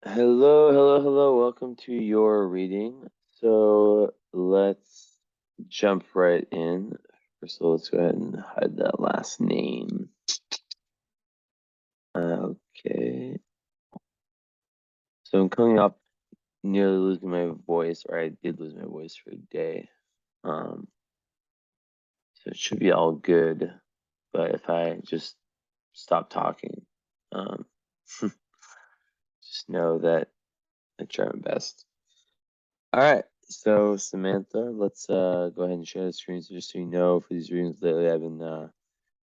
Hello. Welcome to your reading. So let's jump right in. First of all, let's go ahead and hide that last name. Okay. So I'm coming up nearly losing my voice, or I did lose my voice for a day. So it should be all good. But if I just stop talking, just know that I try my best. All right, so Samantha, let's go ahead and share the screen. So just so you know, for these readings lately, I've been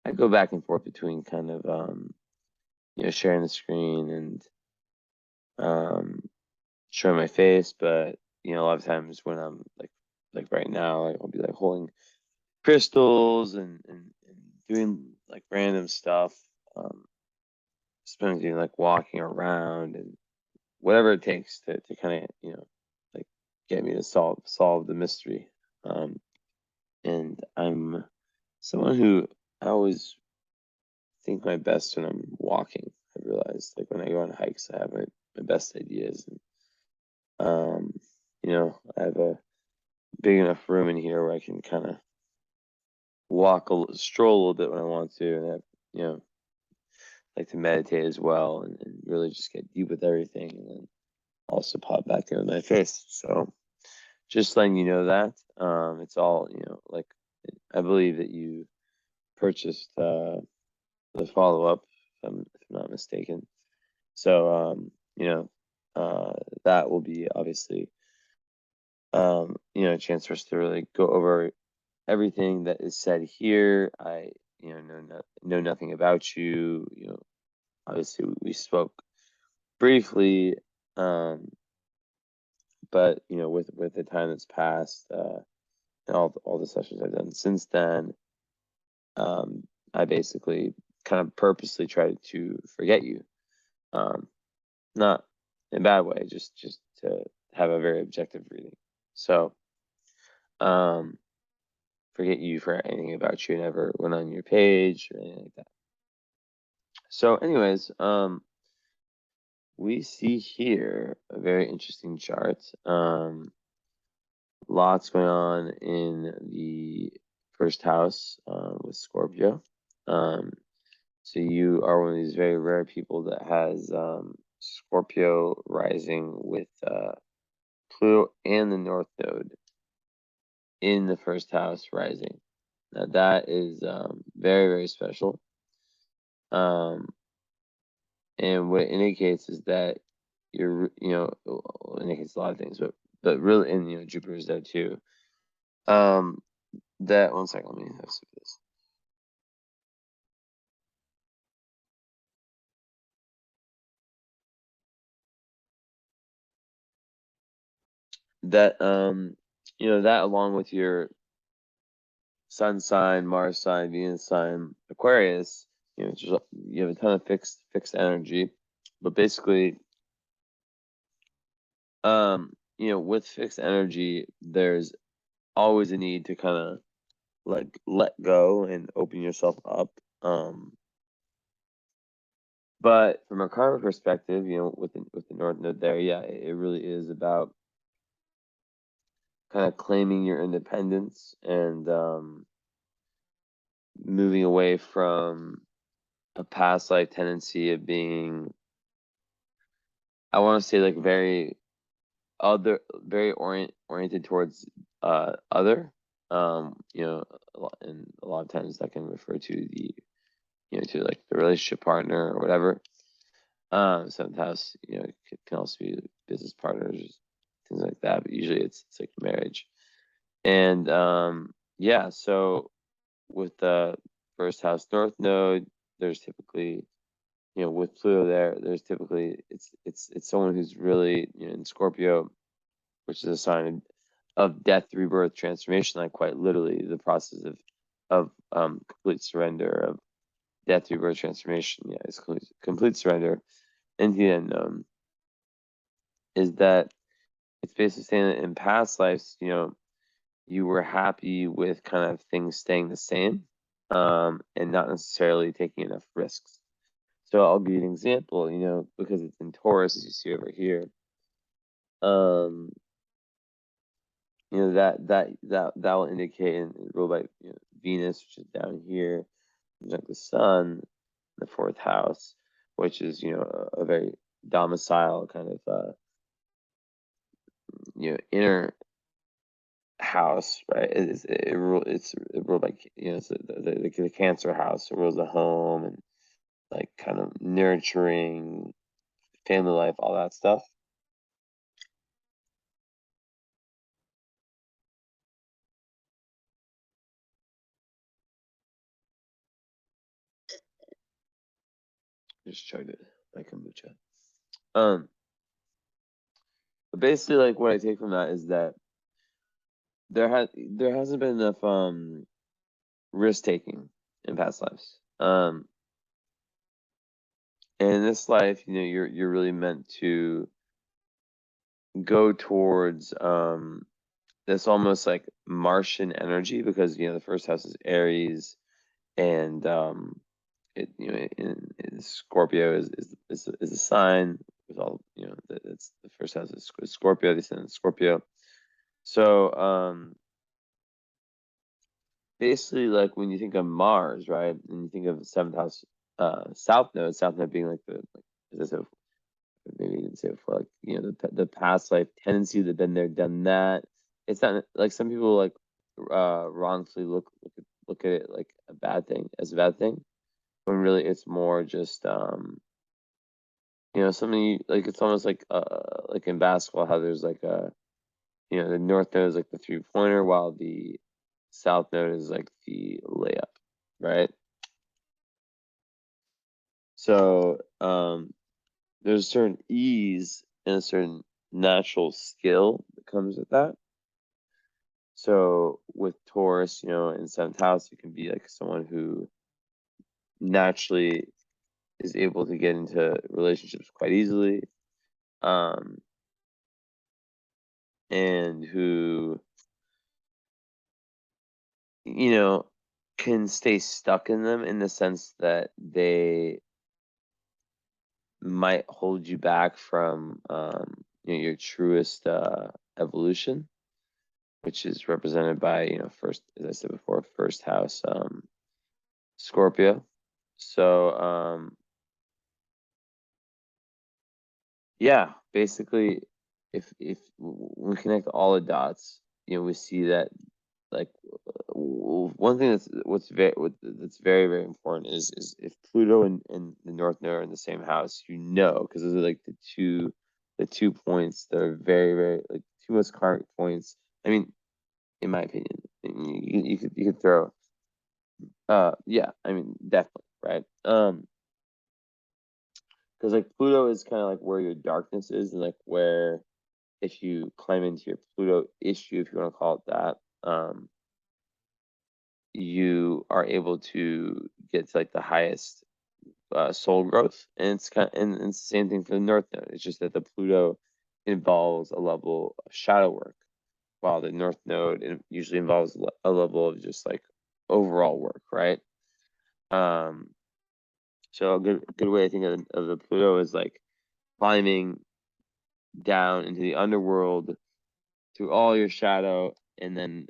I go back and forth between kind of sharing the screen and showing my face, but a lot of times when I'm like right now, I'll be like holding crystals and doing like random stuff, spending like walking around and whatever it takes to kind of like get me to solve the mystery. And I'm someone who I always think my best when I'm walking. I've realized, like when I go on hikes, I have my best ideas. And I have a big enough room in here where I can kind of stroll a little bit when I want to, and I like to meditate as well, and really just get deep with everything, and then also pop back in with my face. So just letting you know that it's all like I believe that you purchased the follow-up, if I'm not mistaken. So that will be obviously a chance for us to really go over everything that is said here. I know nothing about you. Obviously we spoke briefly, but with the time that's passed, and all the sessions I've done since then, I basically kind of purposely tried to forget you. Not in a bad way, just to have a very objective reading. So, forget you for anything about you, never went on your page or anything like that. So, anyways, we see here a very interesting chart. Lots going on in the first house with Scorpio. So you are one of these very rare people that has Scorpio rising with Pluto and the North Node in the first house rising. Now that is very, very special. And what it indicates is that you're, indicates a lot of things, but really, and Jupiter is there too. That one second, let me have some of this. That that along with your Sun sign, Mars sign, Venus sign, Aquarius, you have a ton of fixed energy, but basically, with fixed energy, there's always a need to kind of like let go and open yourself up. But from a karma perspective, with the North Node there, yeah, it really is about kind of claiming your independence and moving away from a past life tendency of being, I want to say, like very oriented towards other. And a lot of times that can refer to the to like the relationship partner or whatever. Seventh house, it can also be business partners, things like that. But usually it's like marriage. And yeah, so with the first house North Node, there's typically, with Pluto there's typically it's someone who's really in Scorpio, which is a sign of death, rebirth, transformation, like quite literally the process of complete surrender, of death, rebirth, transformation. Yeah, it's complete surrender into the unknown. Is that it's basically saying that in past lives, you were happy with kind of things staying the same, and not necessarily taking enough risks. So I'll give you an example, you know, because it's in Taurus, as you see over here. You know, that will indicate and ruled by, you know, Venus, which is down here, like the Sun, the 4th house, which is, you know, a very domicile kind of you know, inner house, right? It's ruled by, you know, it's the Cancer house. It rules the home and like kind of nurturing, family life, all that stuff. Just chugged it like kombucha. But basically, like what I take from that is that there hasn't been enough risk taking in past lives. And in this life, you know, you're really meant to go towards this almost like Martian energy, because you know the 1st house is Aries, and it, you know, in Scorpio is a sign with all, you know, it's the 1st house is Scorpio, the ascendant Scorpio. So basically, like when you think of Mars, right, and you think of the 7th house, South Node being like as I said, maybe I didn't say it before, like, you know, the past life tendency to have been there, done that. It's not like some people like wrongfully look at it like a bad thing, when really it's more just you know, something like, it's almost like in basketball, how there's like a, you know, the North Node is like the 3-pointer, while the South Node is like the layup, right? So there's a certain ease and a certain natural skill that comes with that. So with Taurus, you know, in 7th house, you can be like someone who naturally is able to get into relationships quite easily, and who, you know, can stay stuck in them in the sense that they might hold you back from you know, your truest evolution, which is represented by, you know, first, as I said before, 1st house Scorpio. So yeah, basically, if we connect all the dots, you know, we see that, like, one thing that's very very important is if Pluto and the North Node are in the same house, you know, because those are like the two points that are very very like two most current points. I mean, in my opinion, you could throw yeah, I mean, definitely, right? Because like Pluto is kind of like where your darkness is, and like where, if you climb into your Pluto issue, if you want to call it that, you are able to get to like the highest soul growth, and and it's the same thing for the North Node. It's just that the Pluto involves a level of shadow work, while the North Node usually involves a level of just like overall work, right? So a good way I think of the Pluto is like climbing down into the underworld through all your shadow, and then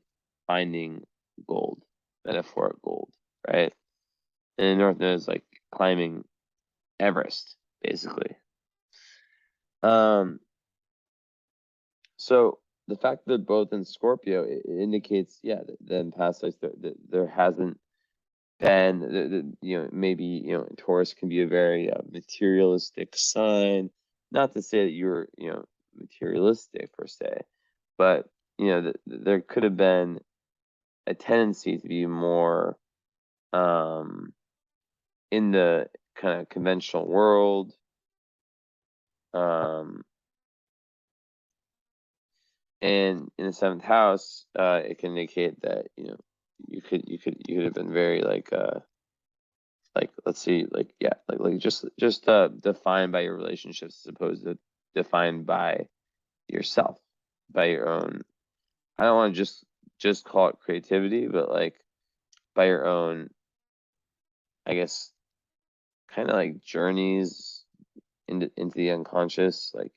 finding gold, metaphoric gold, right? And the North Node is like climbing Everest, basically. So the fact that they're both in Scorpio, it indicates, yeah, that in past lives there hasn't been, you know, maybe, you know, Taurus can be a very materialistic sign. Not to say that you're, you know, materialistic per se, but you know, there could have been a tendency to be more in the kind of conventional world, and in the 7th house, it can indicate that, you know, you could have been very like, let's see, like, yeah, like just defined by your relationships, as opposed to defined by yourself, by your own, I don't want to just call it creativity, but like by your own, I guess, kind of like journeys into the unconscious, like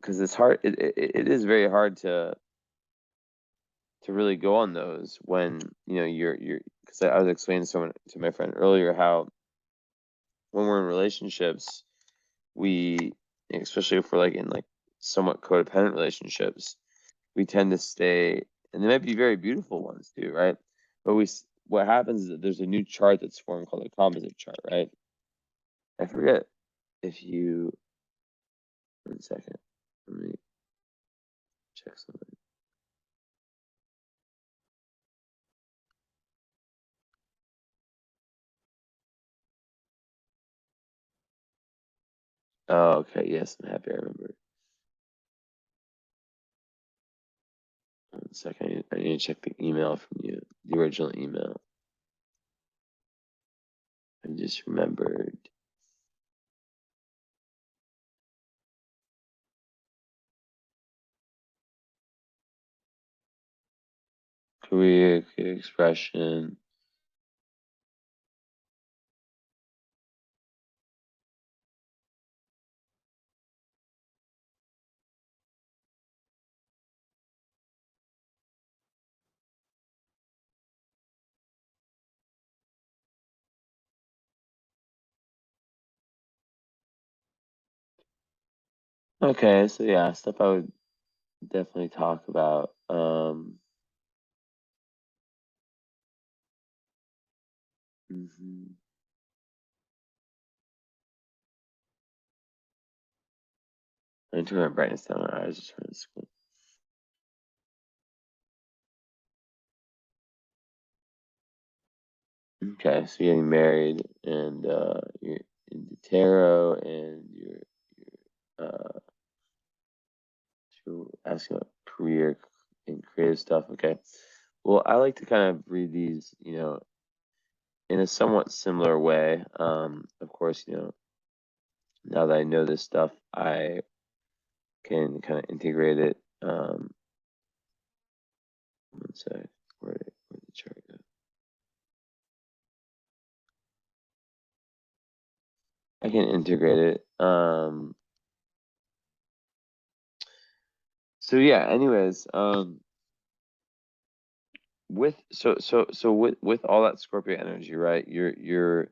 because it's hard. It is very hard to really go on those when you're because I was explaining to my friend earlier how when we're in relationships, we, especially if we're like in like somewhat codependent relationships, we tend to stay, and they might be very beautiful ones too, right? But what happens is that there's a new chart that's formed called a composite chart, right? I forget if you, 1 second, let me check something. Oh, okay, yes, I'm happy I remembered. 1 second, I need to check the email from you, the original email. I just remembered. Career expression. Okay, so yeah, stuff I would definitely talk about. Mhm. I need to my brightness down. My eyes are trying to squint. Okay, so you're getting married, and you're into tarot, and you're asking about career and creative stuff. Okay, well, I like to kind of read these, in a somewhat similar way. Of course, now that I know this stuff, I can kind of integrate it. 1 sec, where'd the chart go? I can integrate it. So yeah, anyways, with with all that Scorpio energy, right? You're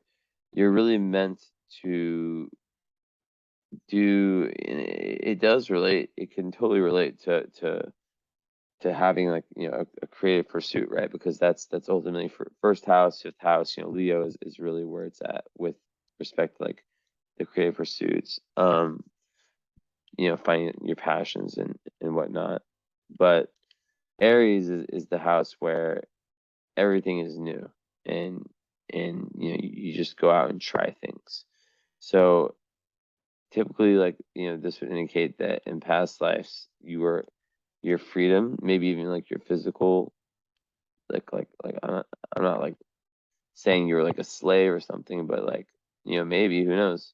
really meant to do, and it does relate, it can totally relate to having like, a creative pursuit, right? Because that's ultimately for first house, fifth house, Leo is really where it's at with respect to like the creative pursuits. Finding your passions and whatnot. But Aries is the house where everything is new, and you just go out and try things. So typically, like, this would indicate that in past lives your freedom, maybe even like your physical, like I'm not like saying you were like a slave or something, but like, maybe, who knows.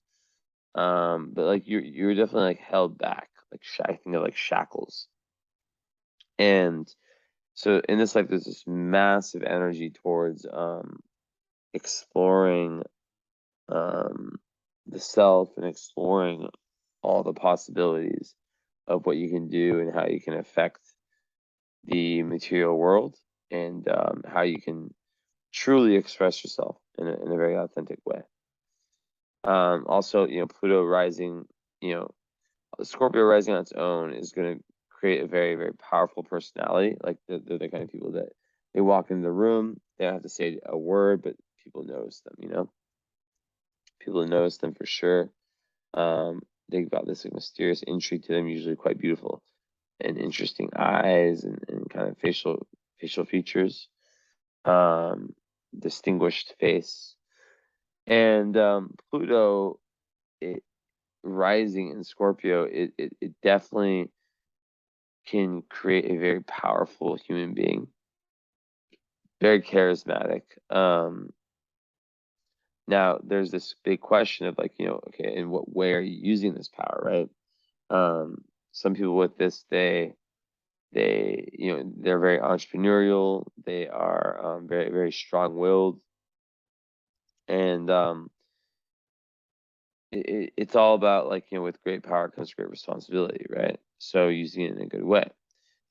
But like you're definitely like held back, like I think of like shackles. And so in this life, there's this massive energy towards exploring the self and exploring all the possibilities of what you can do and how you can affect the material world, and how you can truly express yourself in a very authentic way. Also, Pluto rising, Scorpio rising on its own is going to create a very, very powerful personality. Like they're the kind of people that they walk into the room, they don't have to say a word, but people notice them, people notice them for sure. They've got this like mysterious intrigue to them, usually quite beautiful and interesting eyes and kind of facial features, distinguished face. And Pluto, it rising in Scorpio, it definitely can create a very powerful human being, very charismatic. Now there's this big question of like, okay, in what way are you using this power, right? Some people with this, they're very entrepreneurial. They are very, very strong-willed. And it's all about, like, with great power comes great responsibility, right? So using it in a good way.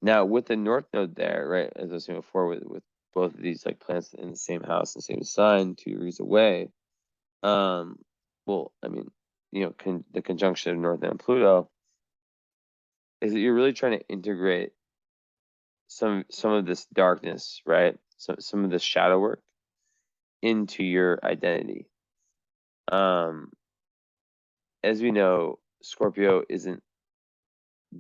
Now with the North Node there, right, as I was saying before, with both of these like planets in the same house and same sign, 2 degrees away, well, I mean, the conjunction of North Node and Pluto is that you're really trying to integrate some of this darkness, right? Some of this shadow work into your identity. As we know, Scorpio isn't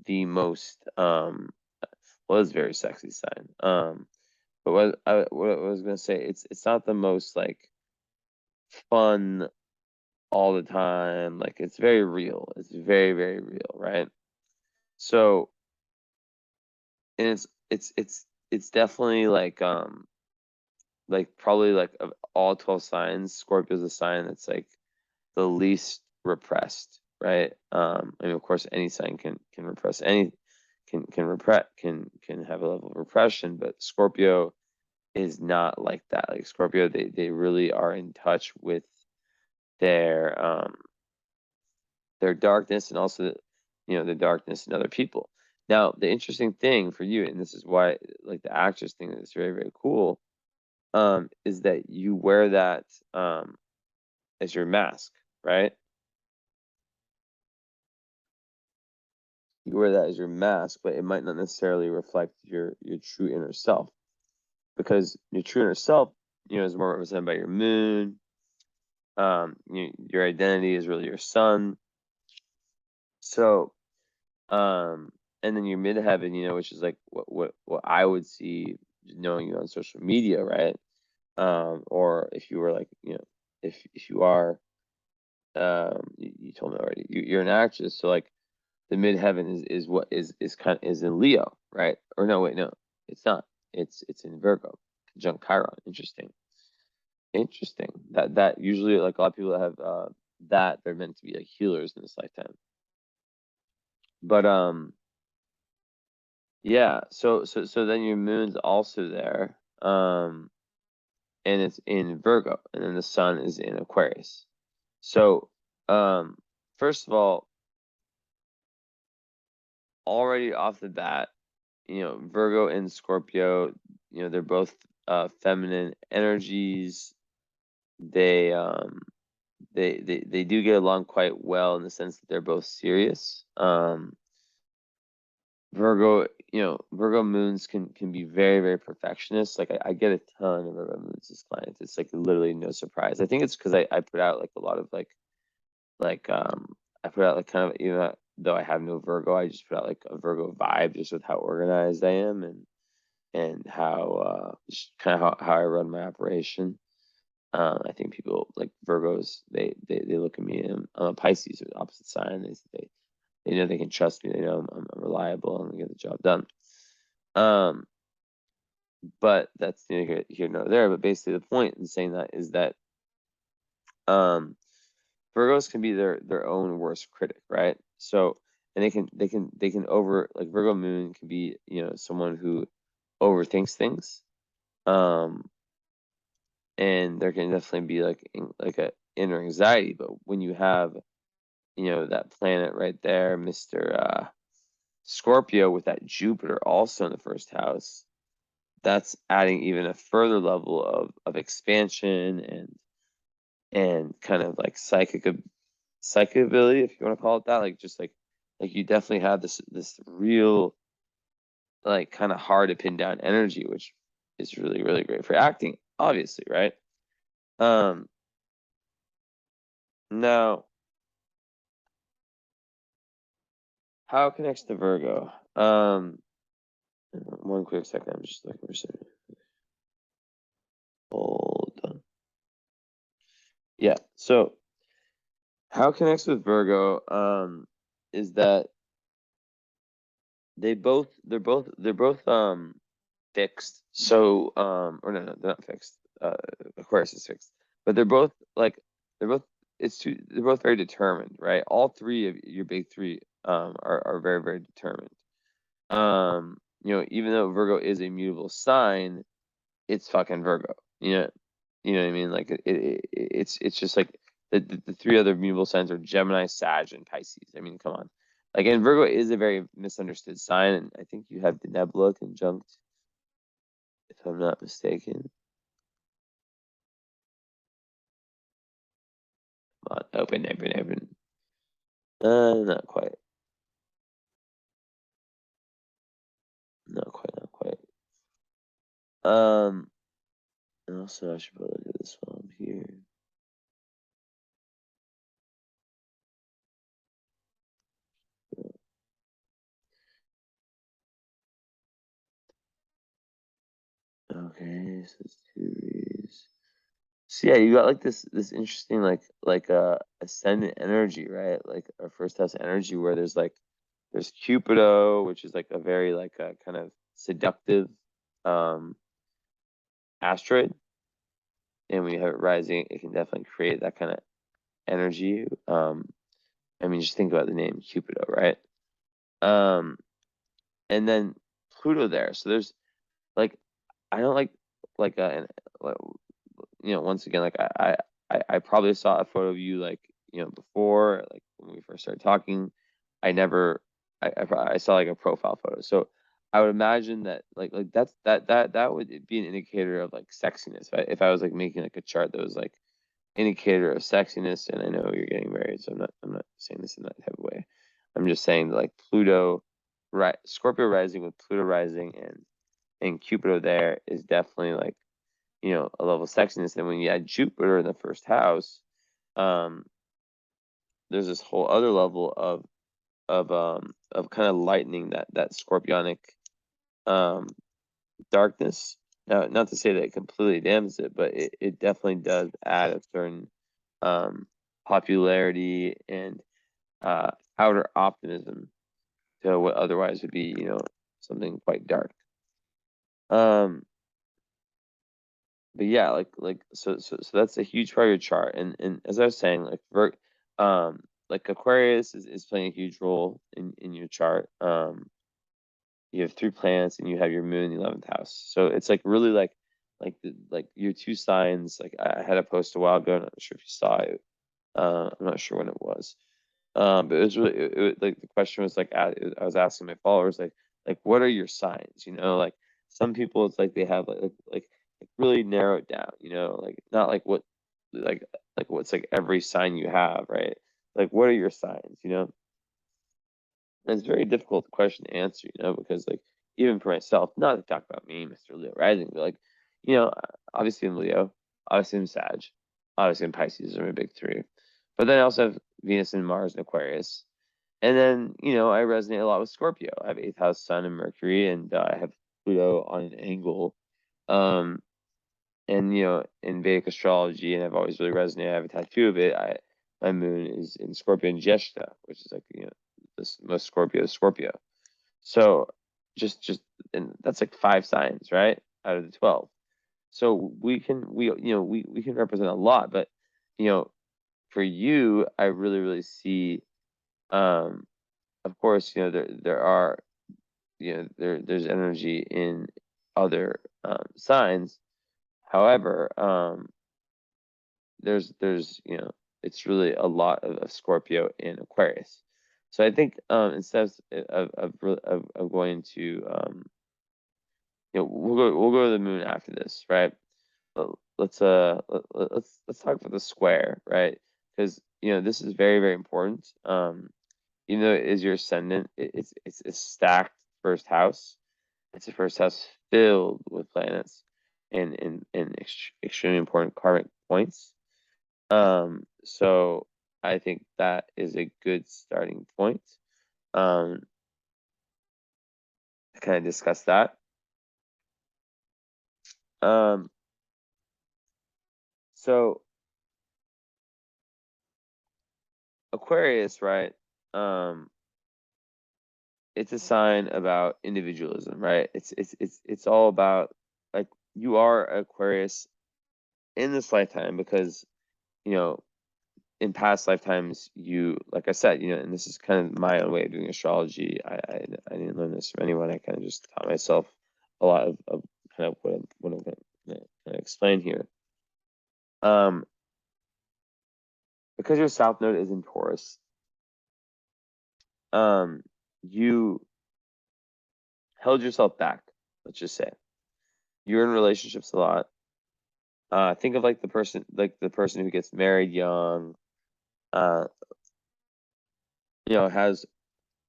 the most well, it's a very sexy sign. But what I was gonna say, it's not the most like fun all the time. Like, it's very real. It's very, very real, right? So, and it's definitely like probably like of all 12 signs, Scorpio is a sign that's like the least repressed, right? I mean, of course, any sign can repress any can have a level of repression, but Scorpio is not like that. Like Scorpio, they really are in touch with their darkness, and also the darkness in other people. Now, the interesting thing for you, and this is why like the actress thing is very, very cool, is that you wear that as your mask, right? You wear that as your mask, but it might not necessarily reflect your true inner self, because your true inner self, is more represented by your moon. Your identity is really your sun. So, and then your midheaven, which is like what I would see knowing you on social media, right? Or if you were like, if you are, you told me already, you're an actress, so like the midheaven is what is in Leo, right? Or no, wait, no, it's not. It's in Virgo, conjunct Chiron. Interesting. That usually, like, a lot of people that have that, they're meant to be like healers in this lifetime. But yeah. So then your moon's also there, and it's in Virgo, and then the sun is in Aquarius. So first of all, already off the bat, Virgo and Scorpio, they're both feminine energies. They do get along quite well in the sense that they're both serious. Virgo, Virgo moons can be very, very perfectionist. Like I get a ton of Virgo moons as clients. It's like literally no surprise. I think it's because I put out like a lot of like I put out like kind of, even though I have no Virgo, I just put out like a Virgo vibe just with how organized I am, and how just kind of how I run my operation. I think people like Virgos, they look at me, and I'm a Pisces, or the opposite sign. They know they can trust me. They know I'm reliable and I get the job done. But that's neither here nor there. But basically, the point in saying that is that Virgos can be their own worst critic, right? So, and they can like Virgo moon can be someone who overthinks things, and there can definitely be like a inner anxiety. But when you have that planet right there, Mr. Scorpio, with that Jupiter also in the first house, that's adding even a further level of expansion and kind of like psychic ability, if you want to call it that. Like just like you definitely have this real like kind of hard to pin down energy, which is really, really great for acting, obviously, right? Now, how it connects to Virgo? One quick second, I'm just looking for something. Hold on. Yeah, so how it connects with Virgo is that they're both fixed. So or no, they're not fixed. Aquarius is fixed, but they're both they're both very determined, right? All three of your big three are very, very determined. Even though Virgo is a mutable sign, it's fucking Virgo. You know what I mean? Like it's just like the three other mutable signs are Gemini, Sag, and Pisces. I mean, come on. Like, and Virgo is a very misunderstood sign, and I think you have the nebula conjunct, if I'm not mistaken. Come on, open. Not quite. Not quite. And also I should probably look at this while I'm here. Okay, so it's 2 So yeah, you got like this interesting ascendant energy, right? Like our first house energy where there's Cupido, which is like a very like a kind of seductive asteroid. And when you have it rising, it can definitely create that kind of energy. I mean, just think about the name Cupido, right? And then Pluto there. So there's like, I don't once again, like I probably saw a photo of you before, like when we first started talking. I saw like a profile photo. So I would imagine that that would be an indicator of like sexiness. If I was like making like a chart that was like indicator of sexiness, and I know you're getting married, so I'm not saying this in that type of way. I'm just saying that, like Pluto, right, Scorpio rising with Pluto rising and Cupido there is definitely like, a level of sexiness. And when you add Jupiter in the first house, there's this whole other level of kind of lightening that scorpionic darkness. Now, not to say that it completely damages it, but it definitely does add a certain popularity and outer optimism to what otherwise would be, something quite dark. But yeah, so that's a huge part of your chart. And as I was saying, like Aquarius is playing a huge role in your chart. You have 3 planets and you have your moon in the 11th house. So it's like really like your 2 signs. Like I had a post a while ago, I'm not sure if you saw it. I'm not sure when it was. But it was really like the question was like I was asking my followers like what are your signs? Like some people it's like they have like really narrow it down. Like not like what like what's like every sign you have, right? Like what are your signs? And it's a very difficult question to answer, because like even for myself, not to talk about me, Mr. Leo Rising, but like obviously I'm Leo, obviously I'm Sag, obviously I'm Pisces are my big 3, but then I also have Venus and Mars and Aquarius. And then, I resonate a lot with Scorpio. I have 8th house Sun and Mercury, and I have Pluto on an angle. And, in Vedic astrology, and I've always really resonated, I have a tattoo of it. My moon is in Scorpio and Jeshta, which is like, this most Scorpio. So and that's like 5 signs, right? Out of the 12. So we can represent a lot, but, for you, I really see, of course, there are, there's energy in other signs. However, there's it's really a lot of Scorpio in Aquarius. So I think instead of going to we'll go to the moon after this, right? Let's talk about the square, right? Because this is very important. Even though it is your ascendant, it's a stacked first house. It's a first house filled with planets and extremely important karmic points. So I think that is a good starting point to kind of discuss that. So Aquarius, right? It's a sign about individualism, right? It's all about like you are Aquarius in this lifetime because in past lifetimes you, like I said, and this is kind of my own way of doing astrology. I didn't learn this from anyone. I kind of just taught myself a lot of kind of what I'm going to explain here. Because your South Node is in Taurus, you held yourself back. Let's just say you're in relationships a lot. Think of like the person who gets married young. Has,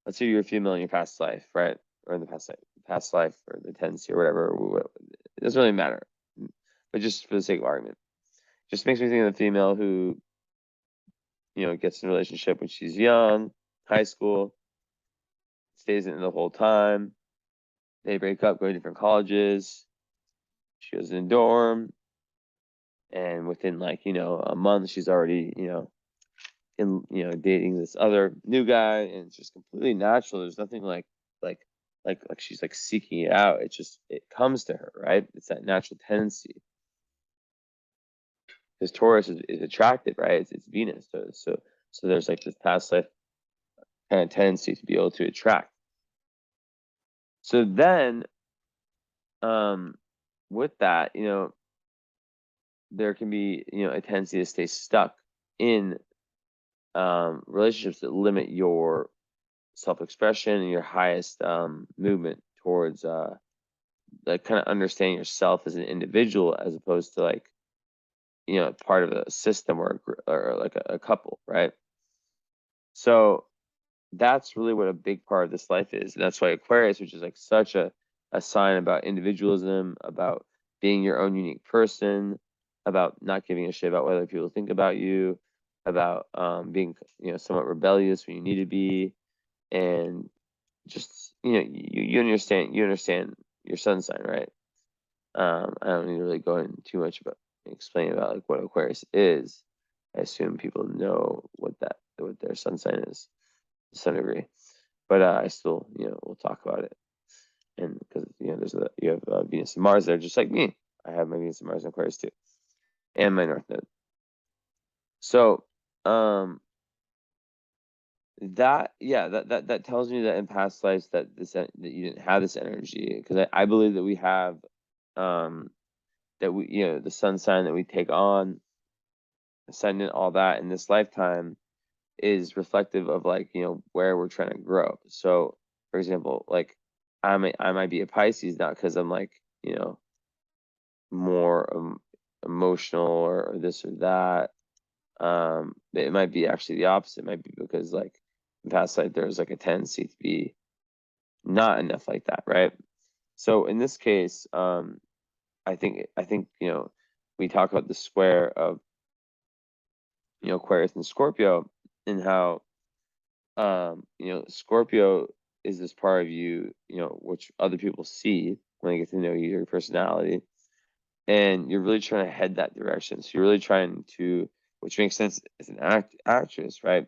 let's say you're a female in your past life, right? Or in the past life, or the tendency, or whatever. It doesn't really matter. But just for the sake of argument, just makes me think of the female who, gets in a relationship when she's young, high school, stays in it the whole time. They break up, go to different colleges. She goes in a dorm, and within a month, she's already dating this other new guy, and it's just completely natural. There's nothing like she's like seeking it out. It comes to her, right? It's that natural tendency. Because Taurus is attractive, right? It's Venus, so there's like this past life kind of tendency to be able to attract. So then, with that, there can be a tendency to stay stuck in relationships that limit your self-expression and your highest movement towards like kind of understanding yourself as an individual, as opposed to like part of a system or like a couple, right? So that's really what a big part of this life is, and that's why Aquarius, which is like such a sign about individualism, about being your own unique person, about not giving a shit about what other people think about you, about being somewhat rebellious when you need to be, and just you understand your sun sign, right? I don't need to really go into too much about explaining about like what Aquarius is. I assume people know what their sun sign is to some degree, but I still we'll talk about it. And because you have Venus and Mars there, just like me. I have my Venus and Mars in Aquarius too, and my North Node. So that tells me that in past lives that you didn't have this energy, because I believe that we have that we the sun sign that we take on, ascendant, all that in this lifetime is reflective of like where we're trying to grow. So for example, like I might be a Pisces, not because I'm like more emotional or this or that. It might be actually the opposite. It might be because like in past life there's like a tendency to be not enough like that, right? So in this case, I think we talk about the square of Aquarius and Scorpio, and how Scorpio is this part of you, which other people see when they get to know you, your personality, and you're really trying to head that direction. So you're really trying to, which makes sense as an actress, right?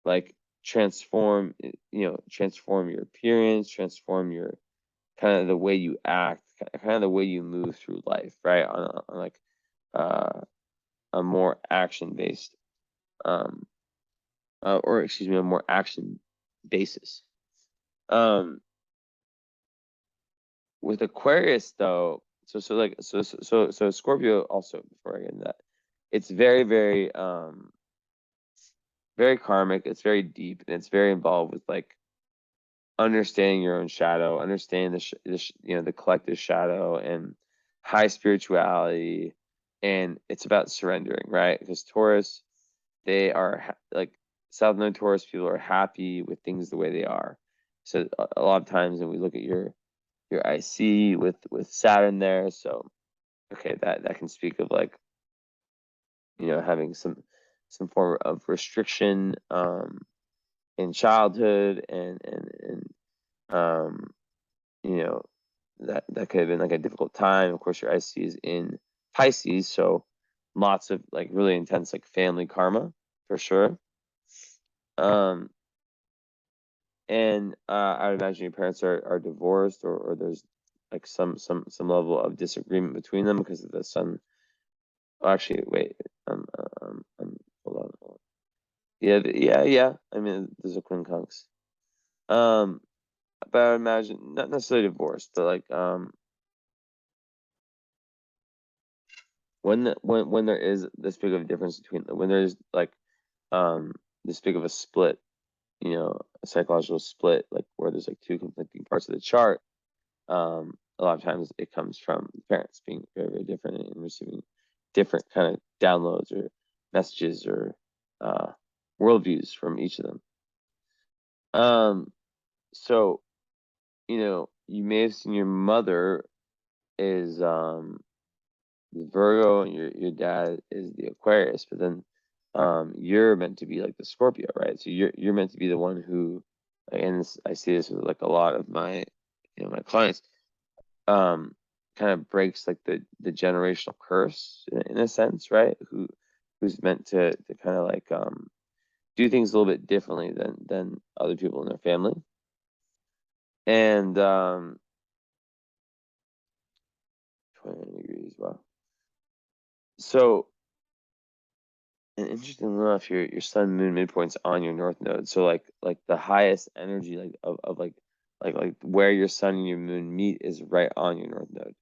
Like transform your appearance, transform your kind of the way you act, kind of the way you move through life, right? On like a more action based, or excuse me, a more action basis. With Aquarius though, so Scorpio also, before I get into that, it's very, very very karmic, it's very deep, and it's very involved with like understanding your own shadow, understanding the collective shadow, and high spirituality, and it's about surrendering, right? Because Taurus, they are like South Node Taurus people are happy with things the way they are. So a lot of times when we look at your IC with Saturn there, so okay, that can speak of like having some form of restriction in childhood, and that could have been like a difficult time. Of course, your IC is in Pisces, so lots of like really intense like family karma for sure. And I would imagine your parents are divorced, or there's like some level of disagreement between them because of the sun. Oh, actually, wait. Hold on. Yeah. I mean, there's a quincunx. But I would imagine not necessarily divorced, but like when there is this big of a difference between, when there's like this big of a split, you know, a psychological split, like where there's like two conflicting parts of the chart, a lot of times it comes from parents being very, very different and receiving different kind of downloads or messages or worldviews from each of them. So, you know, you may have seen your mother is Virgo and your dad is the Aquarius, but then you're meant to be like the Scorpio, right? So you're meant to be the one who, and this, I see this with like a lot of my, you know, my clients, kind of breaks like the generational curse in a sense, right? Who's meant to kind of like do things a little bit differently than other people in their family. And 29 degrees, wow. So, and interestingly enough, your sun moon midpoint's on your north node. So like the highest energy like of like where your sun and your moon meet is right on your north node.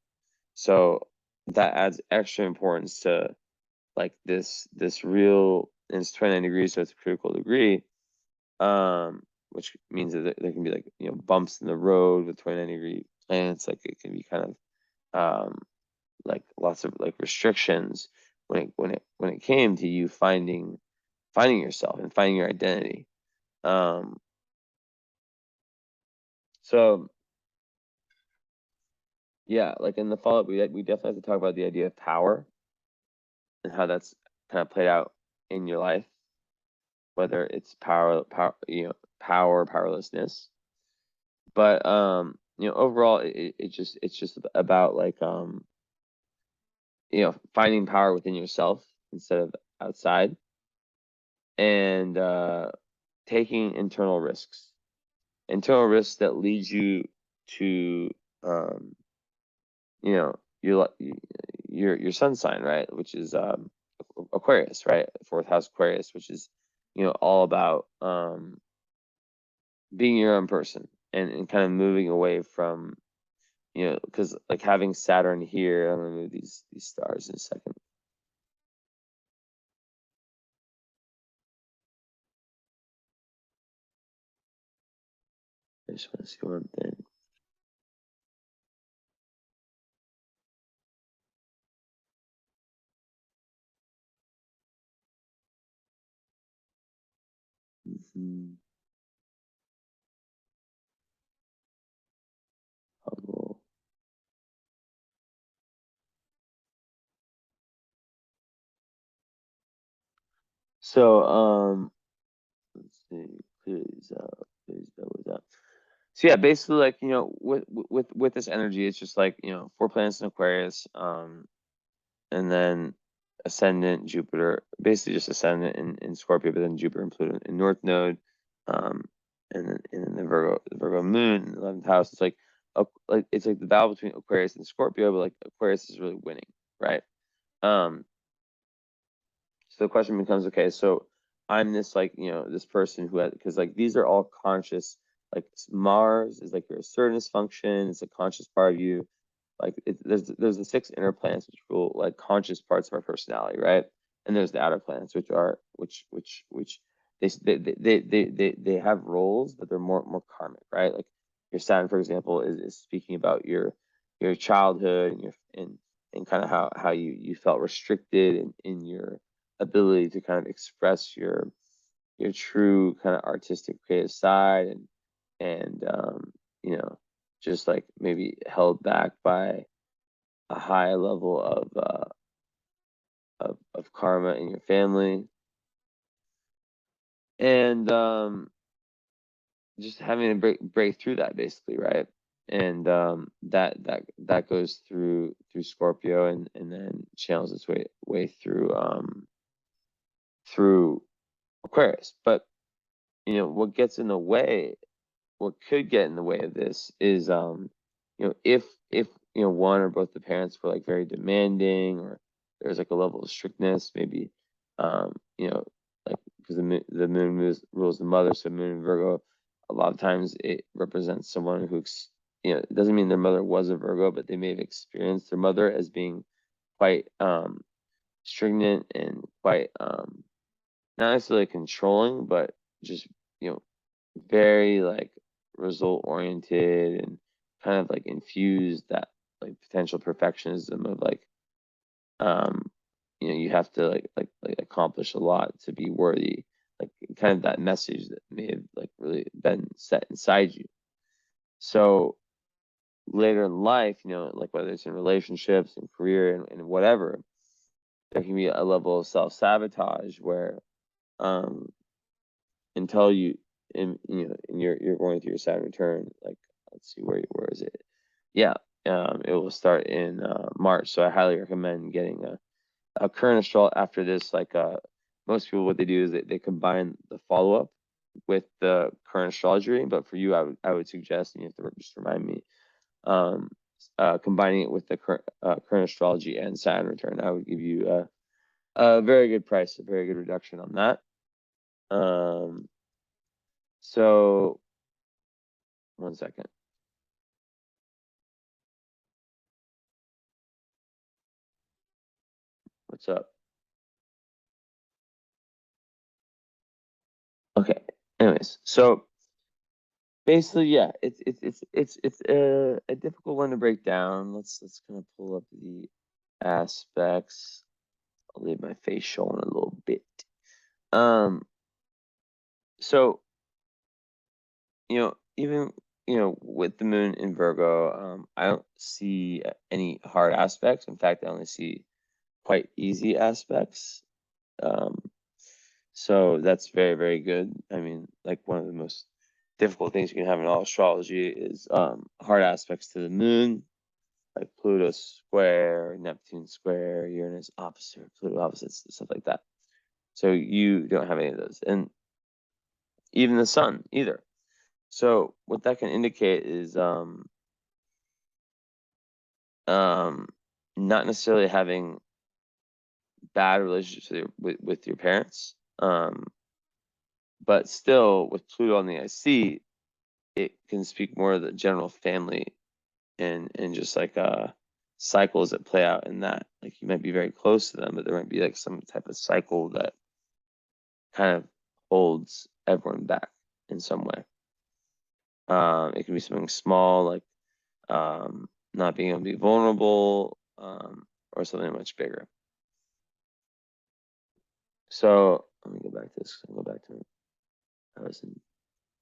So that adds extra importance to like this real, and it's 29 degrees, so it's a critical degree. Which means that there can be like, you know, bumps in the road with 29-degree planets. Like it can be kind of like lots of like restrictions when it came to you finding yourself and finding your identity. So yeah, like in the follow-up, we definitely have to talk about the idea of power and how that's kind of played out in your life, whether it's powerlessness. But you know, overall, it's just about like you know, finding power within yourself instead of outside, and taking internal risks that lead you to you know, your sun sign, right, which is Aquarius, right, fourth house Aquarius, which is, you know, all about being your own person and kind of moving away from, you know, because like having Saturn here, I'm gonna move these stars in a second. I just want to see one thing. Hubble. So let's see, clear these out, so yeah, basically, like, you know, with this energy, it's just like, you know, 4 planets in Aquarius, and then ascendant Jupiter, basically just ascendant in Scorpio, but then Jupiter and Pluto in North Node, and then the Virgo moon, 11th house. It's like it's like the battle between Aquarius and Scorpio, but like Aquarius is really winning, right? So the question becomes, okay, so I'm this, like, you know, this person who has, because like these are all conscious, like Mars is like your assertiveness function, it's a conscious part of you. Like there's the 6 inner planets which rule like conscious parts of our personality, right? And there's the outer planets which are which they have roles, but they're more karmic, right? Like your Saturn, for example, is speaking about your childhood and and kind of how you felt restricted in your ability to kind of express your true kind of artistic creative side, and you know, just like maybe held back by a high level of karma in your family, and just having to break through that, basically, right? And that goes through Scorpio, and then channels its way through Aquarius. But you know, what gets in the way, what could get in the way of this is you know, if you know, one or both the parents were like very demanding, or there's like a level of strictness, maybe you know, like because the moon rules the mother, so moon in Virgo, a lot of times it represents someone who, you know, it doesn't mean their mother was a Virgo, but they may have experienced their mother as being quite stringent and quite not necessarily controlling, but just, you know, very like result oriented, and kind of like infuse that like potential perfectionism of like, you know, you have to like accomplish a lot to be worthy, like kind of that message that may have like really been set inside you. So later in life, you know, like whether it's in relationships and career and whatever, there can be a level of self-sabotage where until you in, you know, and you're going through your Saturn return, like let's see, where is it? Yeah, it will start in March. So I highly recommend getting a current astrology after this. Like most people, what they do is they combine the follow-up with the current astrology reading. But for you, I would suggest, and you have to just remind me, combining it with the current astrology and Saturn return. I would give you a very good price, a very good reduction on that. So one second. What's up? Okay. Anyways, so basically, yeah, it's a difficult one to break down. Let's kind of pull up the aspects. I'll leave my face showing a little bit. So, you know, even, you know, with the moon in Virgo, I don't see any hard aspects. In fact, I only see quite easy aspects. So that's very, very good. I mean, like one of the most difficult things you can have in all astrology is hard aspects to the moon, like Pluto square, Neptune square, Uranus opposite, Pluto opposites, stuff like that. So you don't have any of those, and even the sun either. So what that can indicate is not necessarily having bad relationships with your parents, but still with Pluto on the IC, it can speak more of the general family and just like cycles that play out in that. Like you might be very close to them, but there might be like some type of cycle that kind of holds everyone back in some way. It can be something small, like not being able to be vulnerable, or something much bigger. So let me go back to this. I'll go back to, I was in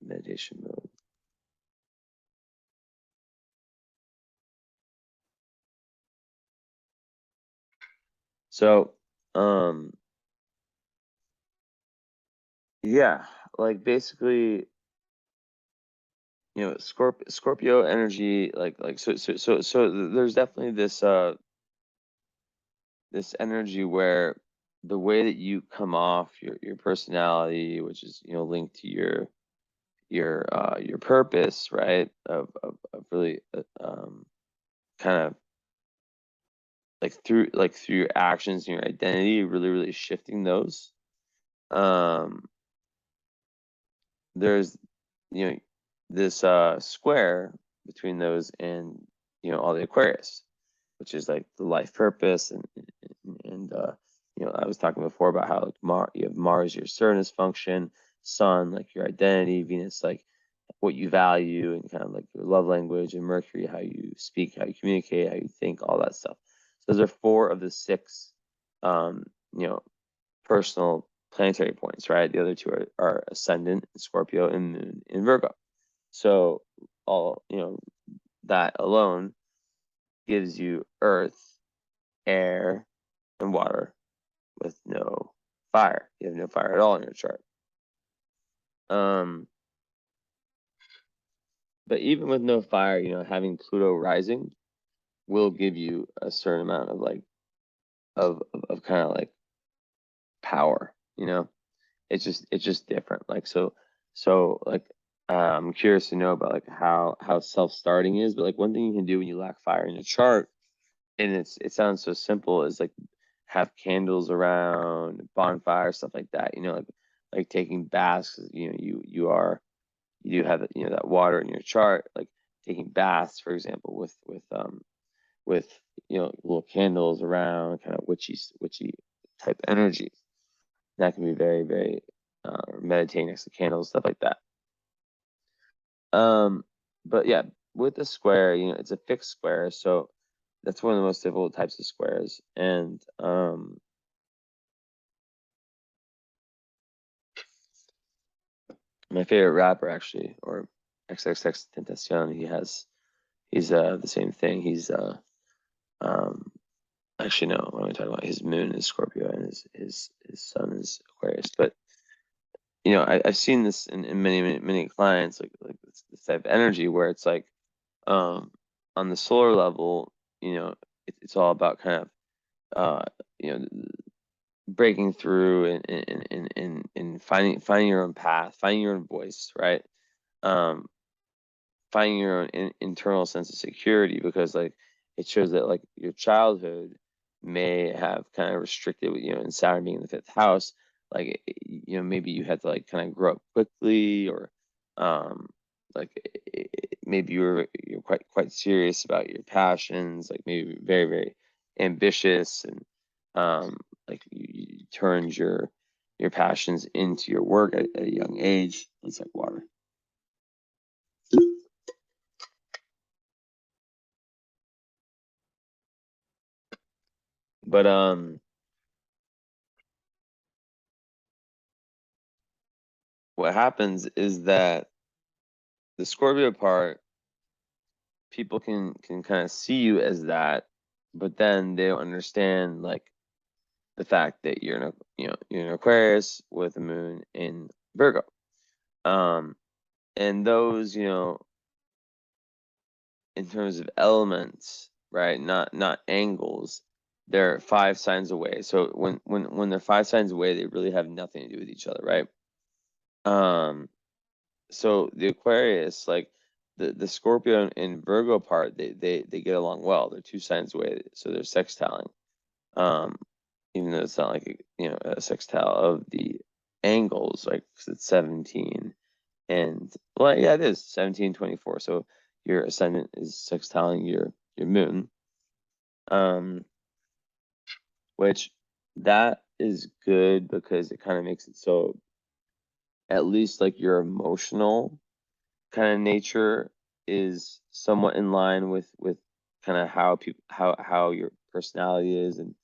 meditation mode. So yeah, like basically, you know, Scorpio energy, so there's definitely this this energy where the way that you come off, your personality, which is, you know, linked to your purpose, right? Of really kind of like through your actions and your identity, really shifting those. There's, you know, this square between those and, you know, all the Aquarius, which is like the life purpose, and you know, I was talking before about how like you have Mars, your assertiveness function, Sun, like your identity, Venus, like what you value and kind of like your love language, and Mercury, how you speak, how you communicate, how you think, all that stuff. So those are 4 of the 6, you know, personal planetary points, right? The other 2 are ascendant in Scorpio and moon in Virgo. So all, you know, that alone gives you earth, air, and water with no fire. You have no fire at all in your chart. But even with no fire, you know, having Pluto rising will give you a certain amount of like of kind of like power, you know. It's just different. Like so like I'm curious to know about like how self-starting is, but like one thing you can do when you lack fire in your chart, and it sounds so simple, is like have candles around, bonfire, stuff like that, you know, like taking baths. You know, you do have, you know, that water in your chart, like taking baths, for example, with you know, little candles around, kind of witchy type energy. That can be very, very meditating next to candles, stuff like that. But yeah, with the square, you know, it's a fixed square, so that's one of the most difficult types of squares. And my favorite rapper, actually, or XXXTentacion, he's the same thing. He's actually, no, what am I talking about? His moon is Scorpio and his sun is Aquarius. But you know, I've seen this in many clients, like this type of energy where it's like on the solar level, you know, it's all about kind of you know, breaking through and finding your own path, finding your own voice, right? Finding your own internal sense of security, because like it shows that like your childhood may have kind of restricted, you know, in Saturn being in the 5th house, like, you know, maybe you had to like kind of grow up quickly, or like maybe you're quite serious about your passions, like maybe very, very ambitious, and like you turned your passions into your work at a young age. It's like water. But what happens is that the Scorpio part, people can kind of see you as that, but then they don't understand like the fact that you're in you're an Aquarius with a moon in Virgo. And those, you know, in terms of elements, right? Not angles. They're 5 signs away. So when they're 5 signs away, they really have nothing to do with each other, right? So the Aquarius, like the Scorpio and Virgo part, they get along well. They're 2 signs away, so they're sextiling. Even though it's not like a sextile of the angles, like 'cause it's 17, and well, yeah, it is 17, 24. So your ascendant is sextiling your moon, which that is good because it kind of makes it so at least like your emotional kind of nature is somewhat in line with kind of how people how your personality is and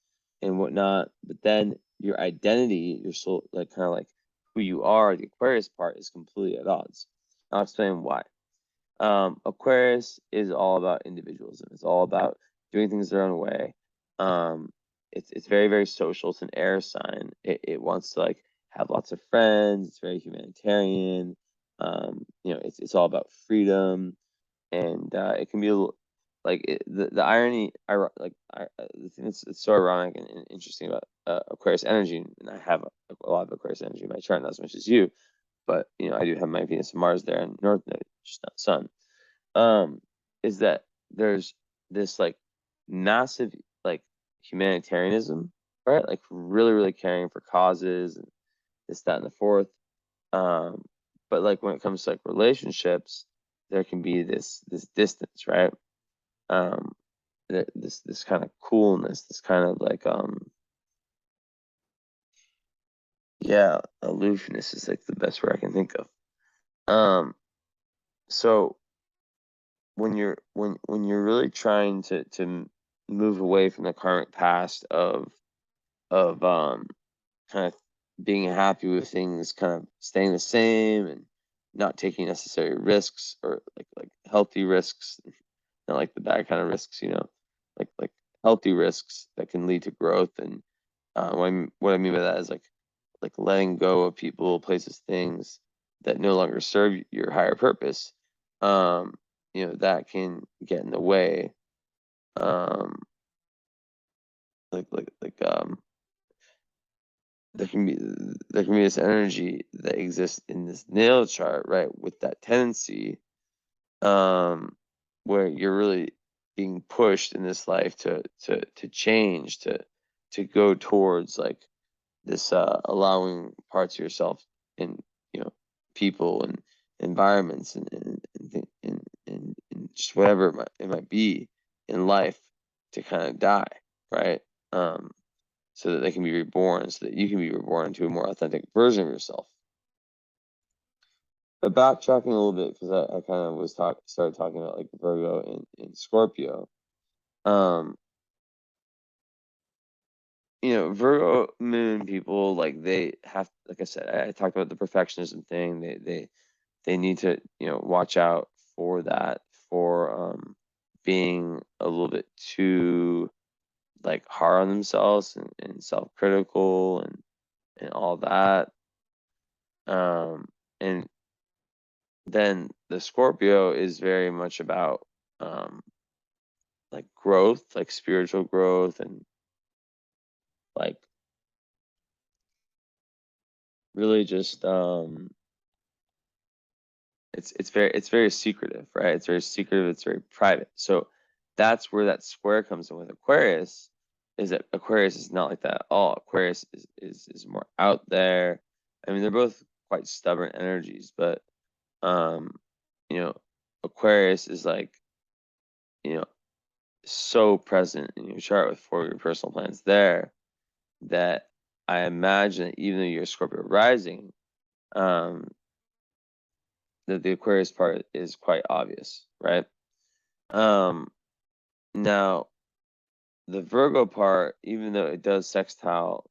whatnot. But then your identity, your soul, like kind of like who you are, the Aquarius part is completely at odds. I'll explain why. Aquarius is all about individualism. It's all about doing things their own way. It's very, very social. It's an air sign. It wants to like have lots of friends. It's very humanitarian. It's all about freedom, and it can be like the irony. The thing that's it's so ironic and interesting about Aquarius energy, and I have a lot of Aquarius energy in my chart, not as much as you, but I do have my Venus and Mars there and North Node, just not Sun. Is that there's this like massive like humanitarianism, right? Like really, really caring for causes and this, that, and the fourth. But like when it comes to like relationships, there can be this distance, right? This kind of coolness, this kind of like yeah, aloofness is like the best word I can think of. So when you're really trying to move away from the karmic past of kind of being happy with things kind of staying the same and not taking necessary risks, or like healthy risks, not like the bad kind of risks, like healthy risks that can lead to growth. And what I mean by that is like letting go of people, places, things that no longer serve your higher purpose. That can get in the way. Um, like there can be this energy that exists in this natal chart, right, with that tendency, where you're really being pushed in this life to change, to go towards like this allowing parts of yourself in people and environments and just whatever it might be in life to kind of die, right? so that they can be reborn, so that you can be reborn into a more authentic version of yourself. But backtracking a little bit, because I kind of started talking about like Virgo and Scorpio. You know, Virgo moon people, like they have, like I said, I talked about the perfectionism thing. They need to, you know, watch out for that, for being a little bit too like hard on themselves and self-critical and all that. And then the Scorpio is very much about like growth, like spiritual growth, and like really just it's very secretive, right? It's very secretive, it's very private. So that's where that square comes in with Aquarius, is that Aquarius is not like that at all. Aquarius is more out there. I mean, they're both quite stubborn energies, but you know, Aquarius is like, you know, so present in your chart with 4 of your personal planets there, that I imagine that even though you're Scorpio rising, that the Aquarius part is quite obvious, right? Now the Virgo part, even though it does sextile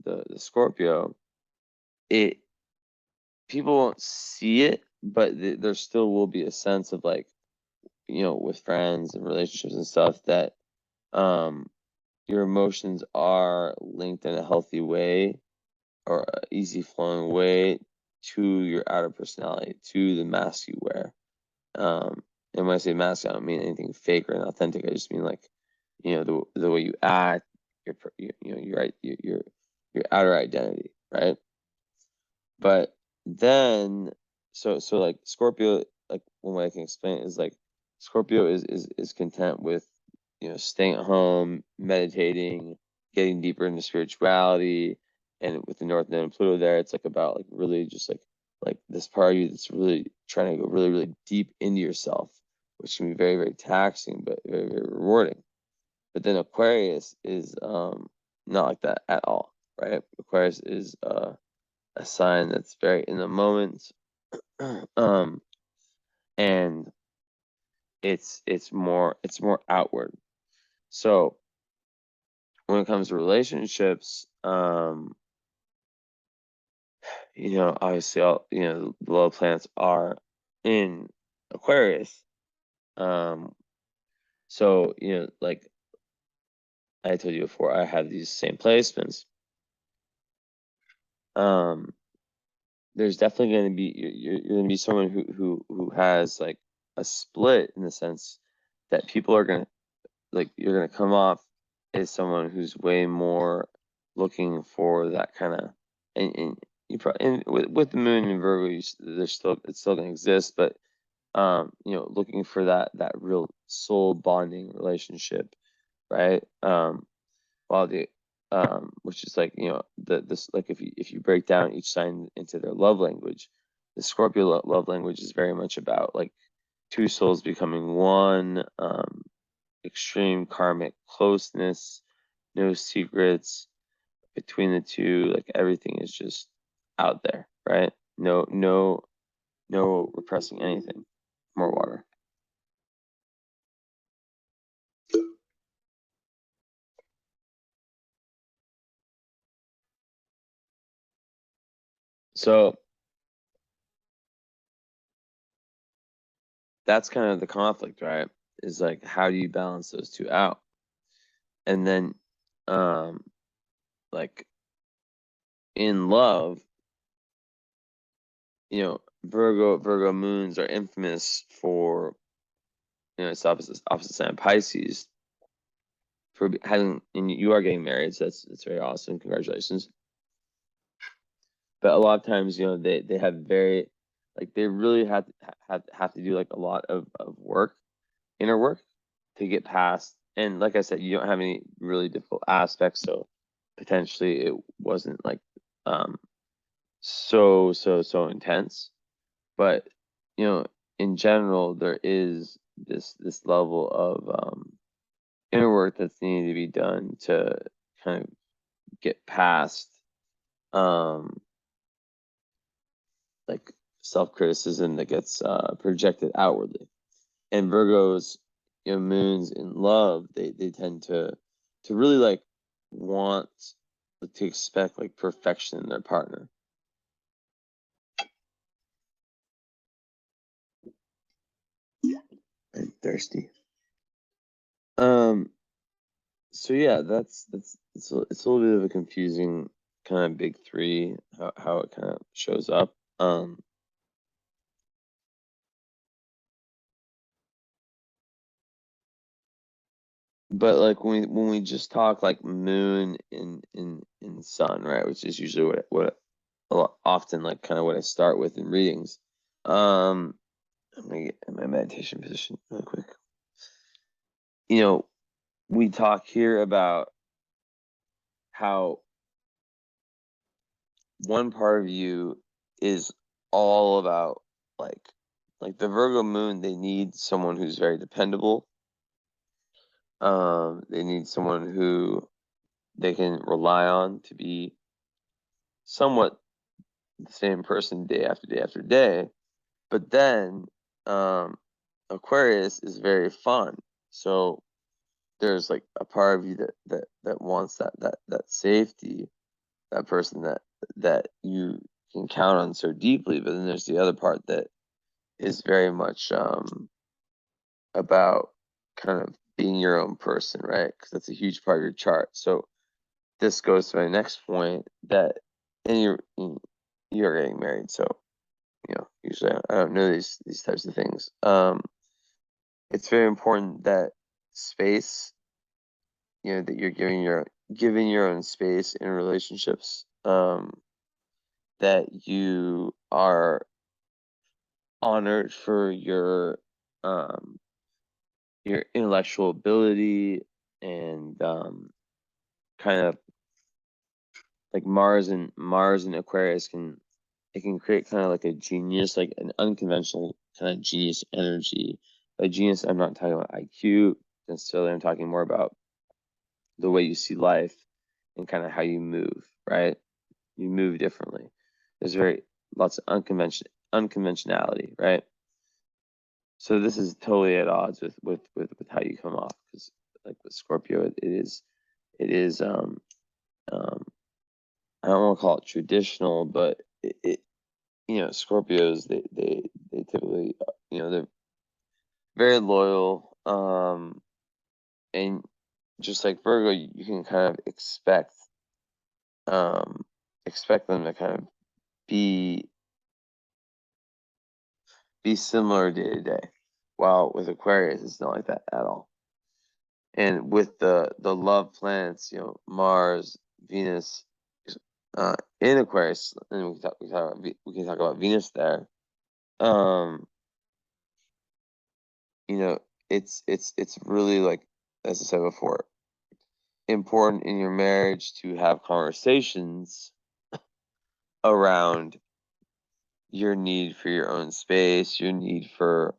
the Scorpio, people won't see it, but there still will be a sense of like, you know, with friends and relationships and stuff, that your emotions are linked in a healthy way or an easy flowing way to your outer personality, to the mask you wear. And when I say mask, I don't mean anything fake or inauthentic. I just mean like, you know, the way you act, you know, your outer identity, right? But then, so like Scorpio, like one way I can explain it is like Scorpio is content with, you know, staying at home, meditating, getting deeper into spirituality, and with the North Node and Pluto there, it's like about like really just like this part of you that's really trying to go really, really deep into yourself, which can be very, very taxing, but very, very rewarding. But then Aquarius is not like that at all, right? Aquarius is a sign that's very in the moment, and it's more outward. So when it comes to relationships, you know, obviously all, you know, the love planets are in Aquarius. So, you know, like I told you before, I have these same placements. There's definitely going to be, you're going to be someone who has like a split, in the sense that people are going to, like, you're going to come off as someone who's way more looking for that kind of, and you probably, and with the moon in Virgo, it's still going to exist, but you know, looking for that real soul bonding relationship, right? While the which is like, you know, this, like if you break down each sign into their love language, the Scorpio love language is very much about like 2 souls becoming one, extreme karmic closeness, no secrets between the two, like everything is just out there, right? No repressing anything. More water. So that's kind of the conflict, right? Is like, how do you balance those two out? And then like in love, you know, Virgo moons are infamous for, you know, it's opposite sign Pisces, for having, and you are getting married, so that's very awesome. Congratulations. But a lot of times, you know, they have very, like, they really have to do like a lot of work, inner work, to get past. And like I said, you don't have any really difficult aspects, so potentially it wasn't like so intense. But you know, in general, there is this level of inner work that's needed to be done to kind of get past like self-criticism that gets projected outwardly. And Virgos, moons in love, they tend to really like want to expect like perfection in their partner. I'm thirsty. So yeah, it's a little bit of a confusing kind of big three, how it kind of shows up. But like when we just talk like moon in sun, right, which is usually what often like kind of what I start with in readings. I'm gonna get in my meditation position really quick. We talk here about how one part of you is all about like the Virgo moon. They need someone who's very dependable. They need someone who they can rely on to be somewhat the same person day after day after day. But then Aquarius is very fun. So there's like a part of you that wants that safety, that person that you can count on so deeply. But then there's the other part that is very much about kind of being your own person, right? Because that's a huge part of your chart. So this goes to my next point, that and you're getting married, so usually I don't know these types of things. It's very important that space, that you're giving your own space in relationships, that you are honored for your intellectual ability, and kind of like Mars and Aquarius can create kind of like a genius, like an unconventional kind of genius energy. By genius, I'm not talking about IQ necessarily. I'm talking more about the way you see life and kind of how you move, right? You move differently. There's lots of unconventionality, right? So this is totally at odds with how you come off, because like with Scorpio, it is I don't want to call it traditional, but it Scorpios, they typically, they're very loyal, and just like Virgo, you can kind of expect them to kind of be similar day to day. While with Aquarius, it's not like that at all. And with the love planets, Mars, Venus, in Aquarius, and we can talk about Venus there. It's really, like, as I said before, important in your marriage to have conversations around your need for your own space, your need for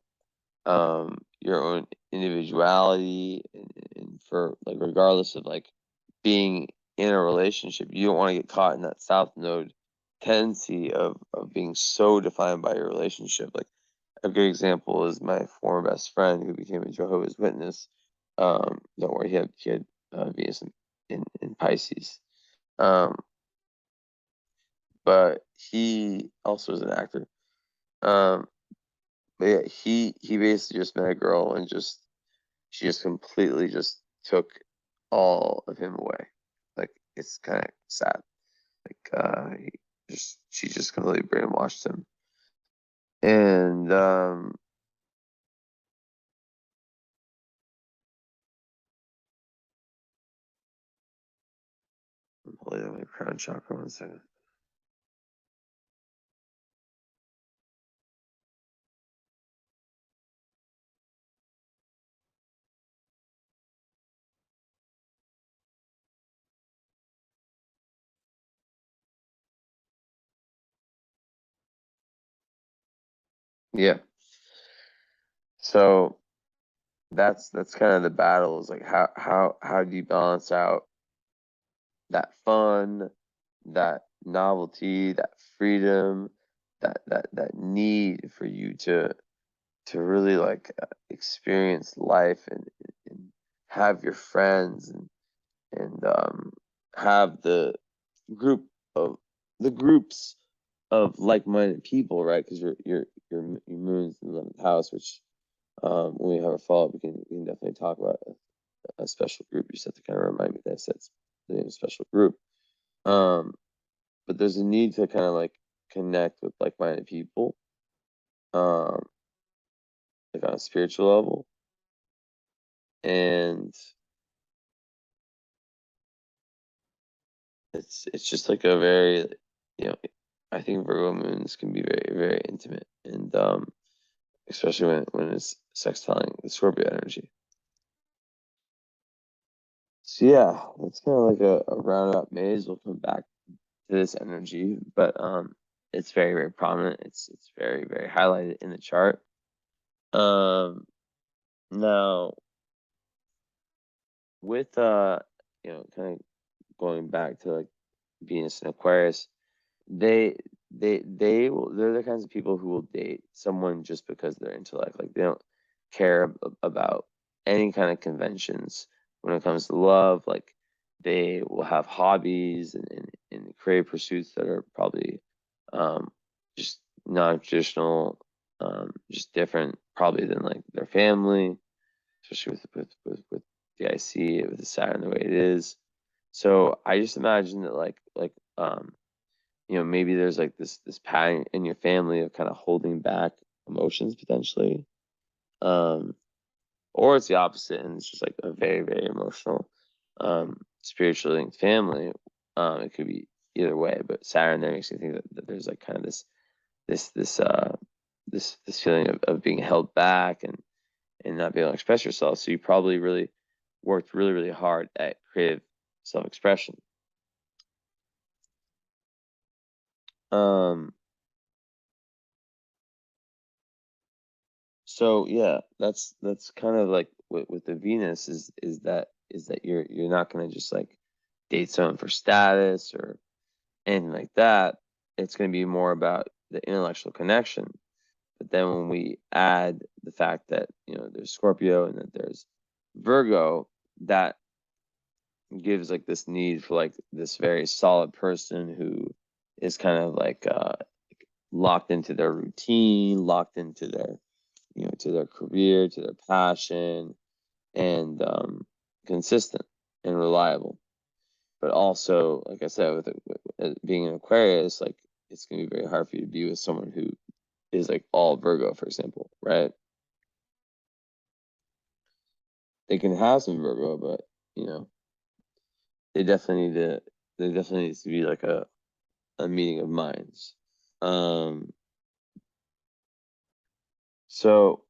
your own individuality, and for, like, regardless of like being in a relationship, you don't want to get caught in that South Node tendency of being so defined by your relationship. Like, a good example is my former best friend who became a Jehovah's Witness. Don't worry, he had Venus in Pisces. But he also is an actor. But yeah, he basically just met a girl, and she just completely just took all of him away. Like, it's kind of sad. Like, she just completely brainwashed him. And I'm holding on my crown chakra 1 second. Yeah. So that's kind of the battle, is like how do you balance out that fun, that novelty, that freedom, that need for you to really like experience life and have your friends and have the groups of like-minded people, right? Because your moon's in the 11th house, which when we have our follow-up, we can definitely talk about a special group. You just have to kind of remind me that that's the name of a special group. But there's a need to kind of like connect with like-minded people, like on a spiritual level, and it's just like a very, I think Virgo moons can be very, very intimate, and especially when it's sextiling the Scorpio energy. So yeah, that's kind of like a roundabout maze. We'll come back to this energy, but it's very, very prominent. It's very, very highlighted in the chart. Now with kind of going back to like Venus and Aquarius, they're the kinds of people who will date someone just because of their intellect. Like they don't care about any kind of conventions when it comes to love. Like they will have hobbies and creative pursuits that are probably just non-traditional, just different probably than like their family, especially with the IC, with the Saturn the way it is. So I just imagine that like maybe there's like this pattern in your family of kind of holding back emotions potentially, or it's the opposite and it's just like a very, very emotional, spiritually linked family. It could be either way, but Saturn there makes me think that there's like kind of this feeling of being held back and not being able to express yourself. So you probably really worked really, really hard at creative self-expression. So yeah, that's kind of like with the Venus is that you're not gonna just like date someone for status or anything like that. It's gonna be more about the intellectual connection. But then when we add the fact that there's Scorpio and that there's Virgo, that gives like this need for like this very solid person who is kind of like locked into their routine, locked into their to their career, to their passion, and consistent and reliable. But also, like I said, with being an Aquarius, like it's gonna be very hard for you to be with someone who is like all Virgo, for example, right? They can have some Virgo, but they definitely need to. There definitely needs to be like a meeting of minds. Um, so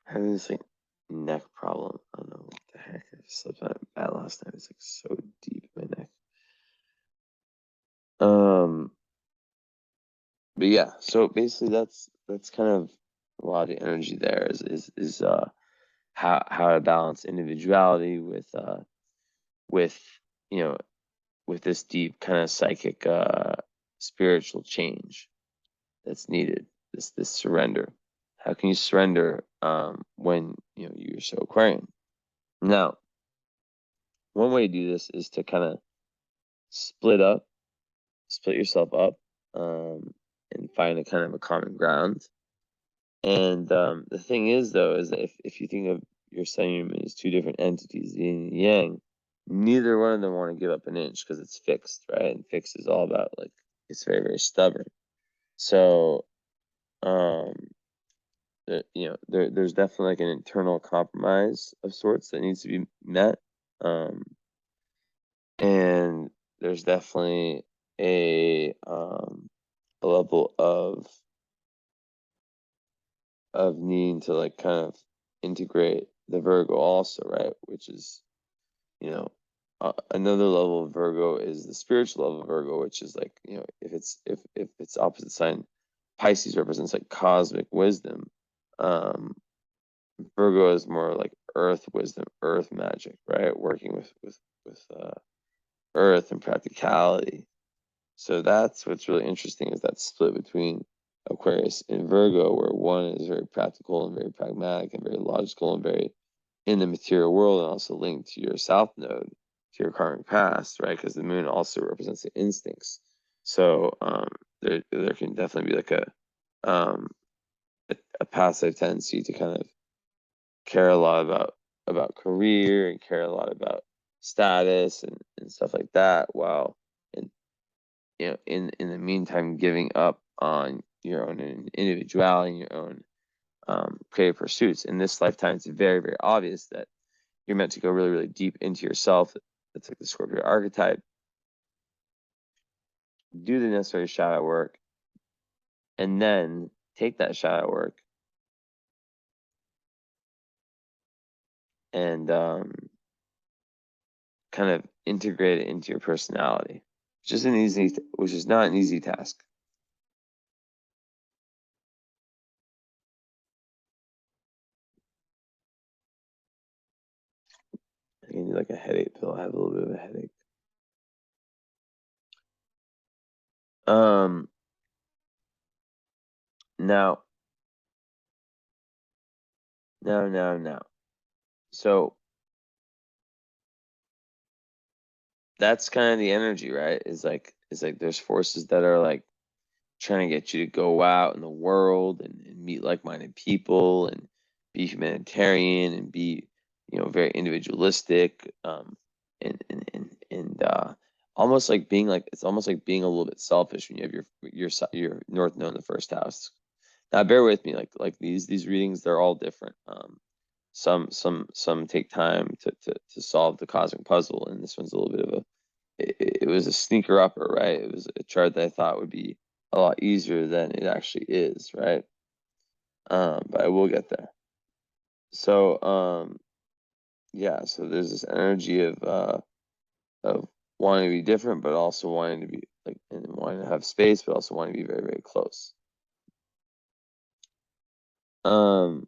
having this like neck problem. I don't know what the heck. I slept on bad last night. It's like so deep in my neck. But yeah, so basically that's kind of a lot of the energy there is how to balance individuality with with this deep kind of psychic spiritual change that's needed, this surrender. How can you surrender when you're so Aquarian? Now, one way to do this is to kind of split yourself up, and find a kind of a common ground. And the thing is, though, is that if you think of your sun and your moon as two different entities, the yin and yang, neither one of them want to give up an inch because it's fixed, right? And fixed is all about like it's very, very stubborn. So, um, there's definitely like an internal compromise of sorts that needs to be met, and there's definitely a level of needing to like kind of integrate the Virgo also, right? Which is, another level of Virgo is the spiritual level of Virgo, which is like, if it's opposite sign Pisces represents like cosmic wisdom. Virgo is more like earth wisdom, earth magic, right? Working with earth and practicality. So that's what's really interesting, is that split between Aquarius and Virgo, where one is very practical and very pragmatic and very logical and very in the material world, and also linked to your south node, to your karmic past, right? Because the moon also represents the instincts. So there can definitely be like a passive tendency to kind of care a lot about career and care a lot about status and stuff like that, while in the meantime giving up on your own individuality and your own creative pursuits. In this lifetime, it's very, very obvious that you're meant to go really, really deep into yourself. That's like the Scorpio archetype. Do the necessary shadow work, and then take that shadow work and kind of integrate it into your personality, which is not an easy task. I need like a headache pill. I have a little bit of a headache. Now. So that's kind of the energy, right? Is like there's forces that are like trying to get you to go out in the world and meet like-minded people and be humanitarian and be, very individualistic, and almost like being like, it's almost like being a little bit selfish when you have your North Node in the first house. Now bear with me, like these readings, they're all different. Some take time to solve the cosmic puzzle, and this one's a little bit of it was a sneaker upper, right? It was a chart that I thought would be a lot easier than it actually is, right? But I will get there. So yeah, so there's this energy of wanting to be different, but also wanting to be like, and wanting to have space, but also wanting to be very, very close. The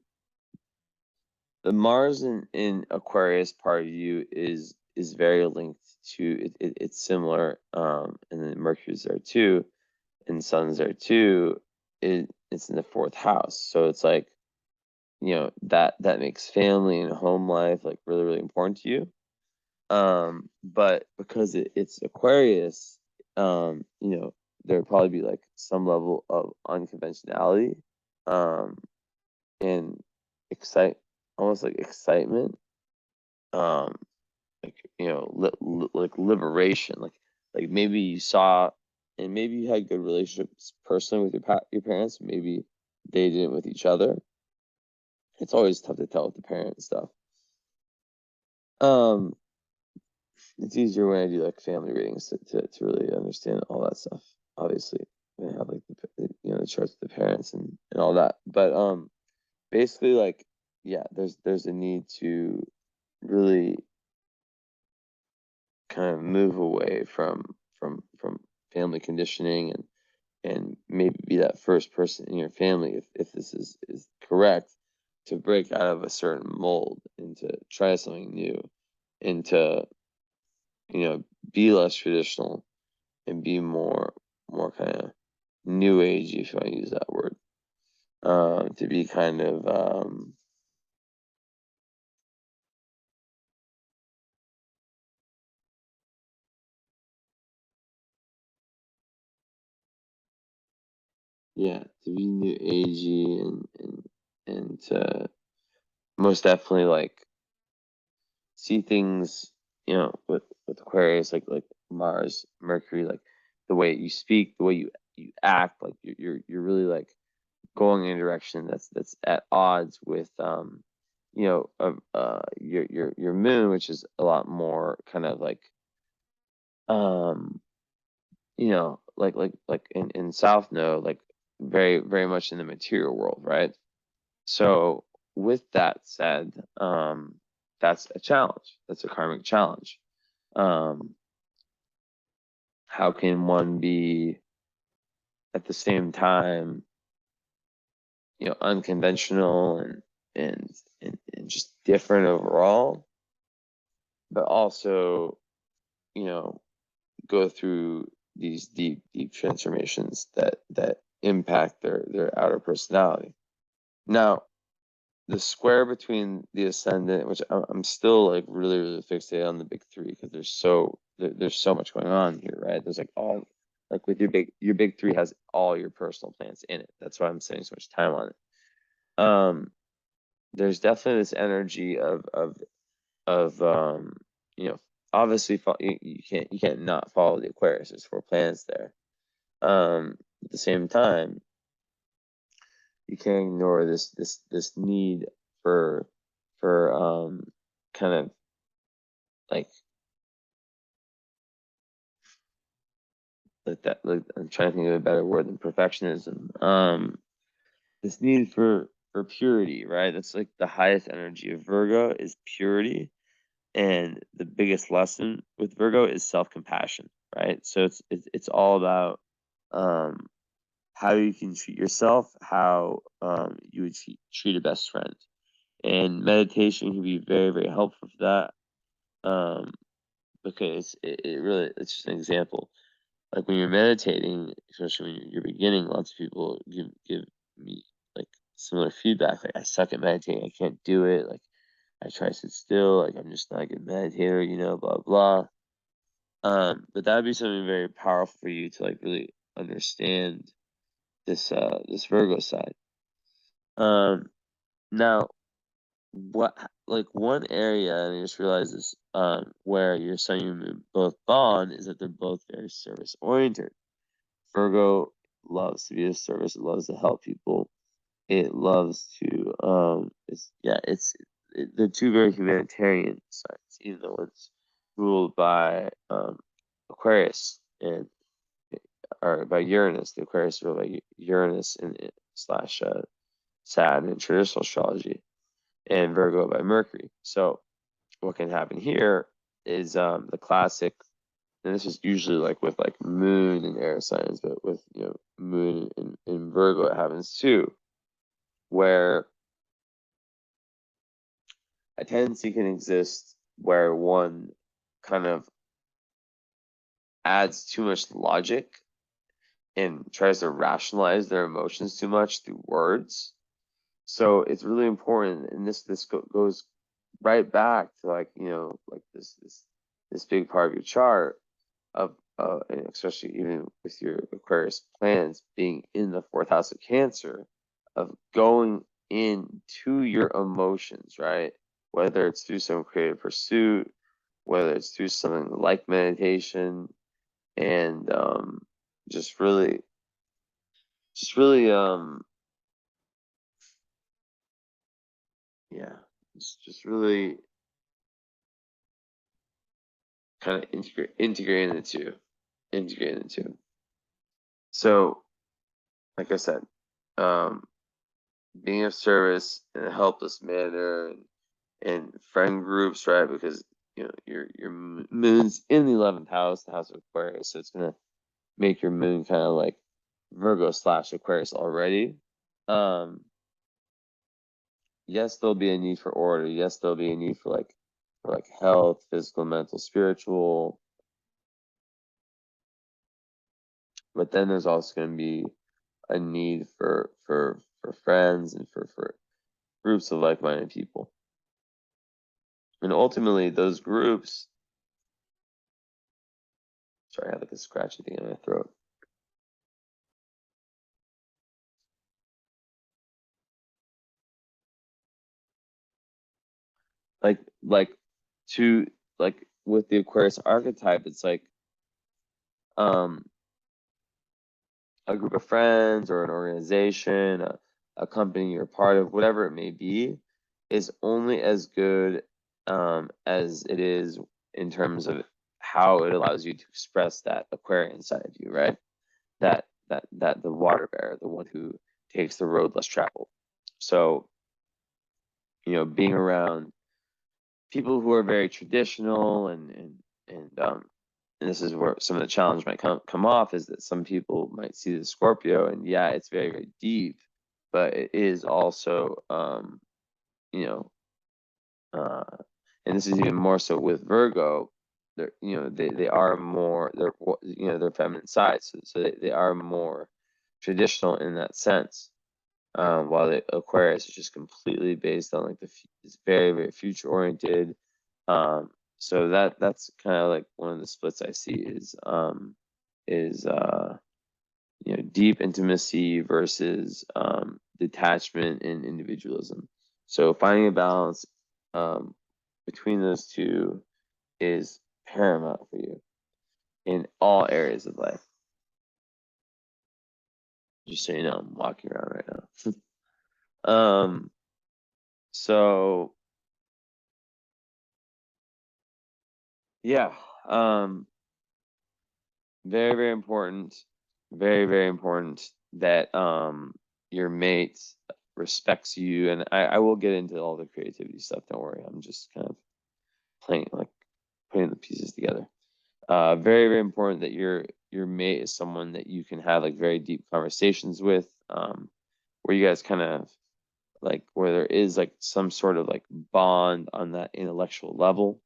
Mars in Aquarius part of you is very linked to it's similar, and then Mercury's there too, and Sun's there too. It's in the 4th house, so it's like, that makes family and home life like really, really important to you. But because it's Aquarius, there'd probably be like some level of unconventionality, and almost like excitement, like like liberation, like maybe you saw, and maybe you had good relationships personally with your parents, maybe they didn't with each other. It's always tough to tell with the parent stuff. It's easier when I do like family readings to really understand all that stuff. Obviously, when I have like the charts with the parents and all that. But basically, like, yeah, there's a need to really kind of move away from family conditioning, and maybe be that first person in your family, if this is correct, to break out of a certain mold and to try something new, and to be less traditional and be more kind of new age, if I use that word, to be kind of to be new agey, and to most definitely like see things, with Aquarius, like Mars, Mercury, like the way you speak, the way you act, like you're really like going in a direction that's at odds with your moon, which is a lot more kind of like like in South Node, like very, very much in the material world, right? So with that said, that's a challenge. That's a karmic challenge. How can one be at the same time unconventional and just different overall, but also, go through these deep transformations that impact their outer personality. Now, the square between the ascendant, which I'm still like really fixated on the big three, because there's so much going on here, right? There's like with your big three has all your personal plans in it. That's why I'm spending so much time on it. There's definitely this energy of obviously you can't not follow the Aquarius. There's 4 planets there. At the same time, you can't ignore this need for kind of like that, like I'm trying to think of a better word than perfectionism. This need for purity, right? That's like the highest energy of Virgo is purity, and the biggest lesson with Virgo is self-compassion, right? So it's all about how you can treat yourself, how you would treat a best friend. And meditation can be very, very helpful for that, because it really, it's just an example. Like when you're meditating, especially when you're beginning, lots of people give me like similar feedback. Like, I suck at meditating, I can't do it. Like, I try to sit still, like I'm just not a good meditator, blah blah. But that would be something very powerful for you to like really understand this Virgo side. Now, one area, and I just realized this, where your sun and your moon both bond, is that they're both very service oriented. Virgo loves to be of service. It loves to help people. It loves to they're two very humanitarian signs, even though it's ruled by Aquarius or by Uranus. The Aquarius is ruled by Uranus and slash Saturn in traditional astrology, and Virgo by Mercury. So what can happen here is the classic, and this is usually like with like moon and air signs, but with moon in Virgo it happens too, where a tendency can exist where one kind of adds too much logic and tries to rationalize their emotions too much through words. So it's really important, and this goes right back to like this big part of your chart of and especially even with your Aquarius plans being in the 4th house of Cancer, of going into your emotions, right? Whether it's through some creative pursuit, whether it's through something like meditation, and just really just really kind of integrating the two. So, like I said, being of service in a helpless manner, and friend groups, right? Because your moon's in the 11th house, the house of Aquarius, so it's gonna make your moon kind of like Virgo / Aquarius already. Yes, there'll be a need for order. Yes, there'll be a need for like health, physical, mental, spiritual. But then there's also going to be a need for friends and for groups of like-minded people. And ultimately, those groups. Sorry, I have like a scratchy thing in my throat. Like with the Aquarius archetype, it's like a group of friends or an organization, a company you're part of, whatever it may be, is only as good as it is in terms of how it allows you to express that Aquarian side of you, right? That the water bearer, the one who takes the road less traveled. So, being around people who are very traditional and this is where some of the challenge might come off, is that some people might see the Scorpio and it's very, very deep, but it is also, you know, and this is even more so with Virgo. They're, you know, they are more, they're, you know, their feminine side, so they are more traditional in that sense. While the Aquarius is just completely based on like it's very, very future oriented. So that's kind of like one of the splits I see is you know, deep intimacy versus detachment and individualism. So finding a balance between those two is paramount for you in all areas of life. Just so you know, I'm walking around right now. So yeah, very, very important, very, very important that your mate respects you. And I will get into all the creativity stuff, don't worry. I'm just kind of playing, like putting the pieces together. Very, very important that your mate is someone that you can have like very deep conversations with, where you guys kind of like, where there is like some sort of like bond on that intellectual level.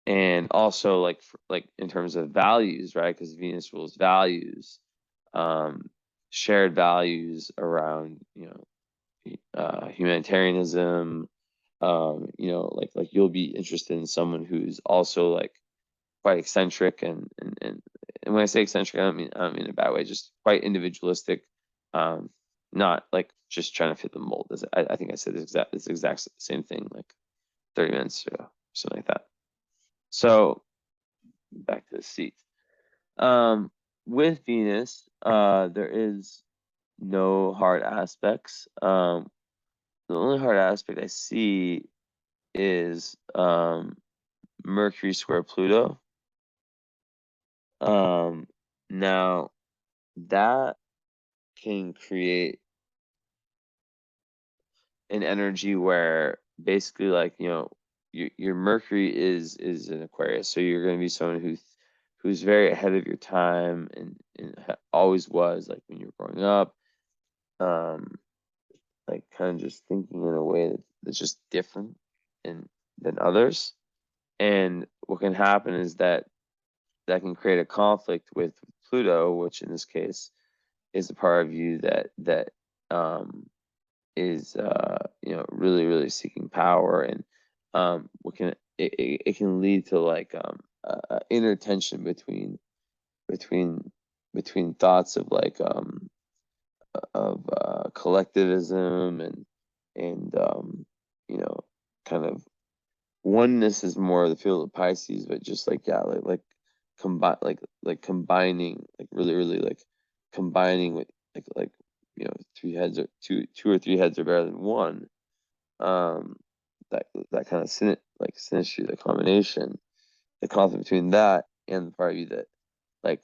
And also like like in terms of values, right? Because Venus rules values, shared values around, you know, humanitarianism. You know, like you'll be interested in someone who's also like quite eccentric, and when I say eccentric, I don't mean in a bad way, just quite individualistic. Not like just trying to fit the mold. I think I said this exact same thing like 30 minutes ago, something like that. So back to the seat. With Venus, there is no hard aspects. The only hard aspect I see is Mercury square Pluto. Now that can create an energy where basically, like, you know, your Mercury is an Aquarius, so you're going to be someone who's very ahead of your time, and always was, like when you were growing up, like kind of just thinking in a way that's just different than others. And what can happen is that can create a conflict with Pluto, which in this case is the part of you that is you know, really, really seeking power. And what can it can lead to like inner tension between thoughts of like collectivism and you know, kind of oneness is more the field of Pisces, but just like, yeah, like combine like combining, like really, really like combining with like you know, two or three heads are better than one. um that kind of like synergy, the combination, the conflict between that and the part of you that like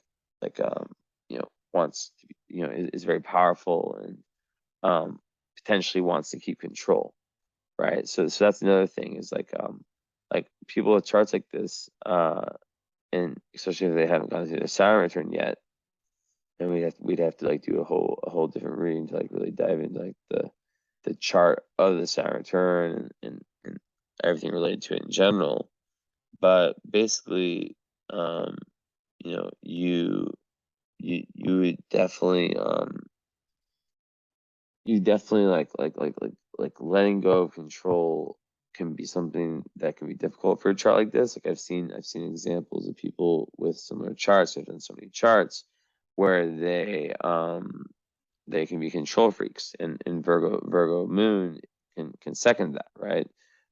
you know, wants to be, you know, is very powerful and potentially wants to keep control, right? So that's another thing is like people with charts like this, and especially if they haven't gone through the Saturn return yet, and we'd have to like do a whole different reading to like really dive into like the chart of the Saturn return and everything related to it in general. But basically, you know, you would definitely you definitely like letting go of control can be something that can be difficult for a chart like this. Like I've seen examples of people with similar charts. I've done so many charts where they can be control freaks, and Virgo moon can second that, right?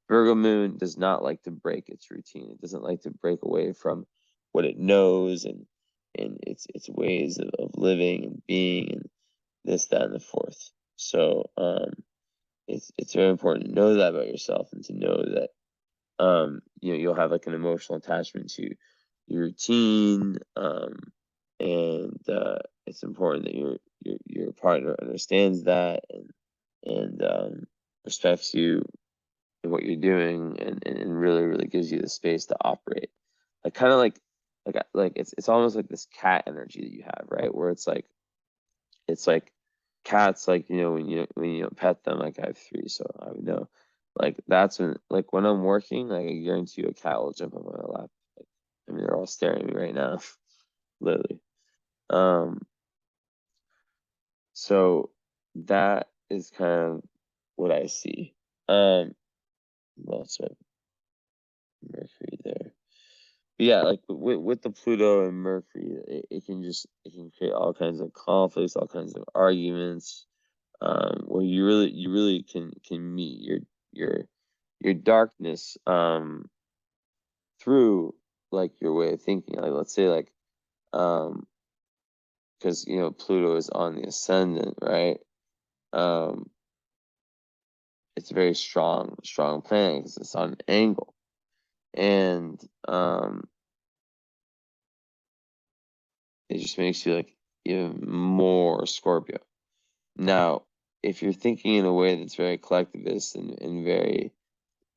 Virgo moon does not like to break its routine. It doesn't like to break away from what it knows and its ways of living and being and this, that, and the fourth. So it's very important to know that about yourself, and to know that you know, you'll have like an emotional attachment to your routine, and it's important that your partner understands that and respects you and what you're doing, and really, really gives you the space to operate. Like kind of like it's almost like this cat energy that you have, right? Where it's like cats, like, you know, when you pet them, like I have 3, so I would know. Like that's when I'm working, like I guarantee you a cat will jump on my lap. Like, I mean, they're all staring at me right now, literally. So that is kind of what I see. Lots of Mercury there. But yeah, like with the Pluto and Mercury, it can create all kinds of conflicts, all kinds of arguments, where you really can meet your darkness through like your way of thinking. Like let's say like because you know Pluto is on the ascendant, right? It's a very strong planet because it's on an angle, and it just makes you like even more Scorpio. Now, if you're thinking in a way that's very collectivist and very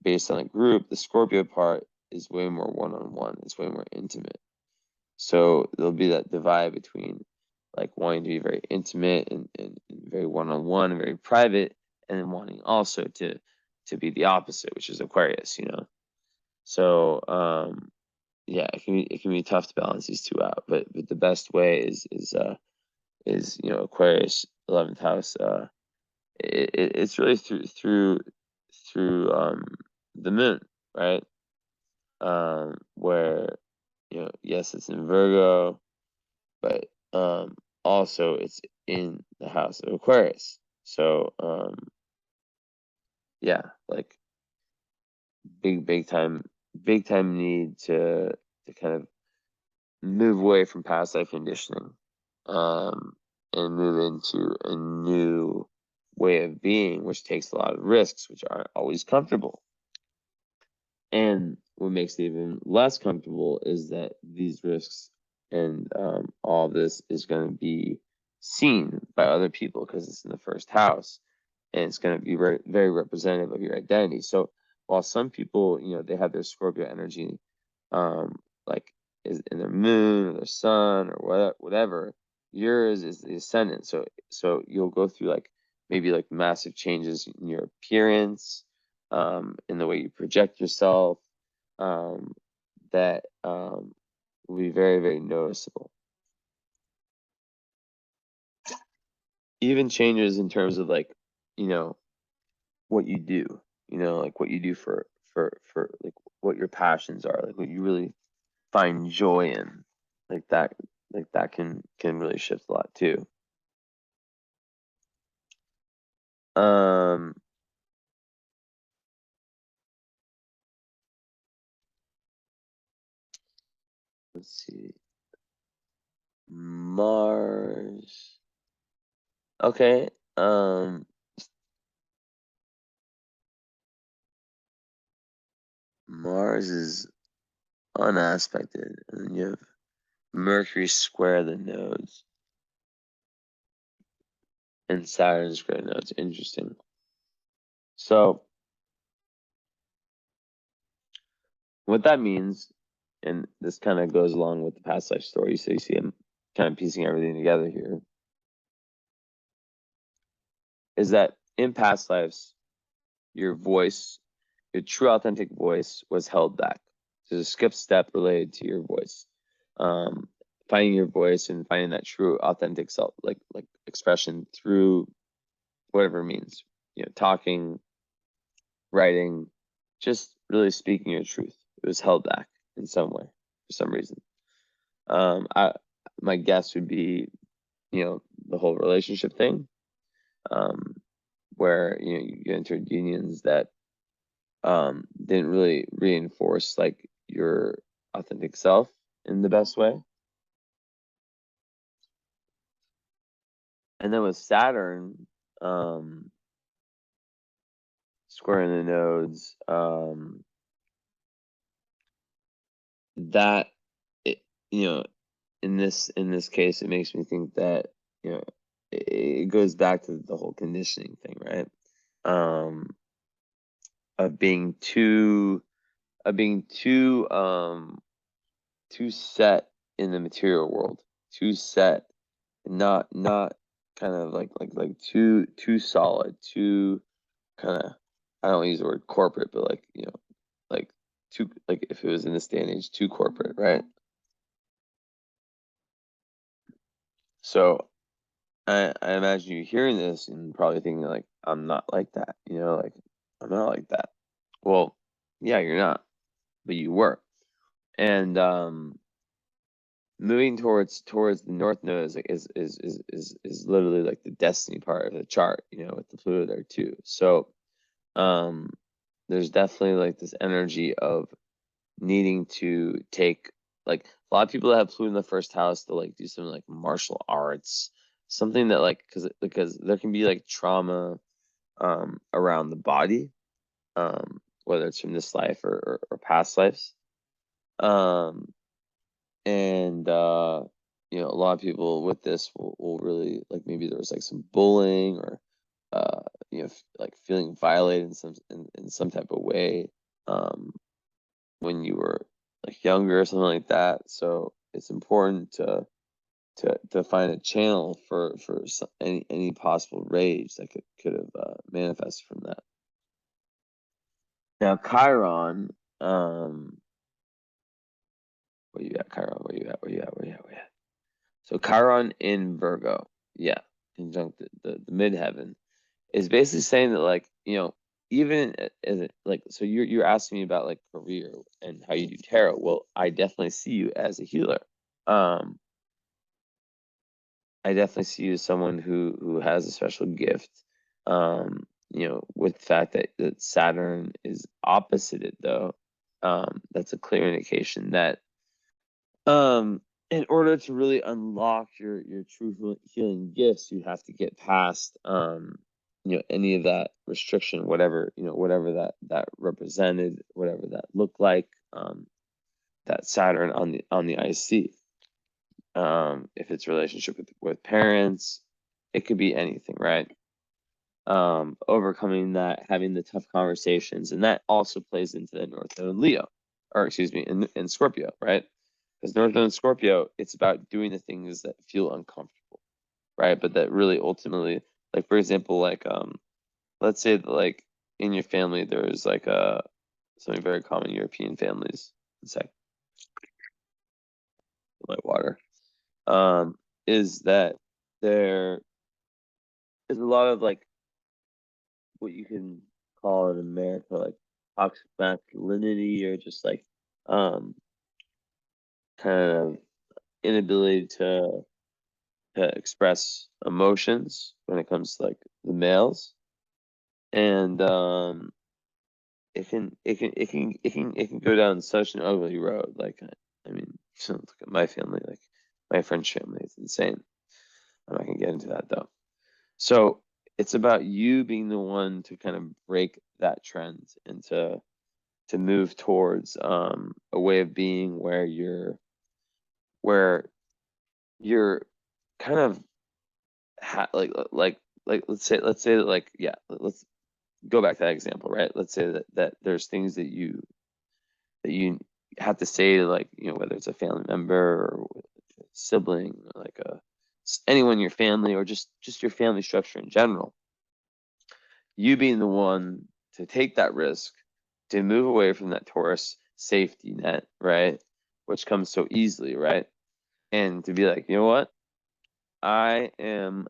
based on a group, the Scorpio part is way more one-on-one. It's way more intimate. So there'll be that divide between like wanting to be very intimate and very one-on-one and very private, and then wanting also to be the opposite, which is Aquarius, you know. So yeah, it can be tough to balance these two out, but the best way is you know Aquarius 11th house. It's really through the moon, right? Where you know, yes, it's in Virgo, but also it's in the house of Aquarius. So yeah, like big time need to kind of move away from past life conditioning, and move into a new way of being, which takes a lot of risks, which aren't always comfortable. And what makes it even less comfortable is that these risks and all this is going to be seen by other people because it's in the first house, and it's going to be very, very representative of your identity. So while some people, you know, they have their Scorpio energy, like is in their moon or their sun or whatever, yours is the ascendant. So you'll go through like maybe like massive changes in your appearance, in the way you project yourself, that will be very, very noticeable. Even changes in terms of like, you know, what you do, you know, like what you do for like what your passions are, like what you really find joy in, like that can really shift a lot too. Um, let's see. Mars. Okay. Mars is unaspected, and then you have Mercury square the nodes and Saturn square the nodes. Interesting. So what that means, and this kind of goes along with the past life story, so you see I'm kind of piecing everything together here, is that in past lives, your voice, your true authentic voice was held back. There's a skip step related to your voice. Finding your voice and finding that true authentic self, like expression through whatever means, you know, talking, writing, just really speaking your truth. It was held back in some way for some reason. My guess would be, you know, the whole relationship thing, where you know you entered unions that didn't really reinforce like your authentic self in the best way. And then with Saturn squaring the nodes, that it, you know, in this case, it makes me think that, you know, it goes back to the whole conditioning thing, right? Of being too too set in the material world, too set, not kind of like too solid, too kind of, I don't want to use the word corporate, but like, you know, like too, like if it was in this day and age, too corporate, right? So I imagine you hearing this and probably thinking like, I'm not like that, you know, like I'm not like that. Well, yeah, you're not, but you were. And moving towards the north node is like is literally like the destiny part of the chart, you know, with the Pluto there too. So there's definitely like this energy of needing to take, like a lot of people that have Pluto in the first house to like do something like martial arts, something that like because there can be like trauma around the body, whether it's from this life or past lives. And you know, a lot of people with this will really like, maybe there was like some bullying or you know, like feeling violated in some type of way when you were like younger or something like that. So it's important to find a channel for any possible rage that could have manifested from that. Now Chiron, where you at, Chiron? Where you at? Where you at? Where you at? Where you at? So Chiron in Virgo, yeah, conjunct the midheaven, is basically saying that, like, you know, even as like, so you're asking me about like career and how you do tarot. Well, I definitely see you as a healer. Um, I definitely see you as someone who has a special gift. You know, with the fact that Saturn is opposited though, that's a clear indication that in order to really unlock your true healing gifts, you have to get past you know, any of that restriction, whatever, you know, whatever that represented, whatever that looked like, that Saturn on the IC. If it's relationship with parents, it could be anything, right? Overcoming that, having the tough conversations, and that also plays into the North Node in Leo, or excuse me, in Scorpio, right? Because North Node in Scorpio, it's about doing the things that feel uncomfortable, right? But that really ultimately, like for example, like let's say that like in your family there's like something very common in European families. One sec, my water. Is that there is a lot of like what you can call in America like toxic masculinity, or just like um kind of inability to express emotions when it comes to like the males. And it can go down such an ugly road. Like I mean, look at my family, like my French family, it's insane. I'm not gonna get into that though. So it's about you being the one to kind of break that trend and to move towards a way of being where you're kind of like let's say that, like, yeah, let's go back to that example, right? Let's say that there's things that you have to say to, like, you know, whether it's a family member or a sibling, or like anyone in your family, or just your family structure in general. You being the one to take that risk, to move away from that Taurus safety net, right? Which comes so easily, right? And to be like, you know what? I am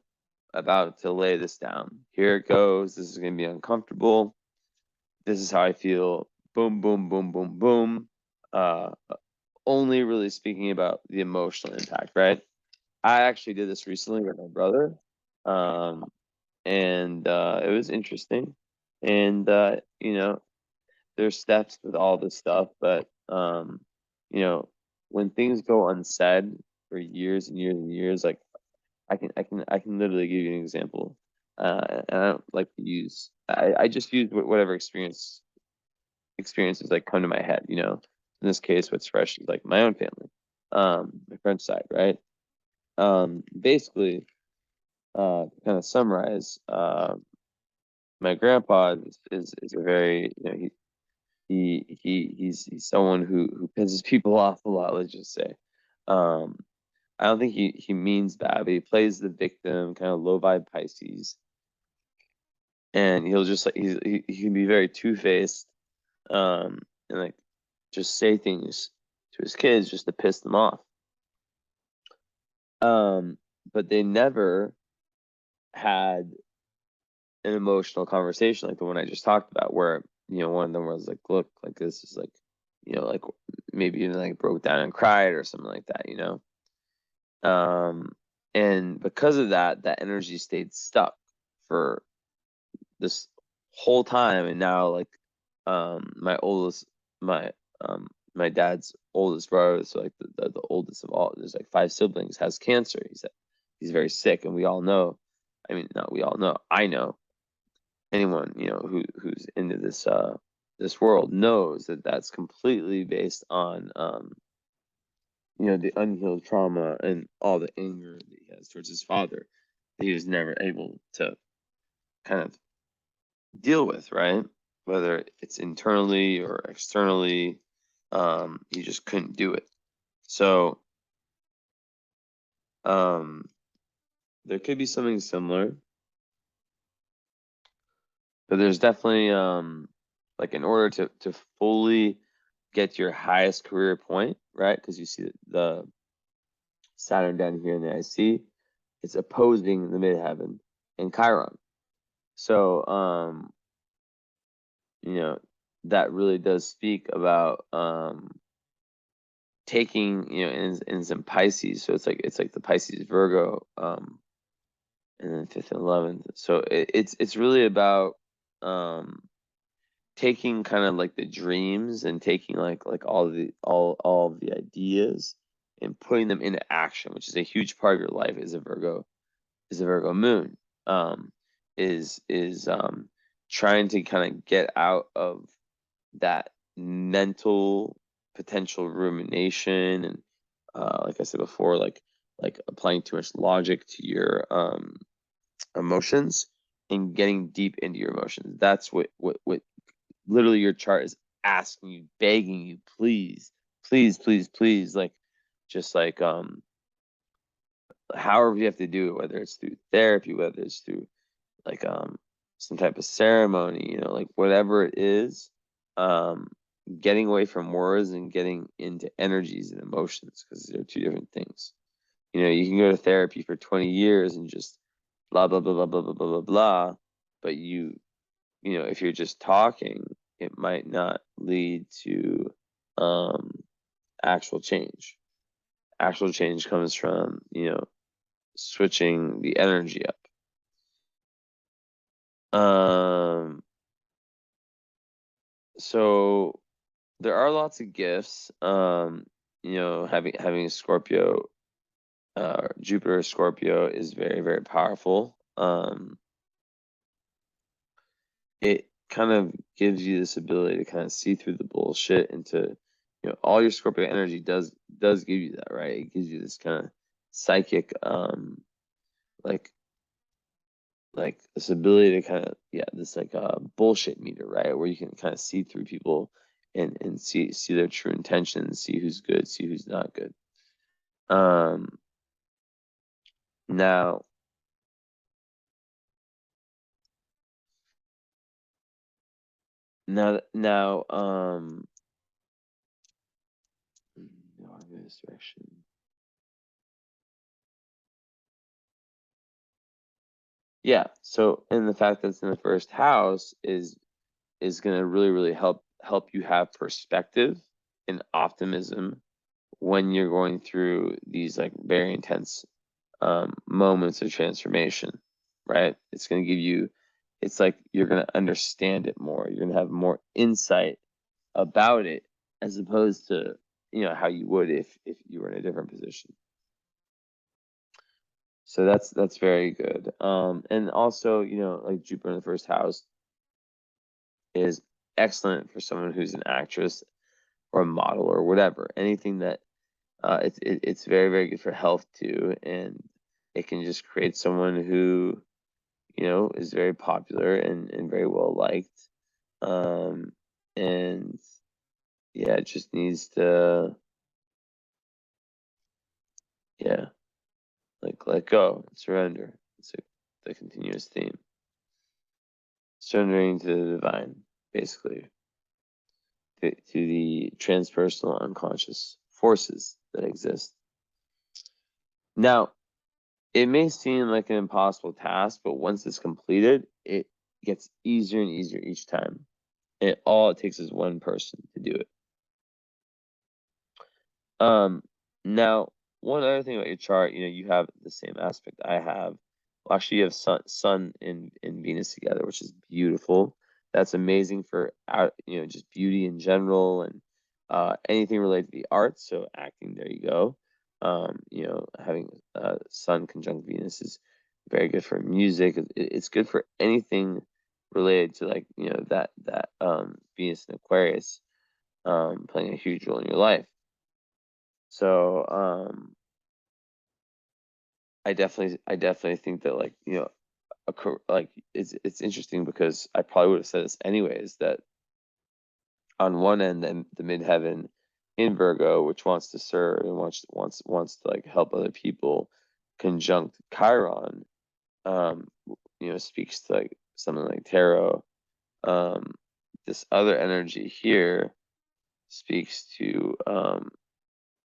about to lay this down. Here it goes. This is going to be uncomfortable. This is how I feel. Boom, boom, boom, boom, boom. Only really speaking about the emotional impact, right? I actually did this recently with my brother. And it was interesting. And you know, there's steps with all this stuff, but you know, when things go unsaid for years and years and years, like I can literally give you an example. And I don't like to use, I just use whatever experiences like come to my head, you know. In this case, what's fresh is like my own family, my French side, right? Basically, kind of summarize, my grandpa is a very, you know, he's someone who pisses people off a lot, let's just say. I don't think he means bad, but he plays the victim, kind of low vibe Pisces, and he'll just like he can be very two-faced, and like just say things to his kids just to piss them off. But they never had an emotional conversation like the one I just talked about, where one of them was like, look, like this is like, like maybe even like broke down and cried or something like that, and because of that, that energy stayed stuck for this whole time. And now like my dad's oldest brother, so like the oldest of all, there's like 5 siblings, has cancer. He's very sick, and we all know, I mean, not we all know, I know, anyone who's into this world knows that that's completely based on the unhealed trauma and all the anger that he has towards his father that he was never able to kind of deal with, right? Whether it's internally or externally, he just couldn't do it. So there could be something similar, but there's definitely like, in order to fully get to your highest career point, right? Because you see the Saturn down here in the IC, it's opposing the midheaven and Chiron. So that really does speak about taking in some Pisces. So it's like the Pisces Virgo, and then 5th and 11th. So it's really about taking kind of like the dreams and taking like all of the ideas and putting them into action, which is a huge part of your life as a Virgo moon. Is trying to kind of get out of that mental potential rumination and like I said before, like applying too much logic to your emotions and getting deep into your emotions. That's what literally your chart is asking you, begging you, please, please, please, please, like, just like however you have to do it, whether it's through therapy, whether it's through like some type of ceremony, like whatever it is, getting away from words and getting into energies and emotions, because they're 2 different things. You can go to therapy for 20 years and just blah blah blah blah blah blah blah blah blah, but if you're just talking, it might not lead to actual change. Actual change comes from switching the energy up. So there are lots of gifts. Having a Scorpio, Jupiter Scorpio is very, very powerful. It kind of gives you this ability to kind of see through the bullshit, and to, all your Scorpio energy does give you that, right? It gives you this kind of psychic, like this ability to kind of, this like bullshit meter, right? Where you can kind of see through people and see their true intentions, see who's good, see who's not good. Now this direction. Yeah, so, and the fact that it's in the first house is going to really, really help you have perspective and optimism when you're going through these like very intense moments of transformation, right? It's going to give you, it's like you're going to understand it more. You're going to have more insight about it, as opposed to how you would if you were in a different position. So that's very good. And also, like Jupiter in the first house is excellent for someone who's an actress or a model or whatever. Anything that it's very, very good for health too, and it can just create someone who is very popular and very well liked. And yeah, it just needs to Yeah, like let go, surrender. It's the continuous theme. Surrendering to the divine, basically, to the transpersonal unconscious forces that exist. Now, it may seem like an impossible task, but once it's completed, it gets easier and easier each time. And all it takes is one person to do it. Now, one other thing about your chart, you have the same aspect I have. Well, actually, you have Sun and Venus together, which is beautiful. That's amazing for just beauty in general and anything related to the arts. So acting, there you go. Having Sun conjunct Venus is very good for music. It's good for anything related to that Venus and Aquarius playing a huge role in your life. So I definitely think that it's interesting because I probably would have said this anyways, that on one end, the midheaven in Virgo, which wants to serve and wants to help other people, conjunct Chiron, speaks to something like tarot. This other energy here speaks to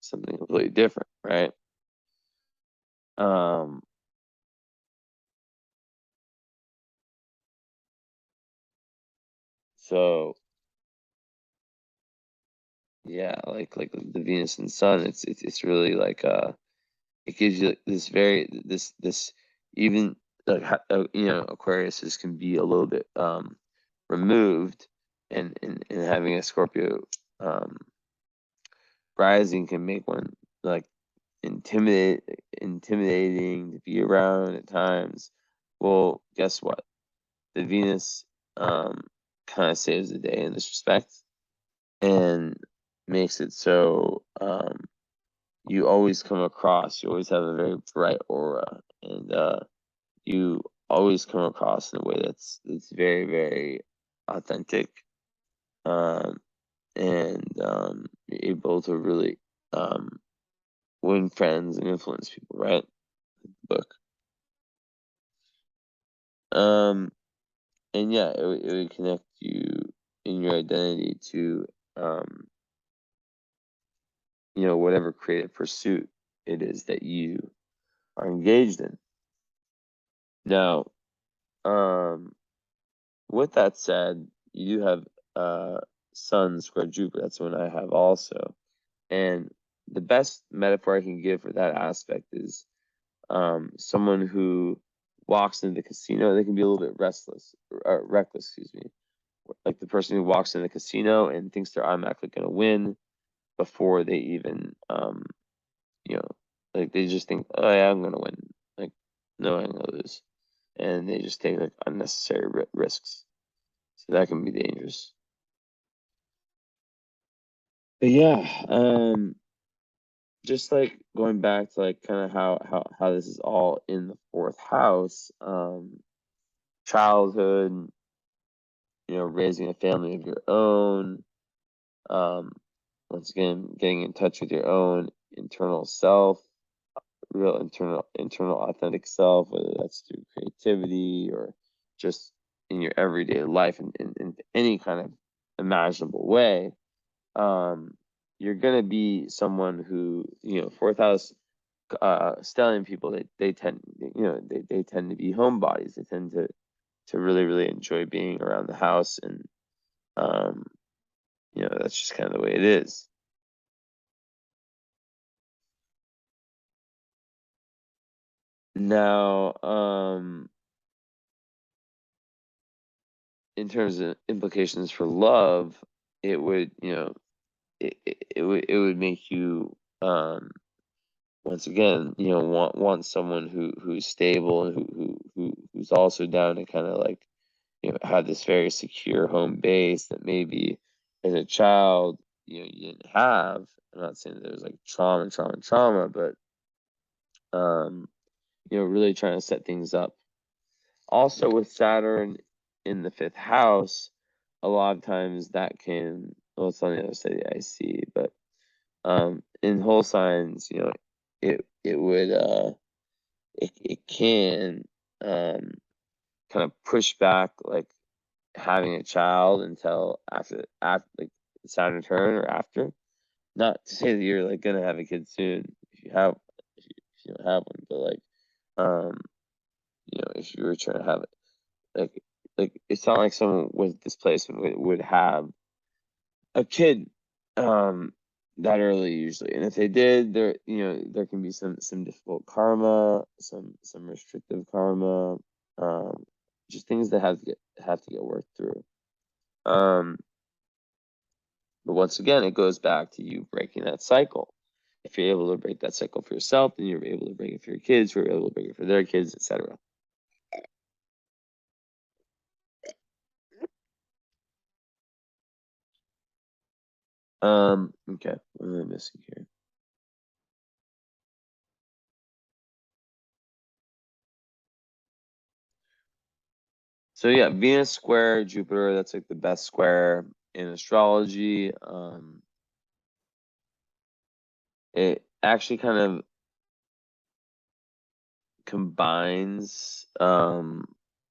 something completely different, right? So yeah, like the Venus and Sun, it's really it gives you this even Aquarius can be a little bit removed, and having a Scorpio rising can make one intimidating to be around at times. Well, guess what? The Venus kind of saves the day in this respect and makes it so you always come across, you always have a very bright aura, and you always come across in a way that's very, very authentic, and you're able to really win friends and influence people, right? Book. And yeah, it would connect you in your identity to whatever creative pursuit it is that you are engaged in. Now, with that said, you do have Sun square Jupiter. That's one I have also. And the best metaphor I can give for that aspect is someone who walks into the casino. They can be a little bit reckless, excuse me. Like the person who walks in the casino and thinks they're automatically going to win before they even, they just think, oh yeah, I'm going to win. Like, no, I'm going to lose. And they just take unnecessary risks. So that can be dangerous. But yeah, just going back to kind of how this is all in the fourth house, childhood, raising a family of your own, once again, getting in touch with your own internal self, real internal authentic self, whether that's through creativity or just in your everyday life in any kind of imaginable way. You're gonna be someone who, fourth house stellium people, they tend they tend to be homebodies. They tend to really, really enjoy being around the house, and that's just kind of the way it is. Now, in terms of implications for love, it would, it would make you, once again, want someone who's stable and who's also down to kind of have this very secure home base that maybe as a child, you didn't have. I'm not saying that there's trauma, but really trying to set things up. Also with Saturn in the fifth house, a lot of times that can, well, it's on the other side of the IC, but in whole signs, it would it can kind of push back like having a child until after like Saturn return or after. Not to say that you're like gonna have a kid soon if you have if you don't have one, but like if you were trying to have it, like it's not like someone with displacement would have a kid that early usually, and if they did, there can be some difficult karma, some restrictive karma, just things that have to get worked through. But once again, it goes back to you breaking that cycle. If you're able to break that cycle for yourself, then you're able to break it for your kids, you're able to break it for their kids, etc. Okay, what am I missing here? So yeah, Venus square Jupiter, that's like the best square in astrology. It actually kind of combines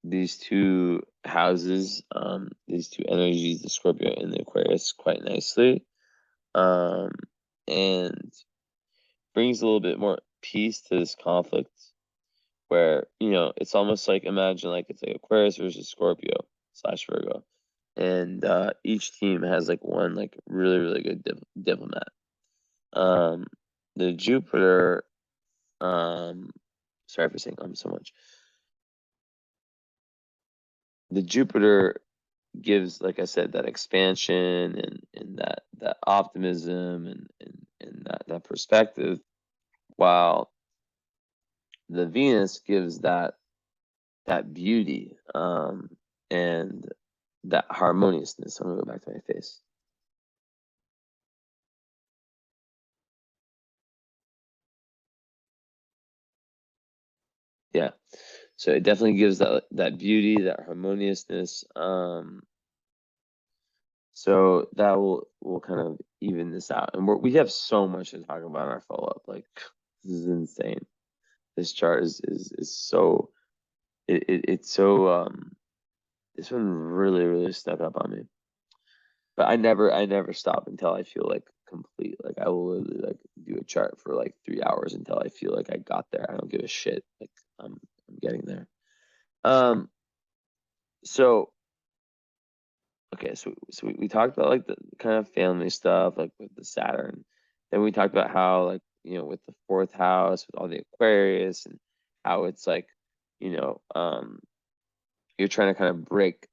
these two houses, these two energies, the Scorpio and the Aquarius, quite nicely. And brings a little bit more peace to this conflict where, it's almost like, imagine like it's like Aquarius versus Scorpio / Virgo. And each team has like one like really, really good diplomat. The Jupiter, sorry for saying so much. The Jupiter gives, like I said, that expansion and that optimism and that perspective, while the Venus gives that beauty and that harmoniousness. I'm gonna go back to my face. Yeah, so it definitely gives that beauty, that harmoniousness. So that will kind of even this out, and we have so much to talk about in our follow up. Like, this is insane. This chart is so it's so this one really stepped up on me. But I never stop until I feel like complete. Like, I will literally like do a chart for like 3 hours until I feel like I got there. I don't give a shit. Like, I'm getting there. So okay, so we talked about like the kind of family stuff, like with the Saturn. Then we talked about how, like, with the fourth house, with all the Aquarius, and how it's like, you know, um, you're trying to kind of break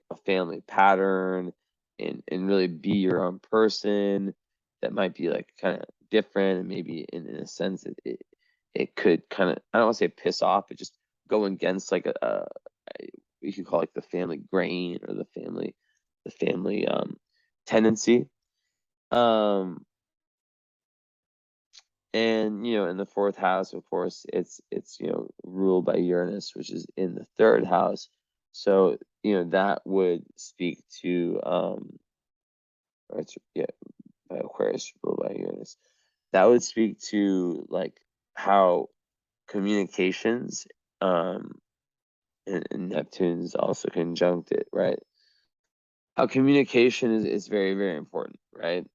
a family pattern and really be your own person that might be like kind of different, and maybe in a sense it could kind of, I don't want to say piss off, but just go against like a you could call it like the family grain or the family tendency. Um and in the fourth house, of course, it's ruled by Uranus, which is in the third house. So that would speak to or it's, yeah, by Aquarius, ruled by Uranus. That would speak to like how communications, and Neptune's also conjunct it, right? How communication is very, very important, right?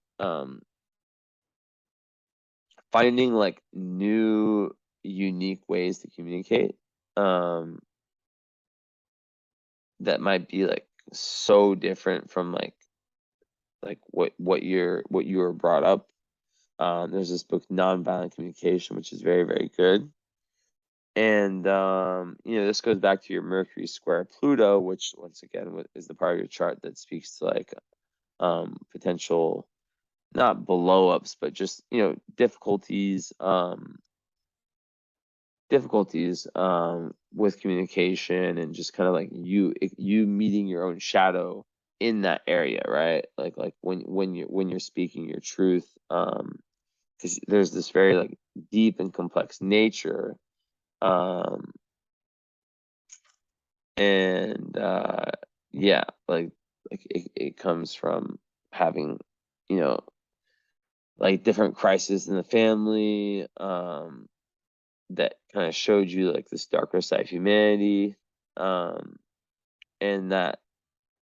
Finding like new, unique ways to communicate, that might be like so different from like what you were brought up. There's this book, Nonviolent Communication, which is very, very good. And this goes back to your Mercury square Pluto, which once again is the part of your chart that speaks to like potential, not blow ups, but just difficulties with communication, and just kind of like you meeting your own shadow in that area, right? Like when you're speaking your truth, because there's this very like deep and complex nature, um and yeah, like it comes from having, you know like different crises in the family, that kind of showed you like this darker side of humanity, and that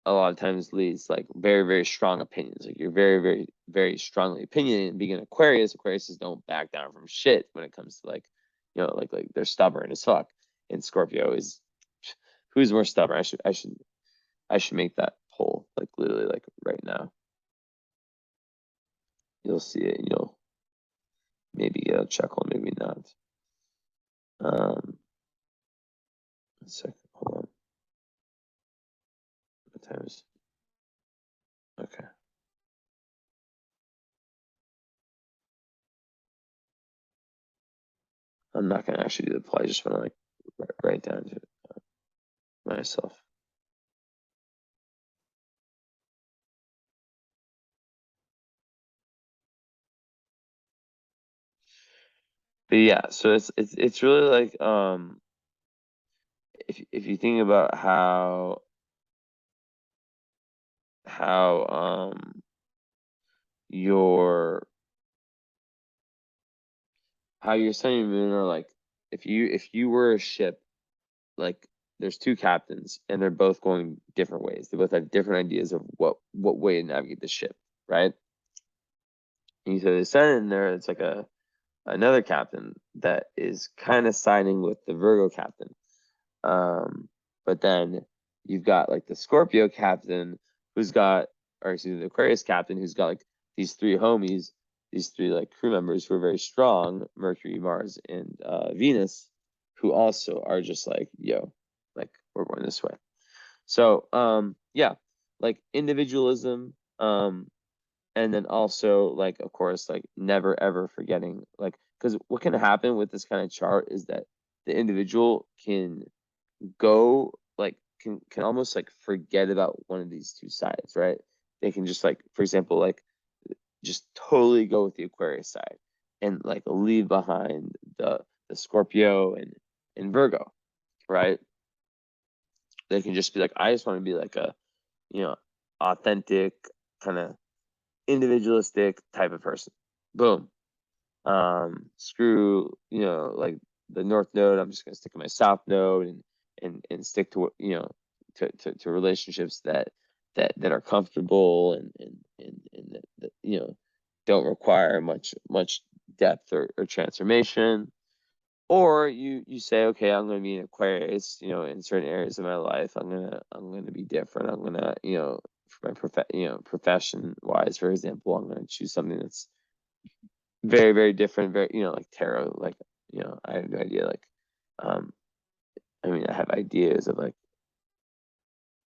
a lot of times leads like very, very strong opinions. Like you're very, very, very strongly opinionated. And being an Aquarius, Aquariuses don't back down from shit when it comes to like, like they're stubborn as fuck. And Scorpio is, who's more stubborn? I should make that poll like literally like right now. You'll see it. And you'll maybe get a chuckle, maybe not. A second, hold on. What time is? Okay. I'm not gonna actually do the poll. I just want to like write down to myself. But yeah, so it's really like if you think about how your sun and moon are like, if you were a ship, like there's two captains and they're both going different ways. They both have different ideas of what way to navigate the ship, right? And so the sun in there, it's like another captain that is kind of siding with the Virgo captain. But then you've got like the Scorpio captain the Aquarius captain who's got like these three homies, these three like crew members who are very strong, Mercury, Mars, and Venus, who also are just like, yo, like we're going this way. So yeah, like individualism, and then also like of course like never ever forgetting, like, because what can happen with this kind of chart is that the individual can go like can almost like forget about one of these two sides, right? They can just like, for example, like just totally go with the Aquarius side and like leave behind the Scorpio and Virgo, right? They can just be like, I just want to be like a authentic kind of individualistic type of person. Boom. Screw like the North Node. I'm just gonna stick to my South Node and stick to to relationships that are comfortable and that don't require much depth or transformation. Or you say, okay, I'm gonna be an Aquarius, in certain areas of my life, I'm gonna be different. I'm gonna, for my profession wise, for example, I'm gonna choose something that's very, very different, very, like tarot, like, I have no idea, like, I mean, I have ideas of like,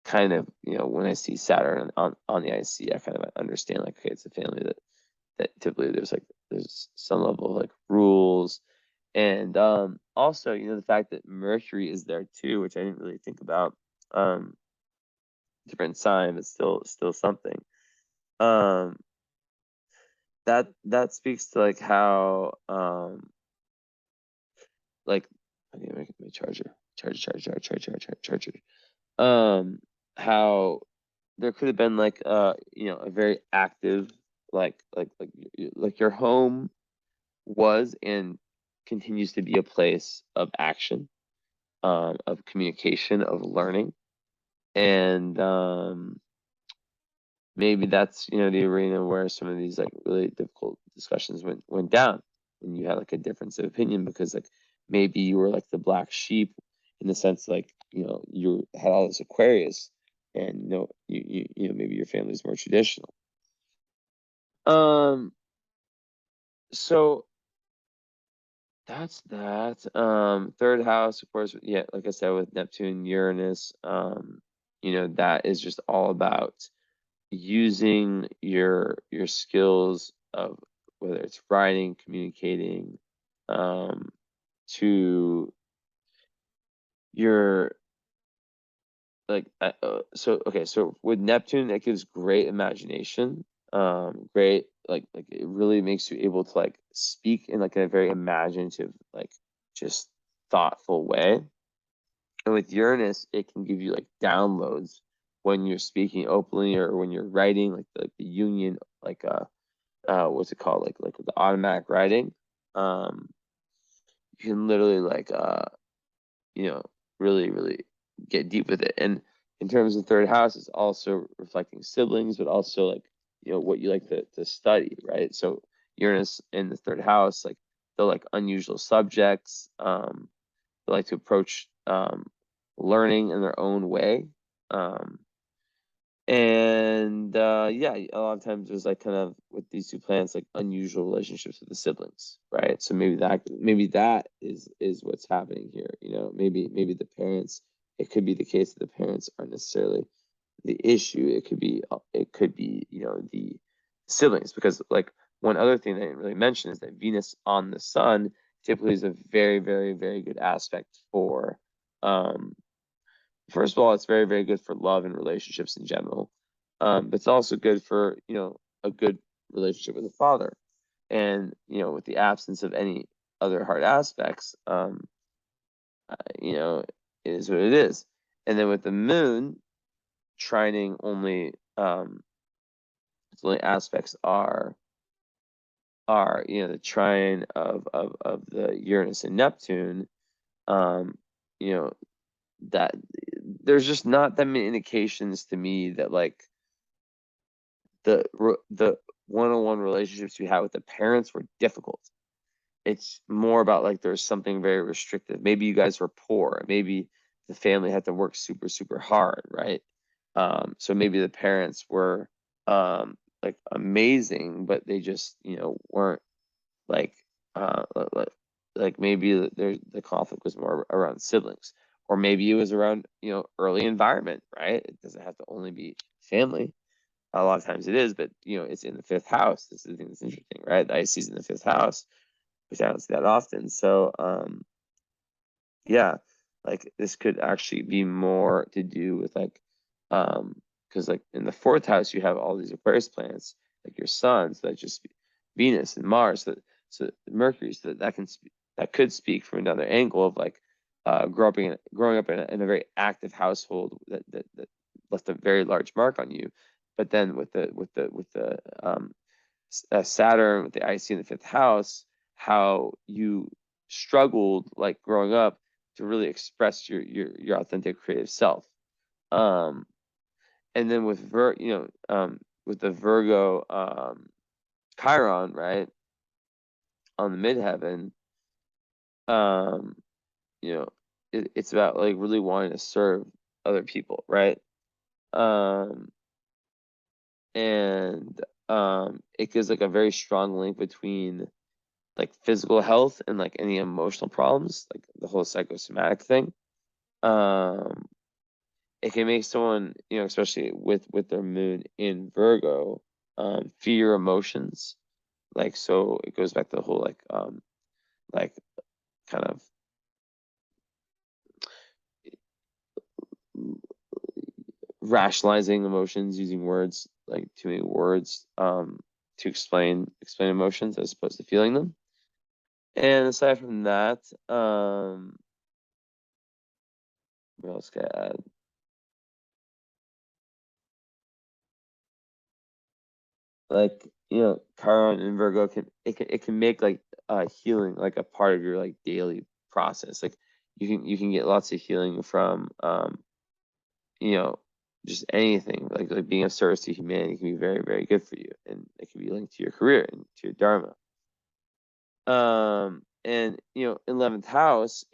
kind of, when I see Saturn on the IC, I kind of understand like, okay, it's a family that typically there's some level of like rules. And also, the fact that Mercury is there too, which I didn't really think about, different sign, but still something. That speaks to like how like, okay, my charger, how there could have been like a very active like your home was and continues to be a place of action, of communication, of learning, and maybe that's the arena where some of these like really difficult discussions went down, and you had like a difference of opinion because like maybe you were like the black sheep in the sense like you had all this Aquarius, and maybe your family's more traditional. So that's that. Third house, of course, yeah, like I said, with Neptune, Uranus, that is just all about using your skills of whether it's writing, communicating, to your like so with Neptune, that gives great imagination, great like it really makes you able to like speak in like a very imaginative, like just thoughtful way. And with Uranus, it can give you like downloads when you're speaking openly or when you're writing, like the union, like what's it called, like the automatic writing. You can literally like really get deep with it. And in terms of third house, it's also reflecting siblings, but also like what you like to study, right? So Uranus in the third house, like they're like unusual subjects. They like to approach learning in their own way. And yeah, a lot of times there's like kind of with these two planets like unusual relationships with the siblings, right? So maybe that is what's happening here. Maybe the parents. It could be the case that the parents aren't necessarily the issue. It could be the siblings, because like one other thing that I didn't really mention is that Venus on the Sun typically is a very very good aspect for first of all, it's very, very good for love and relationships in general. But it's also good for, a good relationship with a father. And, with the absence of any other hard aspects, it is what it is. And then with the moon, trining only, its only aspects are the trine of the Uranus and Neptune, you know, that there's just not that many indications to me that like the one-on-one relationships you had with the parents were difficult. It's more about like there's something very restrictive. Maybe you guys were poor. Maybe the family had to work super hard, right? So maybe the parents were like amazing, but they just weren't like like maybe the conflict was more around siblings, or maybe it was around early environment, right? It doesn't have to only be family. A lot of times it is, but it's in the fifth house. This is the thing that's interesting, right? The IC is in the fifth house, which I don't see that often. So yeah, like this could actually be more to do with like because like in the fourth house you have all these Aquarius planets, like your sun, so that's just Venus and Mars, so Mercury, so that could speak from another angle of like growing up in a very active household that left a very large mark on you. But then with the Saturn, with the IC in the fifth house, how you struggled like growing up to really express your authentic creative self. And then with with the Virgo Chiron, right, on the midheaven, it's about like really wanting to serve other people, right? And it gives like a very strong link between like physical health and like any emotional problems, like the whole psychosomatic thing. It can make someone, especially with their moon in Virgo, fear emotions. Like, so it goes back to the whole like kind of rationalizing emotions, using words, like too many words to explain emotions as opposed to feeling them. And aside from that, what else can I add? Like, Chiron and Virgo can make like healing like a part of your like daily process. Like you can get lots of healing from just anything. Like being of service to humanity can be very, very good for you, and it can be linked to your career and to your dharma. And 11th house,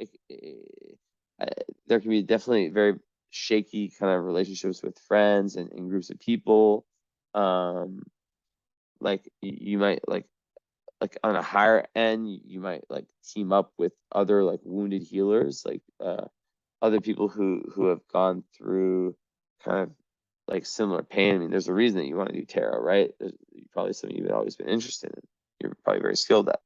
there can be definitely very shaky kind of relationships with friends and groups of people. Like you might like on a higher end, you might like team up with other like wounded healers, like other people who have gone through kind of like similar pain. I mean, there's a reason that you want to do tarot, right? There's probably something you've always been interested in. You're probably very skilled at.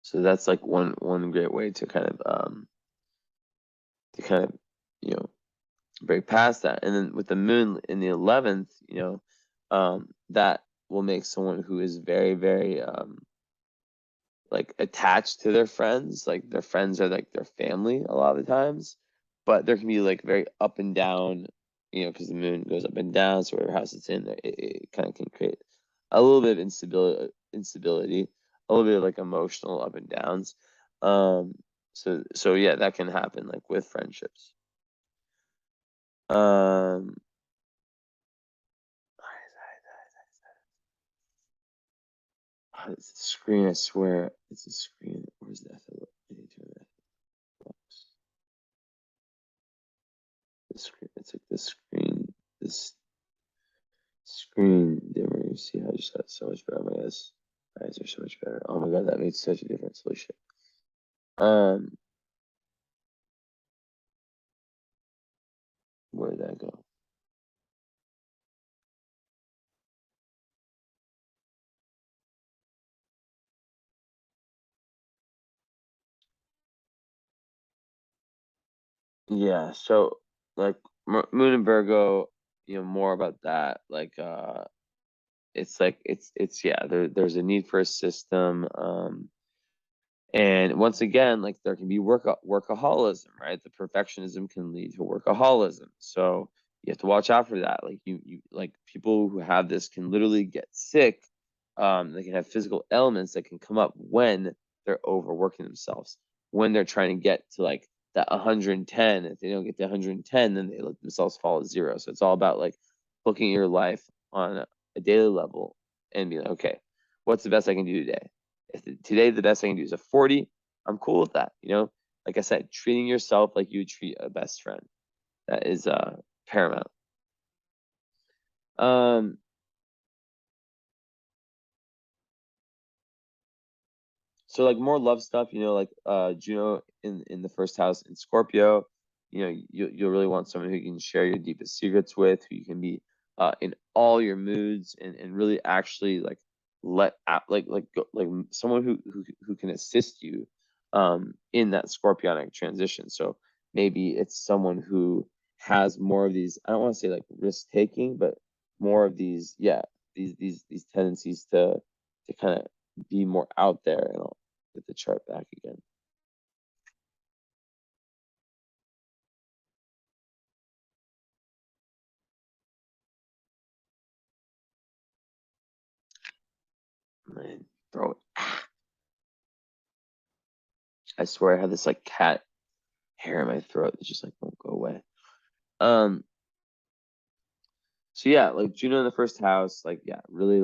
So that's like one great way to kind of you know break past that. And then with the moon in the 11th, that will make someone who is very, very like attached to their friends. Like their friends are like their family a lot of the times, but there can be like very up and down you know, because the moon goes up and down, so whatever house it's in, it kind of can create a little bit of instability, a little bit of like emotional up and downs. So yeah, that can happen like with friendships. The screen, I swear, it's a screen. Where's that? The screen. It's like this screen. This screen dimmer. You see how I just got so much better. My eyes are so much better. Oh my god, that made such a difference. Holy shit. Where did that go? Yeah, so like Moon and Virgo, you know, more about that. Like it's like it's yeah, there's a need for a system. And once again, like there can be workaholism, right? The perfectionism can lead to workaholism. So you have to watch out for that. Like you like people who have this can literally get sick. They can have physical ailments that can come up when they're overworking themselves, when they're trying to get to like that 110. If they don't get to 110, then they let themselves fall at zero. So it's all about like looking at your life on a daily level and being like, okay, what's the best I can do today? If today the best I can do is a 40, I'm cool with that. You know, like I said, treating yourself like you treat a best friend. That is paramount. Um, so like more love stuff, you know, like Juno in the first house in Scorpio, you know, you'll really want someone who you can share your deepest secrets with, who you can be in all your moods and really actually like let out like someone who can assist you in that scorpionic transition. So maybe it's someone who has more of these, I don't want to say like risk taking, but more of these, yeah, these tendencies to kind of be more out there. And I'll get the chart back again. My throat. I swear I have this like cat hair in my throat that just like won't go away. Um, so yeah, like Juno in the first house, like yeah, really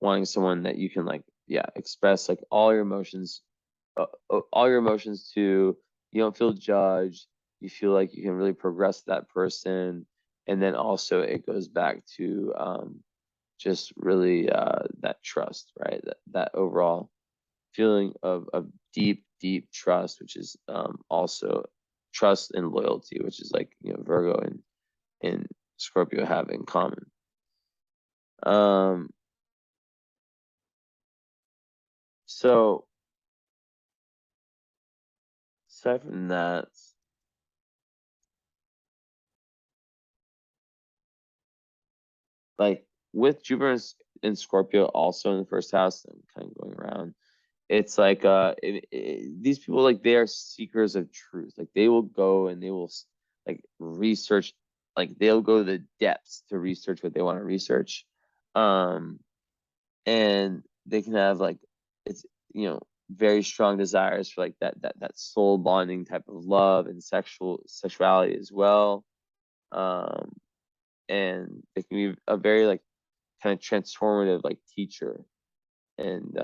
wanting someone that you can like yeah express like all your emotions to. You don't feel judged. You feel like you can really progress that person, and then also it goes back to just really that trust, right? That overall feeling of deep trust, which is also trust and loyalty, which is like you know Virgo and Scorpio have in common. Um, so aside from that, like with Jupiter in Scorpio also in the first house, I'm kind of going around. It's like these people like they are seekers of truth. Like they will go and they will like research, like they'll go to the depths to research what they want to research. Um, and they can have like it's you know very strong desires for like that soul bonding type of love and sexuality as well. Um, and they can be a very like kind of transformative like teacher and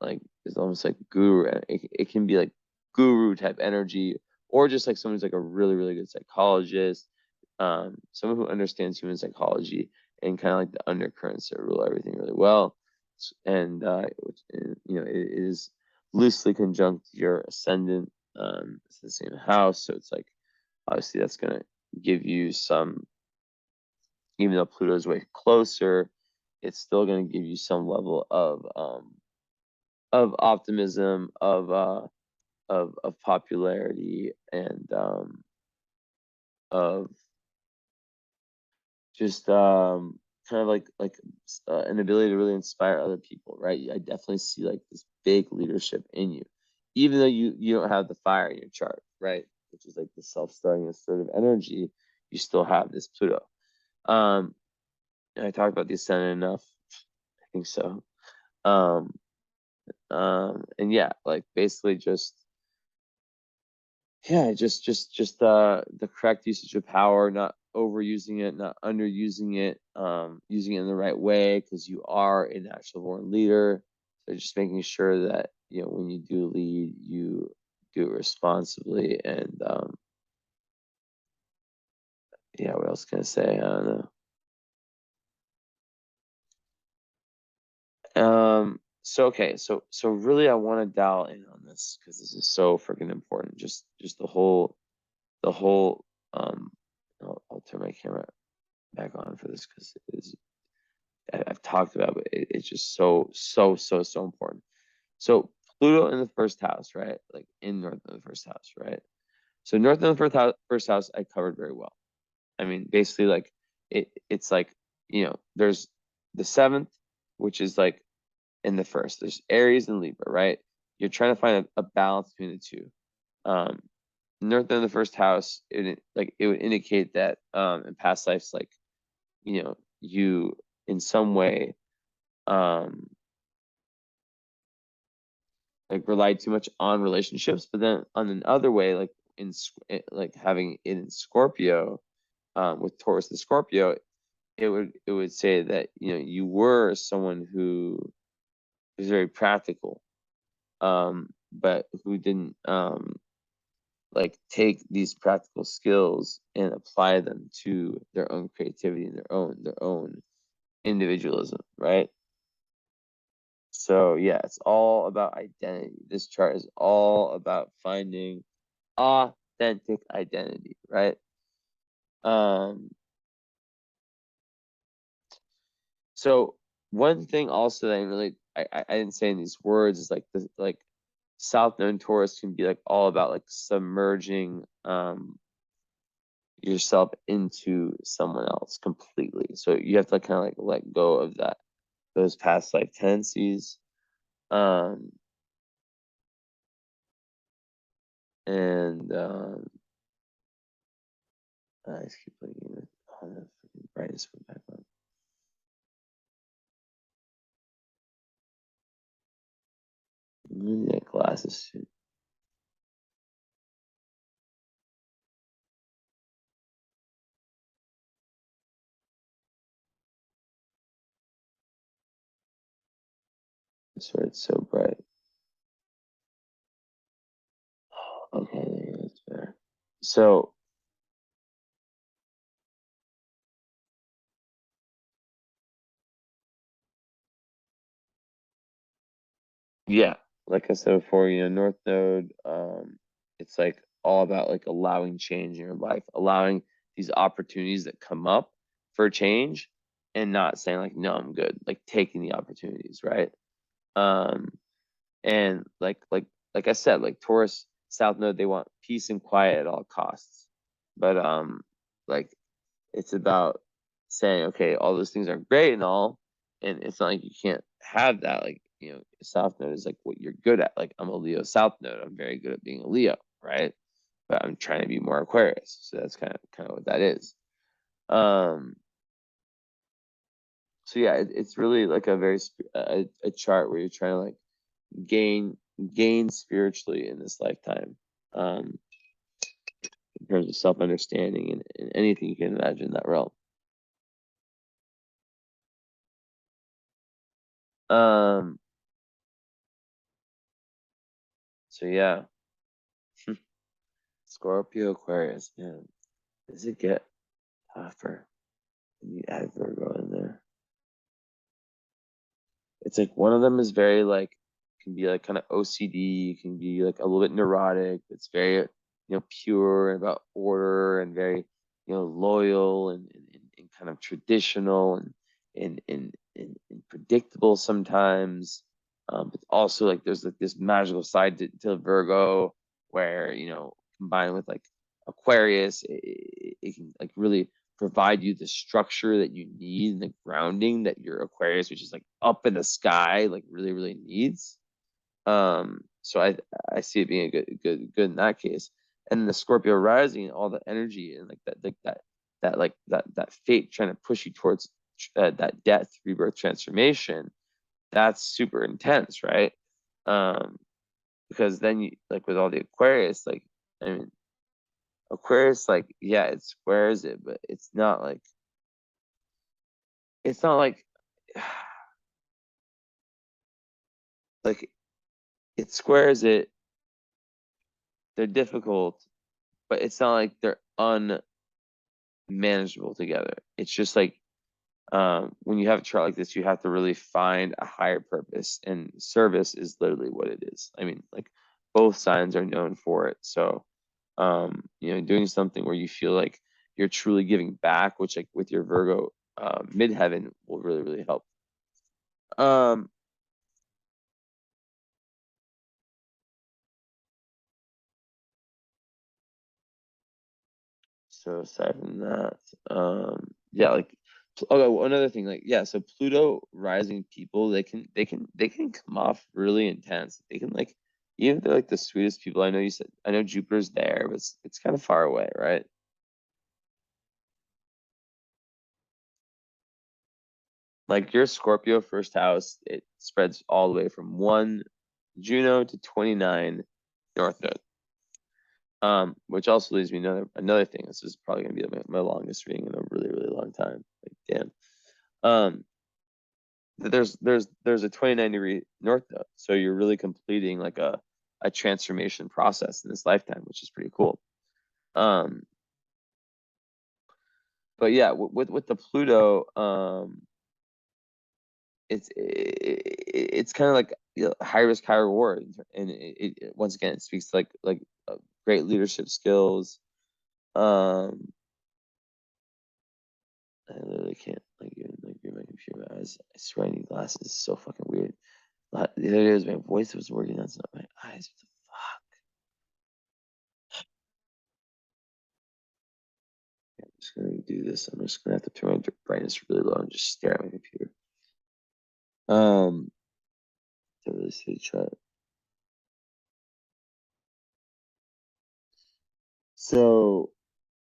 like it's almost like guru. It can be like guru type energy, or just like someone who's like a really good psychologist, someone who understands human psychology and kind of like the undercurrents that rule everything really well. And you know it is loosely conjunct your ascendant. It's the same house, so it's like obviously that's gonna give you some, even though Pluto's way closer, it's still gonna give you some level of optimism, of popularity, and of just kind of like an ability to really inspire other people, right? I definitely see like this big leadership in you, even though you don't have the fire in your chart, right? which is like the self-starting assertive energy, you still have this Pluto. And I talked about the ascendant enough. I think so. And yeah, like basically just the correct usage of power, not overusing it, not underusing it, using it in the right way, because you are a natural born leader. So just making sure that, you know, when you do lead, you do it responsibly. And yeah, what else can I say? I don't know. So okay, so really I want to dial in on this because this is so freaking important. Just the whole I'll turn my camera back on for this because I've talked about it, but it's just so important. So Pluto in the first house, right? Like in north of the first house, right? So north of the first house I covered very well. I mean, basically like it's like, you know, there's the seventh, which is like in the first. There's Aries and Libra, right? You're trying to find a balance between the two. North in the first house, it would indicate that in past lives, like, you know, you in some way like relied too much on relationships, but then on another way, like like having it in Scorpio, with Taurus and Scorpio, it would say that, you know, you were someone who was very practical, but who didn't like take these practical skills and apply them to their own creativity and their own individualism, right? So yeah, it's all about identity. This chart is all about finding authentic identity, right? So one thing also that I really I didn't say in these words is like the like South Node Taurus can be like all about like submerging yourself into someone else completely. So you have to kind of like let go of those past life tendencies. And I just keep looking at the brightness went back on. Need glasses too. That's why it's so bright. Okay, there you go. That's better. So yeah, like I said before, you know, North Node, it's like all about like allowing change in your life, allowing these opportunities that come up for change, and not saying like, no, I'm good, like taking the opportunities, right? Um, and like I said, like Taurus South Node, they want peace and quiet at all costs. But like it's about saying, okay, all those things are great and all, and it's not like you can't have that. Like, you know, South Node is like what you're good at. Like I'm a Leo South Node. I'm very good at being a Leo, right? But I'm trying to be more Aquarius. So that's kind of what that is. So yeah, it's really like a very a chart where you're trying to like gain spiritually in this lifetime, in terms of self-understanding and anything you can imagine in that realm. Um, so yeah, Scorpio, Aquarius, man, does it get tougher when you add Virgo in there? It's like one of them is very like, can be like kind of OCD, can be like a little bit neurotic. It's very, you know, pure and about order and very, you know, loyal and kind of traditional and predictable sometimes. But also like there's like this magical side to Virgo where, you know, combined with like Aquarius, it can like really provide you the structure that you need and the grounding that your Aquarius, which is like up in the sky, like really needs. So I see it being a good in that case. and the Scorpio rising, all the energy and that fate trying to push you towards that death, rebirth, transformation. That's super intense, right? Because then you like with all the Aquarius, like I mean, Aquarius, like yeah, it squares it, but it's not like like it squares it. They're difficult, but it's not like they're unmanageable together. It's just like when you have a chart like this, you have to really find a higher purpose, and service is literally what it is. I mean, like both signs are known for it. So, doing something where you feel like you're truly giving back, which like with your Virgo midheaven will really, really help. So aside from that, yeah, like another thing, like yeah, so Pluto rising people, they can come off really intense. They can like even if they're like the sweetest people. I know you said I know Jupiter's there, but it's kind of far away, right? Like your Scorpio first house, it spreads all the way from 1 Juno to 29 North Node. Which also leads me to another thing. This is probably gonna be my longest reading in a really, really long time. Like damn. Um, there's a 29-degree north node, so you're really completing like a transformation process in this lifetime, which is pretty cool. But yeah, with the Pluto, it's kind of like high risk, high reward, and once again it speaks to like great leadership skills. I literally can't like even like read my computer. My eyes. I swear I need glasses. It's so fucking weird. The other day was my voice was working. That's not my eyes. What the fuck? I'm just gonna do this. I'm just gonna have to turn my brightness really low and just stare at my computer. To really see the chart. So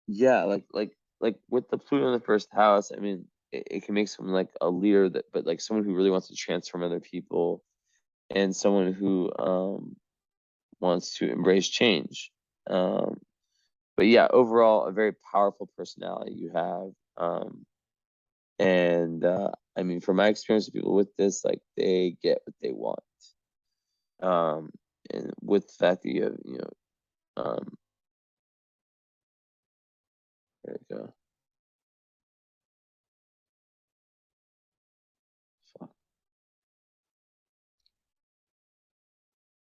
yeah, like with the Pluto in the first house, I mean, it can make someone like a leader that, but like someone who really wants to transform other people, and someone who wants to embrace change. But yeah, overall, a very powerful personality you have. And I mean, from my experience with people with this, like they get what they want. Um, and with the fact that you have, there we go. Fuck,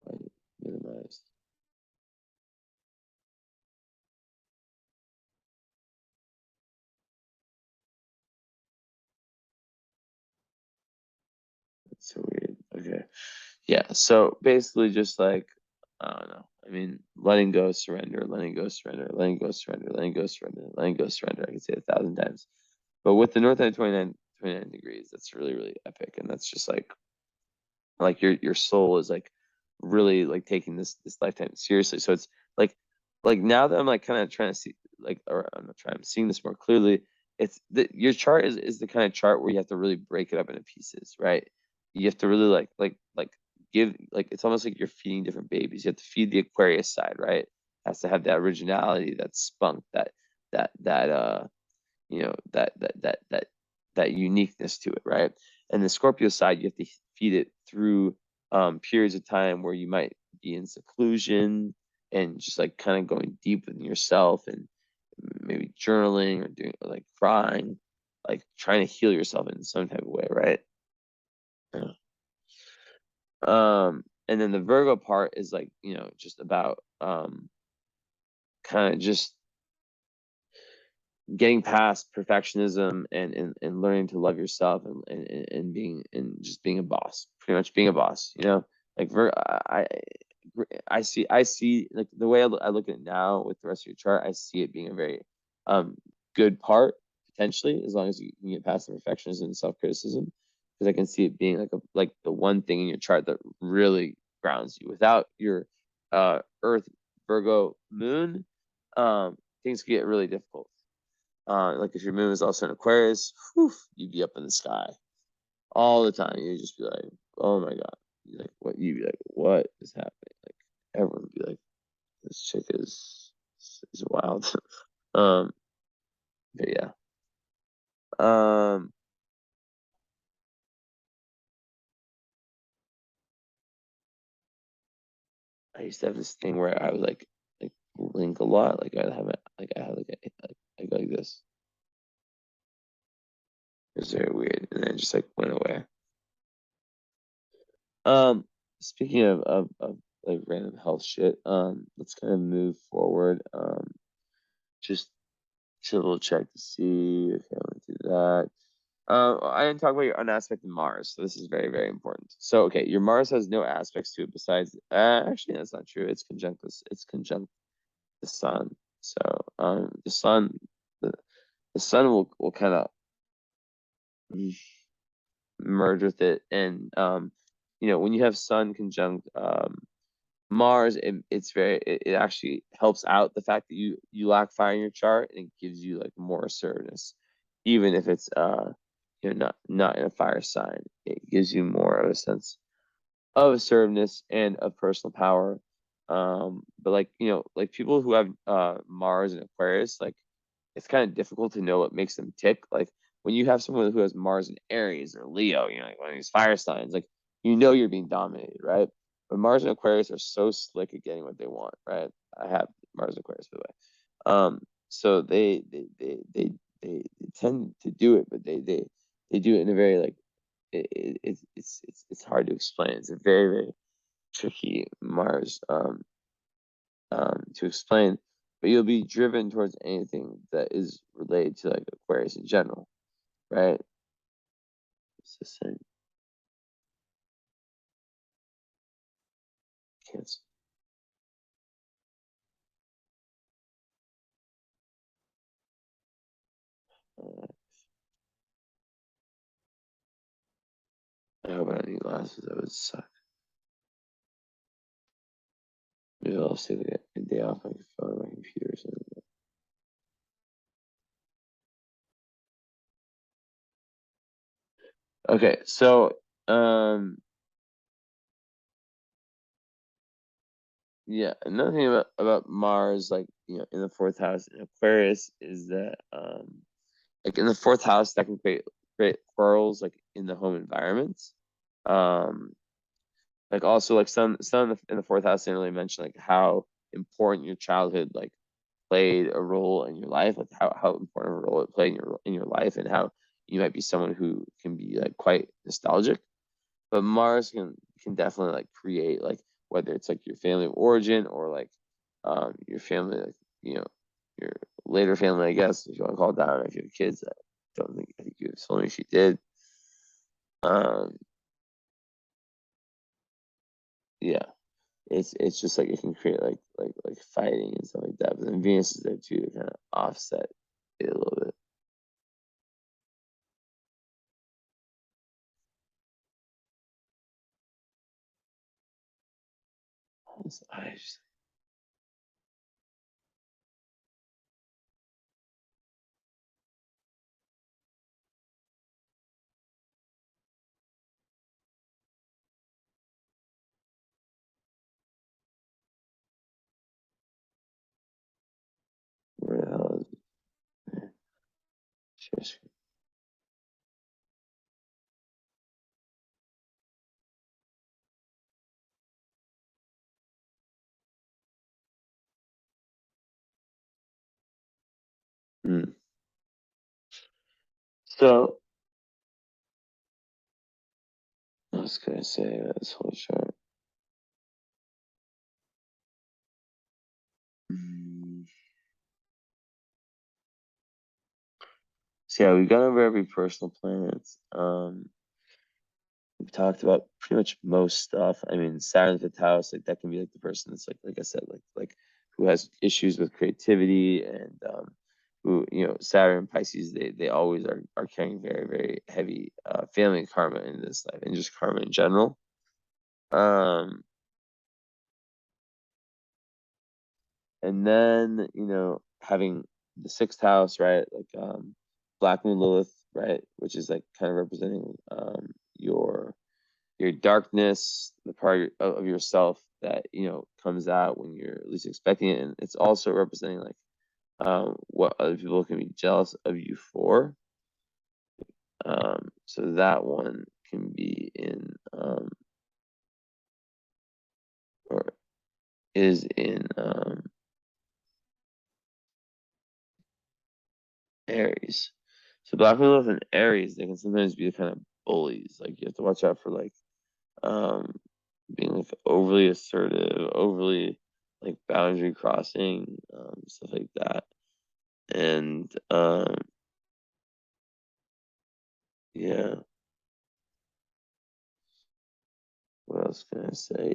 I minimized. That's so weird. Okay. Yeah. So basically, just like, I don't know. I mean, letting go, surrender, letting go, surrender, letting go, surrender, letting go, surrender, letting go, surrender. I can say it 1,000 times. But with the North Node 29 degrees, that's really, really epic. And that's just like your soul is like really like taking this lifetime seriously. So it's like now that I'm like kind of trying to see like, or I'm not trying, I'm seeing this more clearly. It's your chart is the kind of chart where you have to really break it up into pieces, right? You have to really like give, like it's almost like you're feeding different babies. You have to feed the Aquarius side, right? It has to have that originality, that spunk, that that uniqueness to it, right? And the Scorpio side, you have to feed it through periods of time where you might be in seclusion and just like kind of going deep within yourself and maybe journaling or doing like crying, like trying to heal yourself in some type of way, right? Yeah. And then the Virgo part is like, just about kind of just getting past perfectionism and learning to love yourself and being and just being a boss, pretty much being a boss, like I see like the way I look at it now with the rest of your chart, I see it being a very good part potentially, as long as you can get past the perfectionism and self-criticism, because I can see it being like the one thing in your chart that really grounds you. Without your earth Virgo moon, things can get really difficult. Like if your moon is also in Aquarius, whew, you'd be up in the sky all the time. You'd just be like, oh my God. Like what you'd be like, what is happening? Like everyone would be like, this chick is wild. But yeah. I used to have this thing where I would like blink a lot. Like I'd have I had I go like this. It was very weird, and then it just like went away. Speaking of like random health shit, let's kind of move forward. Just double check to see. Okay, I want to do that. I didn't talk about your unaspected Mars, so this is very, very important. So, okay, your Mars has no aspects to it besides. Actually, that's not true. It's conjunct this. It's conjunct the Sun. So, the Sun, the Sun will kind of merge with it, and when you have Sun conjunct Mars, it actually helps out the fact that you lack fire in your chart, and it gives you like more assertiveness, even if it's not in a fire sign. It gives you more of a sense of assertiveness and of personal power. But like people who have Mars and Aquarius, like it's kind of difficult to know what makes them tick. Like when you have someone who has Mars in Aries or Leo, like one of these fire signs, like you're being dominated, right? But Mars and Aquarius are so slick at getting what they want, right? I have Mars and Aquarius, by the way. So they tend to do it, but they do it in a very like it's hard to explain. It's a very, very tricky Mars to explain, but you'll be driven towards anything that is related to like Aquarius in general, right? It's the same. Cancer. I hope I don't need glasses. That would suck. Maybe I'll take a day off my phone, my computer, or something. Okay, so yeah, another thing about Mars, like in the fourth house in Aquarius, is that like in the fourth house that can create quarrels like in the home environments. Um, like also like some in the fourth house didn't really mention like how important your childhood like played a role in your life, like how important a role it played in your life, and how you might be someone who can be like quite nostalgic. But Mars can definitely like create like whether it's like your family of origin or like your family like your later family, I guess, if you want to call it that. I don't know if you have kids. I think you told me she did. Um, yeah, it's just like it can create like fighting and stuff like that. But then Venus is there too to kind of offset it a little bit. I just where the hell is it? Share screen. Mm. So I was gonna say this whole chart. Mm. So yeah, we've gone over every personal planet. We've talked about pretty much most stuff. I mean, Saturn fifth house, like that can be like the person that's like I said, like who has issues with creativity and who Saturn Pisces, they always are carrying very, very heavy family karma in this life and just karma in general. Um And then, having the sixth house, right? Like Black Moon Lilith, right? Which is like kind of representing your darkness, the part of yourself that, comes out when you're least expecting it. And it's also representing like what other people can be jealous of you for. So that one can be in or is in Aries. So Black Widow and Aries, they can sometimes be kind of bullies. Like you have to watch out for like being like overly assertive, overly like boundary crossing, stuff like that. And yeah. What else can I say?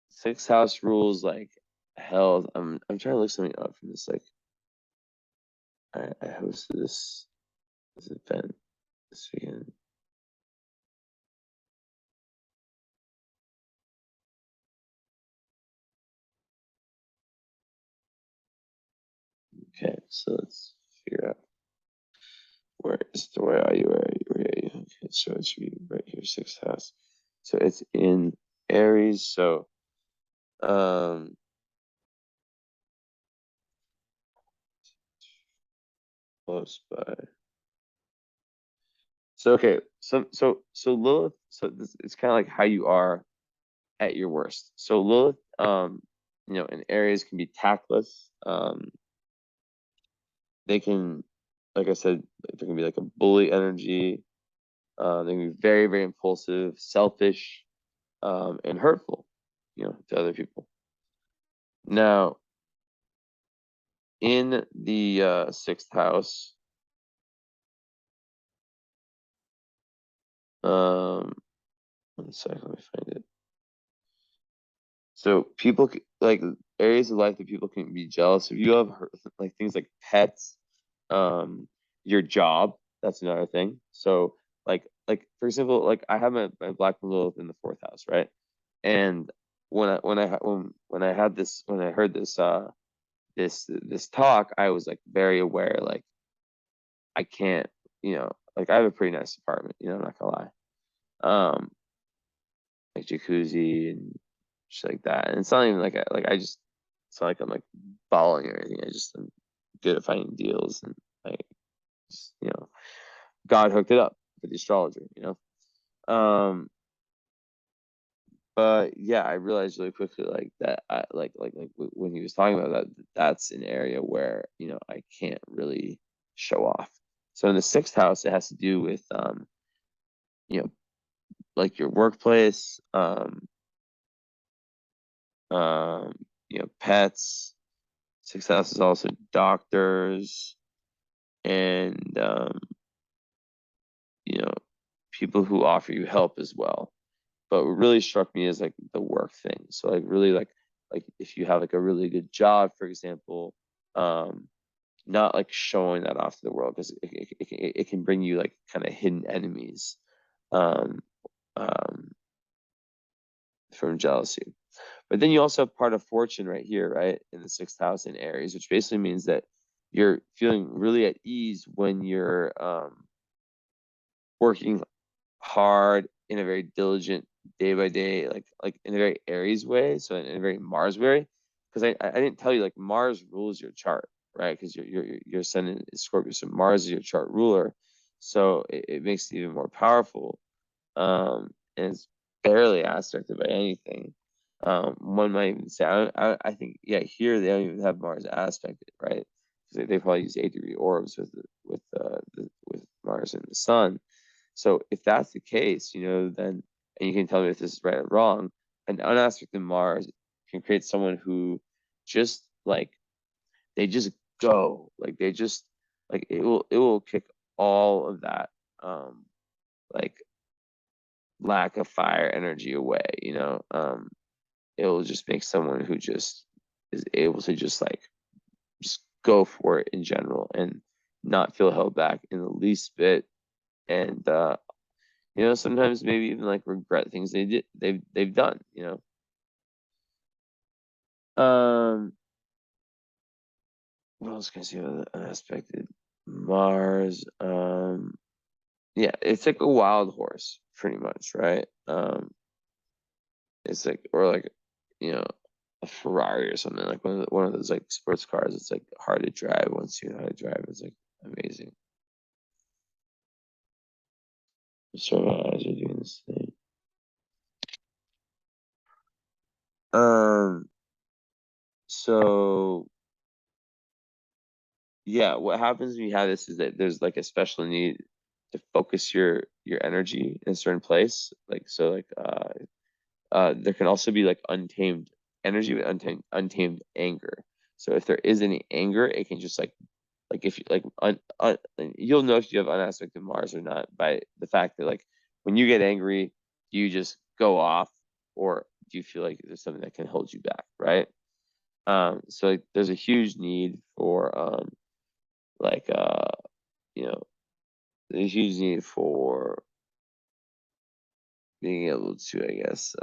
Sixth house rules like health. I'm trying to look something up from this. Like I hosted this event this weekend. Okay, so let's figure out where are you? Okay, so it should be right here, sixth house. So it's in Aries. So close by. So okay, so Lilith. So this it's kind of like how you are at your worst. So Lilith, in Aries can be tactless. They can, like I said, there can be like a bully energy. They can be very, very impulsive, selfish, and hurtful, to other people. Now, in the sixth house, one second, let me find it. So people like areas of life that people can be jealous of. You have like things like pets, your job. That's another thing. So like for example, like I have my Black Lilith in the fourth house, right? And when I had this when I heard this talk, I was like very aware, like I can't, like I have a pretty nice apartment, I'm not gonna lie. Like jacuzzi and shit like that. And it's not even like it's not like I'm like balling or anything. I'm good at finding deals and I just, God hooked it up for the astrologer, But yeah, I realized really quickly like that when he was talking about that, that's an area where, I can't really show off. So in the sixth house, it has to do with you know, like your workplace, pets. Sixth house is also doctors and people who offer you help as well. But what really struck me is like the work thing. So like really like if you have like a really good job, for example, not like showing that off to the world because it can bring you like kind of hidden enemies um, um, from jealousy. But then you also have part of fortune right here, right, in the sixth house in Aries, which basically means that you're feeling really at ease when you're working hard in a very diligent day by day, like in a very Aries way, so in a very Mars way. Because I didn't tell you like Mars rules your chart, right? Because your ascendant is Scorpio, so Mars is your chart ruler, so it makes it even more powerful. And it's barely aspected by anything. One might even say, I think, yeah, here they don't even have Mars aspected, right? Because they probably use 8-degree orbs with Mars and the Sun. So if that's the case, then and you can tell me if this is right or wrong, an unaspected Mars can create someone who just like they just go like they just like it will kick all of that like lack of fire energy away, it will just make someone who just is able to just go for it in general and not feel held back in the least bit. And sometimes maybe even like regret things they've done. What else can I say about the unaspected Mars? Yeah, it's like a wild horse, pretty much, right? It's like, or like, you know, a Ferrari or something, like one of those like sports cars. It's like hard to drive once you know how to drive. It's like amazing. So my eyes are doing this thing. So yeah, what happens when you have this is that there's like a special need to focus your energy in a certain place. Like so, like there can also be like untamed energy with untamed anger. So if there is any anger, it can just like if you like you'll know if you have unaspected Mars or not by the fact that like when you get angry, you just go off, or do you feel like there's something that can hold you back, right? So like, there's a huge need for like you know there's a huge need for being able to, I guess,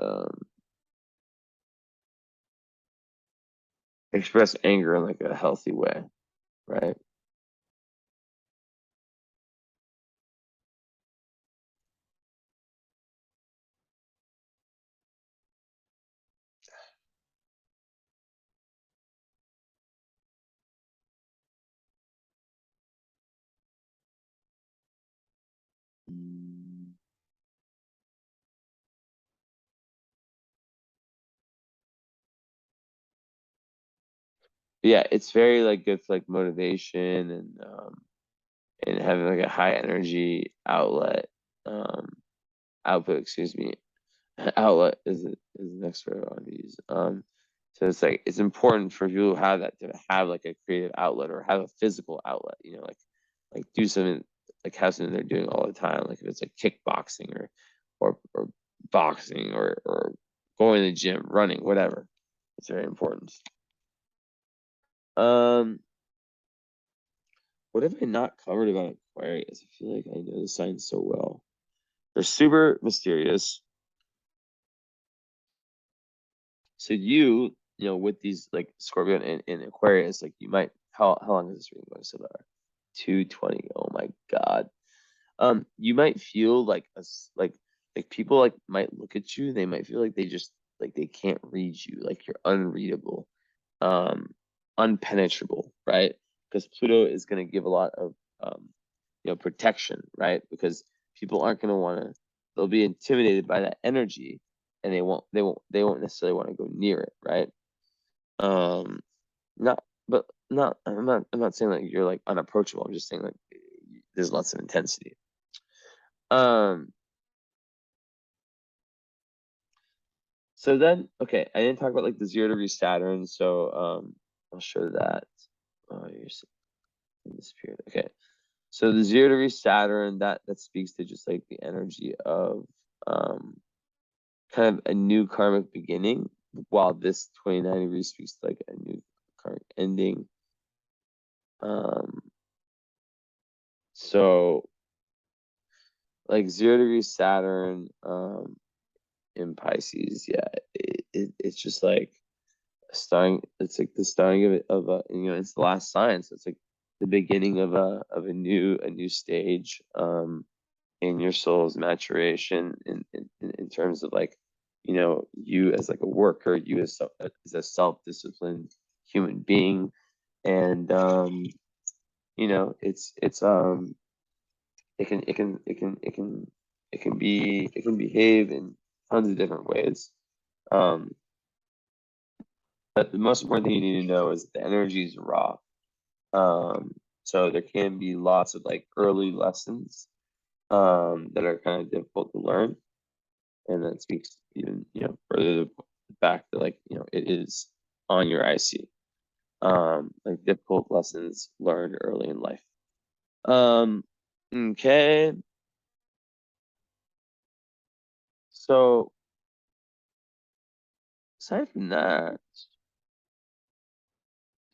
express anger in like a healthy way, right? Mm. Yeah, it's very like good for like motivation and having like a high energy um output, excuse me. Outlet is the next word I want to use. So it's like it's important for people who have that to have like a creative outlet or have a physical outlet, you know, like do something, like have something they're doing all the time, like if it's like kickboxing or boxing or going to the gym, running, whatever. It's very important. Um, what have I not covered about Aquarius? I feel like I know the signs so well. They're super mysterious. So you know, with these like Scorpio and Aquarius, like you might, how long is this reading going so far? 220. Oh my God. You might feel like like people like might look at you, they might feel like they just like they can't read you, like you're unreadable, um, unpenetrable, right? Because Pluto is gonna give a lot of you know, protection, right? Because people aren't gonna wanna, they'll be intimidated by that energy and they won't necessarily want to go near it, right? Um, not, but not, I'm not saying like you're like unapproachable. I'm just saying like there's lots of intensity. Um, so then, okay, I didn't talk about like the 0 degree Saturn, so I'll show that. Oh, you're in this period. Okay, so the 0 degree Saturn, that speaks to just like the energy of um kind of a new karmic beginning, while this 29 degrees speaks to like a new karmic ending. Um, so like 0 degree Saturn in Pisces, yeah, it's just like starting. It's like the starting of a, you know, it's the last sign, so it's like the beginning of a new stage in your soul's maturation in terms of like, you know, you as like a worker, you as a self-disciplined human being, and you know, it's it can behave in tons of different ways. Um, but the most important thing you need to know is the energy is raw. Um, so there can be lots of like early lessons that are kind of difficult to learn, and that speaks even, you know, further back to like, you know, it is on your IC. Like difficult lessons learned early in life. Um, okay, so aside from that,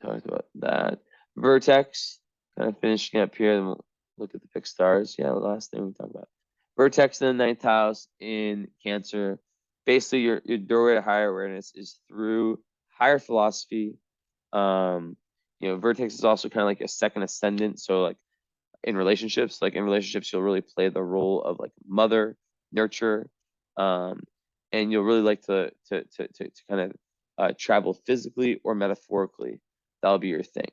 talked about that. Vertex, kind of finishing up here, then we'll look at the fixed stars. Yeah, the last thing we talked about. Vertex in the ninth house in Cancer. Basically, your doorway to higher awareness is through higher philosophy. Vertex is also kind of like a second ascendant. So like in relationships, you'll really play the role of like mother, nurture, and you'll really like to kind of travel physically or metaphorically. That'll be your thing,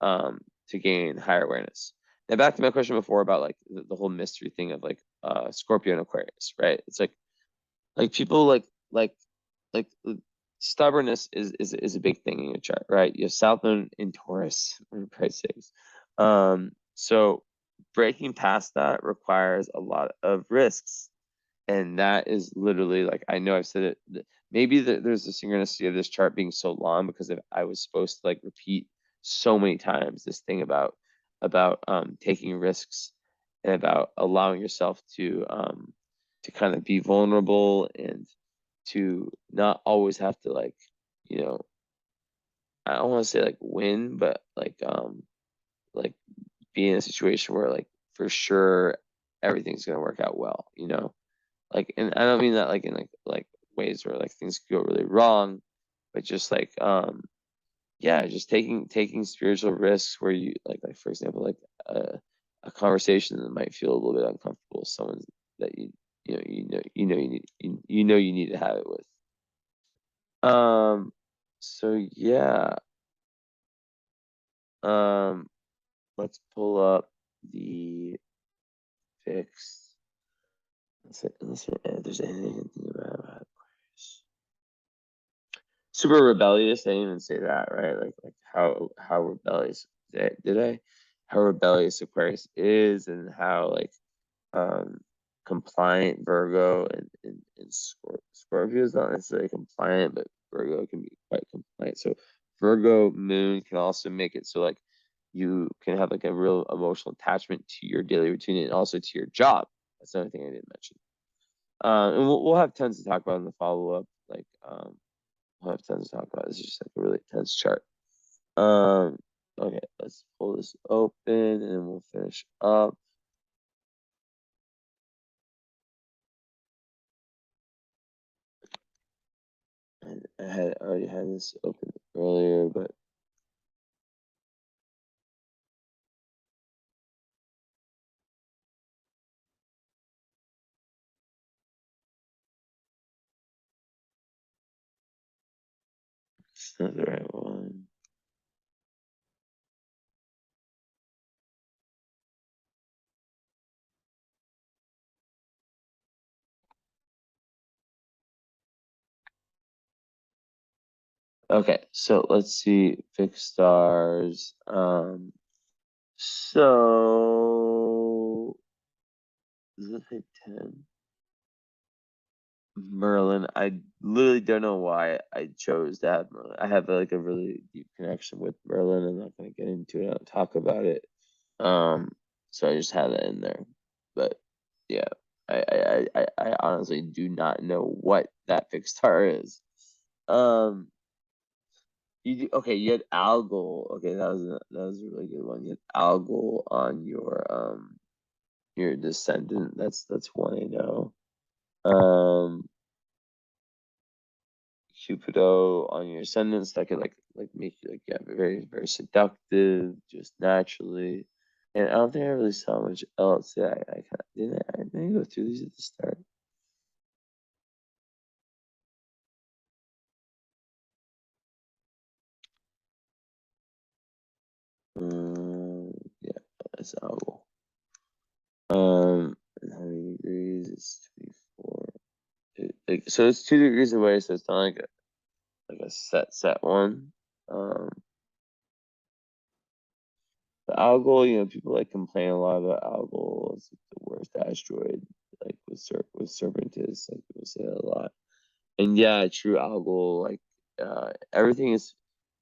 to gain higher awareness. Now back to my question before about like the whole mystery thing of like Scorpio and Aquarius, right? It's like people like stubbornness is a big thing in your chart, right? You have South Node in Taurus, for Christ's sakes. So breaking past that requires a lot of risks. And that is literally like, I know I've said it, maybe there's a synchronicity of this chart being so long because I was supposed to like repeat so many times this thing about taking risks and about allowing yourself to kind of be vulnerable and to not always have to like, I don't want to say like win, but like be in a situation where like for sure everything's gonna work out well, Like, and I don't mean that like in like ways where like things could go really wrong, but just like yeah, just taking spiritual risks where you like for example like a conversation that might feel a little bit uncomfortable with someone that you need to have it with. So yeah. Let's pull up the fix. Let's see if there's anything about Aquarius. Super rebellious. I didn't even say that, right? Like how rebellious did I? How rebellious Aquarius is, and how like compliant Virgo and Scorpio is not necessarily compliant, but Virgo can be quite compliant. So Virgo moon can also make it so like you can have like a real emotional attachment to your daily routine and also to your job. That's another thing I didn't mention. And we'll have tons to talk about in the follow up. Like we'll have tons to talk about. It's just like a really tense chart. Okay, let's pull this open and we'll finish up. And I had already had this open earlier, but it's not the right one. Okay, so let's see fixed stars. So does it say 10? Merlin. I literally don't know why I chose to have Merlin. I have like a really deep connection with Merlin. I'm not gonna get into it. I'll talk about it. So I just have that in there. But yeah, I honestly do not know what that fixed star is. Okay, you had Algol. Okay, that was a really good one. You had Algol on your descendant. That's one I know. Cupido on your ascendants that could like make you like very very seductive just naturally. And I don't think I really saw much else. Yeah, I kind of didn't go through these at the start. Yeah, that's Algol. And how many degrees? It's 24. So it's 2 degrees away, so it's not like a set one. The Algol, people like complain a lot about Algol. It's like the worst asteroid, like with Serpentis, like people say that a lot. And yeah, true Algol, like everything is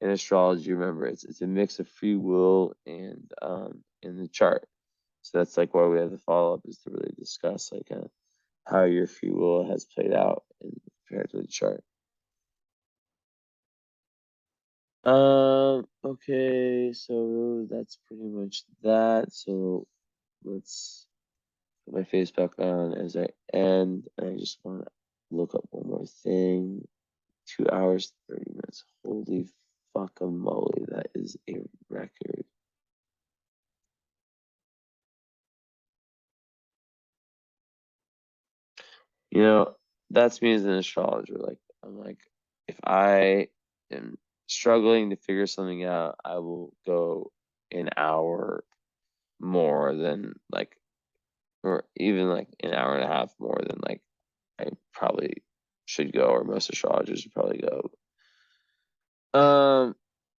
in astrology. Remember, it's a mix of free will and in the chart. So that's like why we have the follow up is to really discuss like how your free will has played out in compared to the chart. Okay, so that's pretty much that. So let's put my face back on as I end. And I just want to look up one more thing. 2 hours, 30 minutes. Holy fucking that is a record. You know, that's me as an astrologer. Like, I'm like, if I am struggling to figure something out, I will go an hour more than like, or even like an hour and a half more than like I probably should go, or most astrologers would probably go.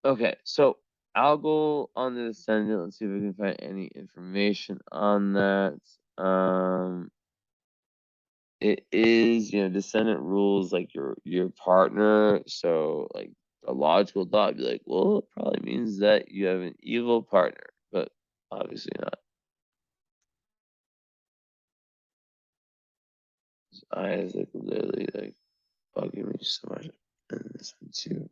Okay, so I'll go on the descendant. Let's see if we can find any information on that. It is, descendant rules like your partner. So like a logical thought would be like, well, it probably means that you have an evil partner, but obviously not. His eyes like literally like bugging me so much. And this one too.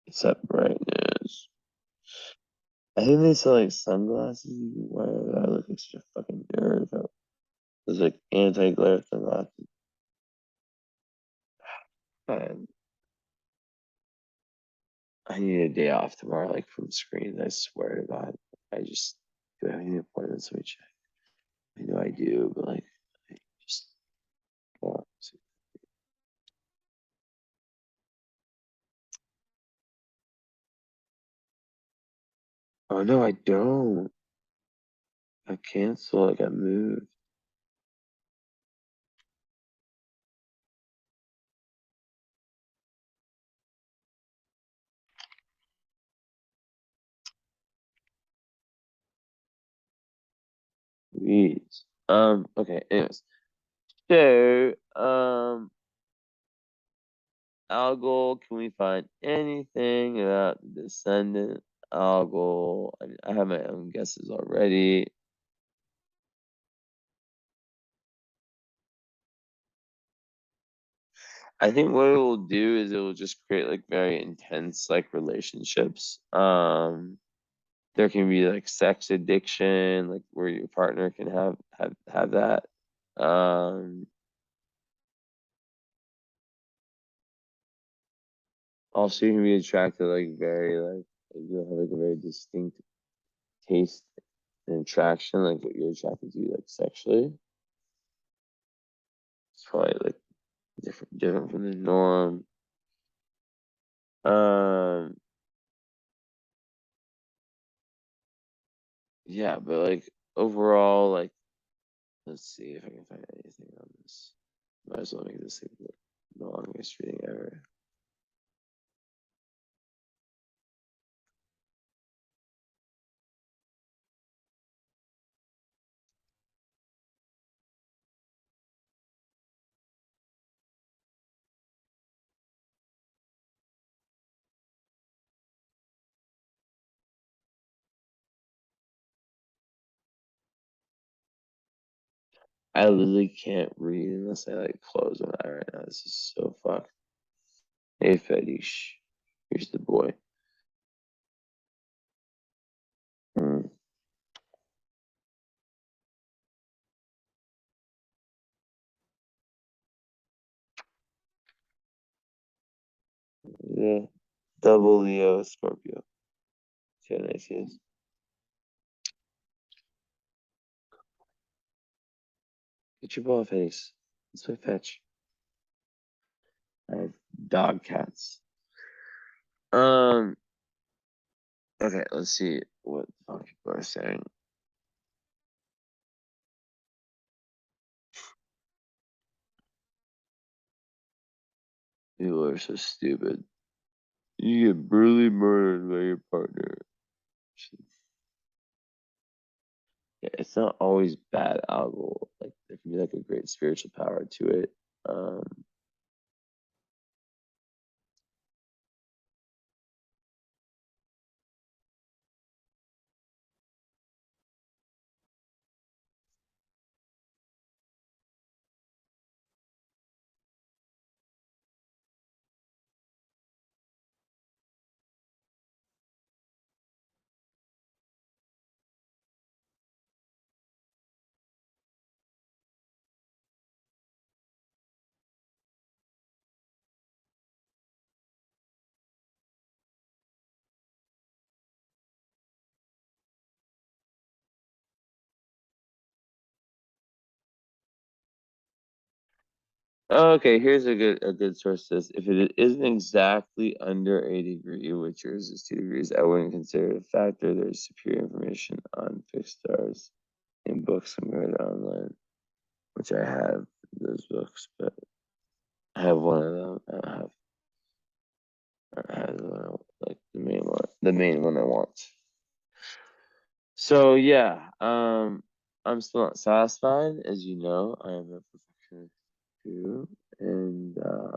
Except brightness. I think they sell like sunglasses you can wear. I look like such a fucking nerd. There's like anti-glare sunglasses. And I need a day off tomorrow, like from screens. I swear to God. I just do I have any appointments? Let me check. I know I do, but like I just want to. Oh no, I don't. I canceled. I got moved. Jeez. Okay, anyways. So, Algol, can we find anything about the descendant Algol? I mean, I have my own guesses already. I think what it will do is it will just create like very intense like relationships. There can be like sex addiction, like where your partner can have that. Um, Also you can be attracted like very like you'll have like a very distinct taste and attraction, like what you're attracted to like sexually. It's probably like different from the norm. Um, yeah, but like overall, like let's see if I can find anything on this. Might as well make this like the longest reading ever. I literally can't read unless I like close one eye right now. This is so fucked. Hey Fetish, here's the boy. Hmm. Yeah, double Leo Scorpio. See how nice he is. Get your ball face. Let's play fetch. I have dog cats. Um. Okay, let's see what the fuck people are saying. People are so stupid. You get brutally murdered by your partner. Yeah, it's not always bad alcohol. Like there can be like a great spiritual power to it. Um, Okay, here's a good source to this. If it isn't exactly under a degree, which yours is 2 degrees, I wouldn't consider it a factor. There's superior information on fixed stars in books and read online, which I have those books, but I have one of them. I have the one like the main one I want. So yeah, I'm still not satisfied, as you know. I am a perfectionist too, and I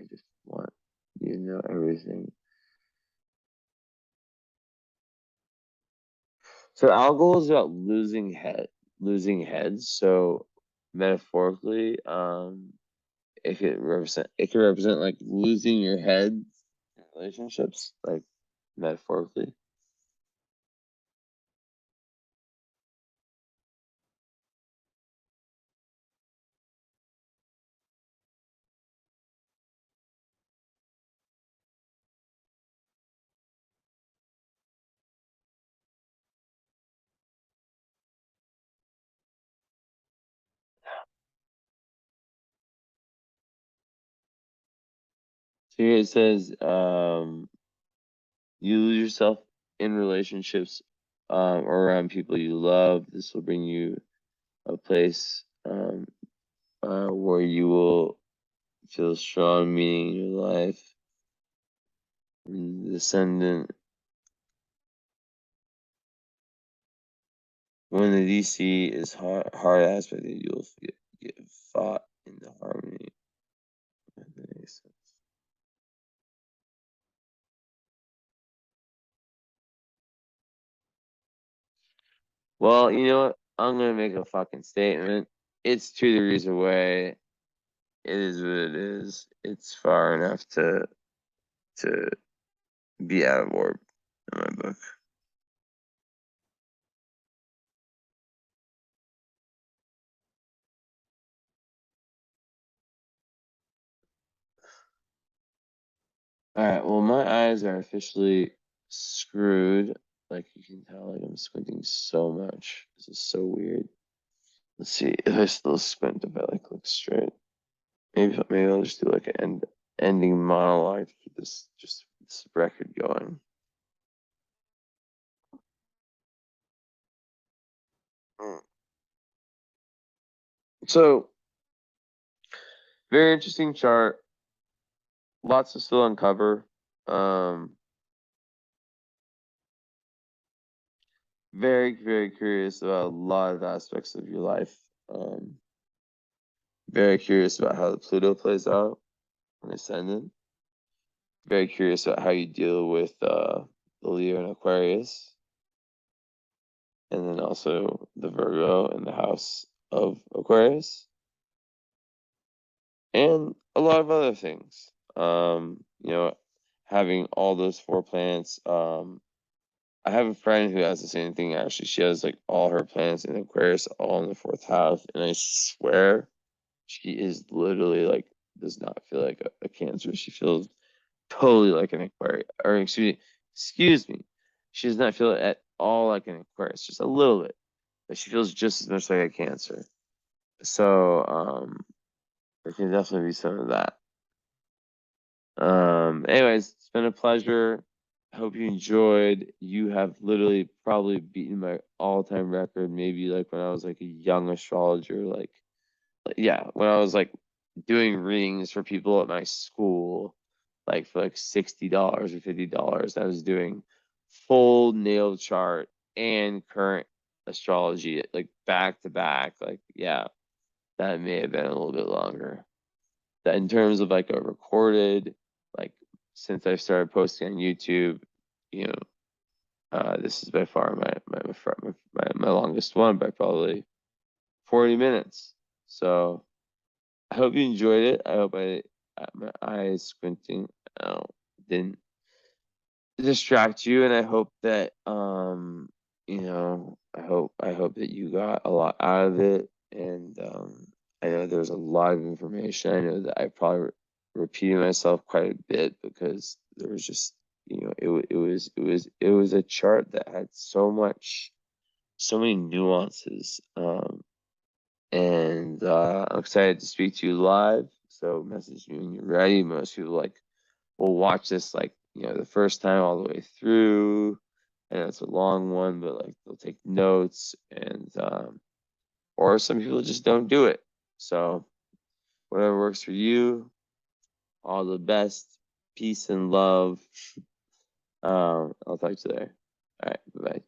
just want you to know everything. So alcohol is about losing heads. So metaphorically, it could represent like losing your head in relationships, like metaphorically. So here it says, you lose yourself in relationships or around people you love. This will bring you a place where you will feel strong meaning in your life. Descendant. When the DC is hard aspect, you'll get fought in the harmony. That makes sense. Well, you know what? I'm gonna make a fucking statement. It's 2 degrees away. It is what it is. It's far enough to be out of orb in my book. All right. Well, my eyes are officially screwed. Like you can tell, like I'm squinting so much. This is so weird. Let's see if I still squint if I like look straight. Maybe I'll just do like an ending monologue to keep this record going. So very interesting chart. Lots to still uncover. Very curious about a lot of aspects of your life. Very curious about how the Pluto plays out in ascendant. Very curious about how you deal with the Leo and Aquarius, and then also the Virgo in the house of Aquarius, and a lot of other things. You know, having all those 4 planets. I have a friend who has the same thing actually. She has like all her planets in Aquarius, all in the 4th house, and I swear she is literally like does not feel like a Cancer. She feels totally like an Aquarius, or excuse me. She does not feel at all like an Aquarius, just a little bit, but she feels just as much like a Cancer. So there can definitely be some of that. Anyways, it's been a pleasure. I hope you enjoyed. You have literally probably beaten my all-time record, maybe like when I was like a young astrologer, yeah, when I was like doing readings for people at my school, like for like $60 or $50. I was doing full natal chart and current astrology like back to back. Like, yeah, that may have been a little bit longer. That in terms of like a recorded, like since I started posting on YouTube, you know, this is by far my longest one by probably 40 minutes. So I hope you enjoyed it. I hope my eyes squinting didn't distract you, and I hope that I hope that you got a lot out of it. And I know there's a lot of information. I know that I probably repeated myself quite a bit because there was just it was a chart that had so many nuances. And I'm excited to speak to you live. So message me when you're ready. Most people will watch this the first time all the way through. I know it's a long one, but they'll take notes, and or some people just don't do it. So whatever works for you, all the best. Peace and love. I'll talk to you there. All right, bye-bye.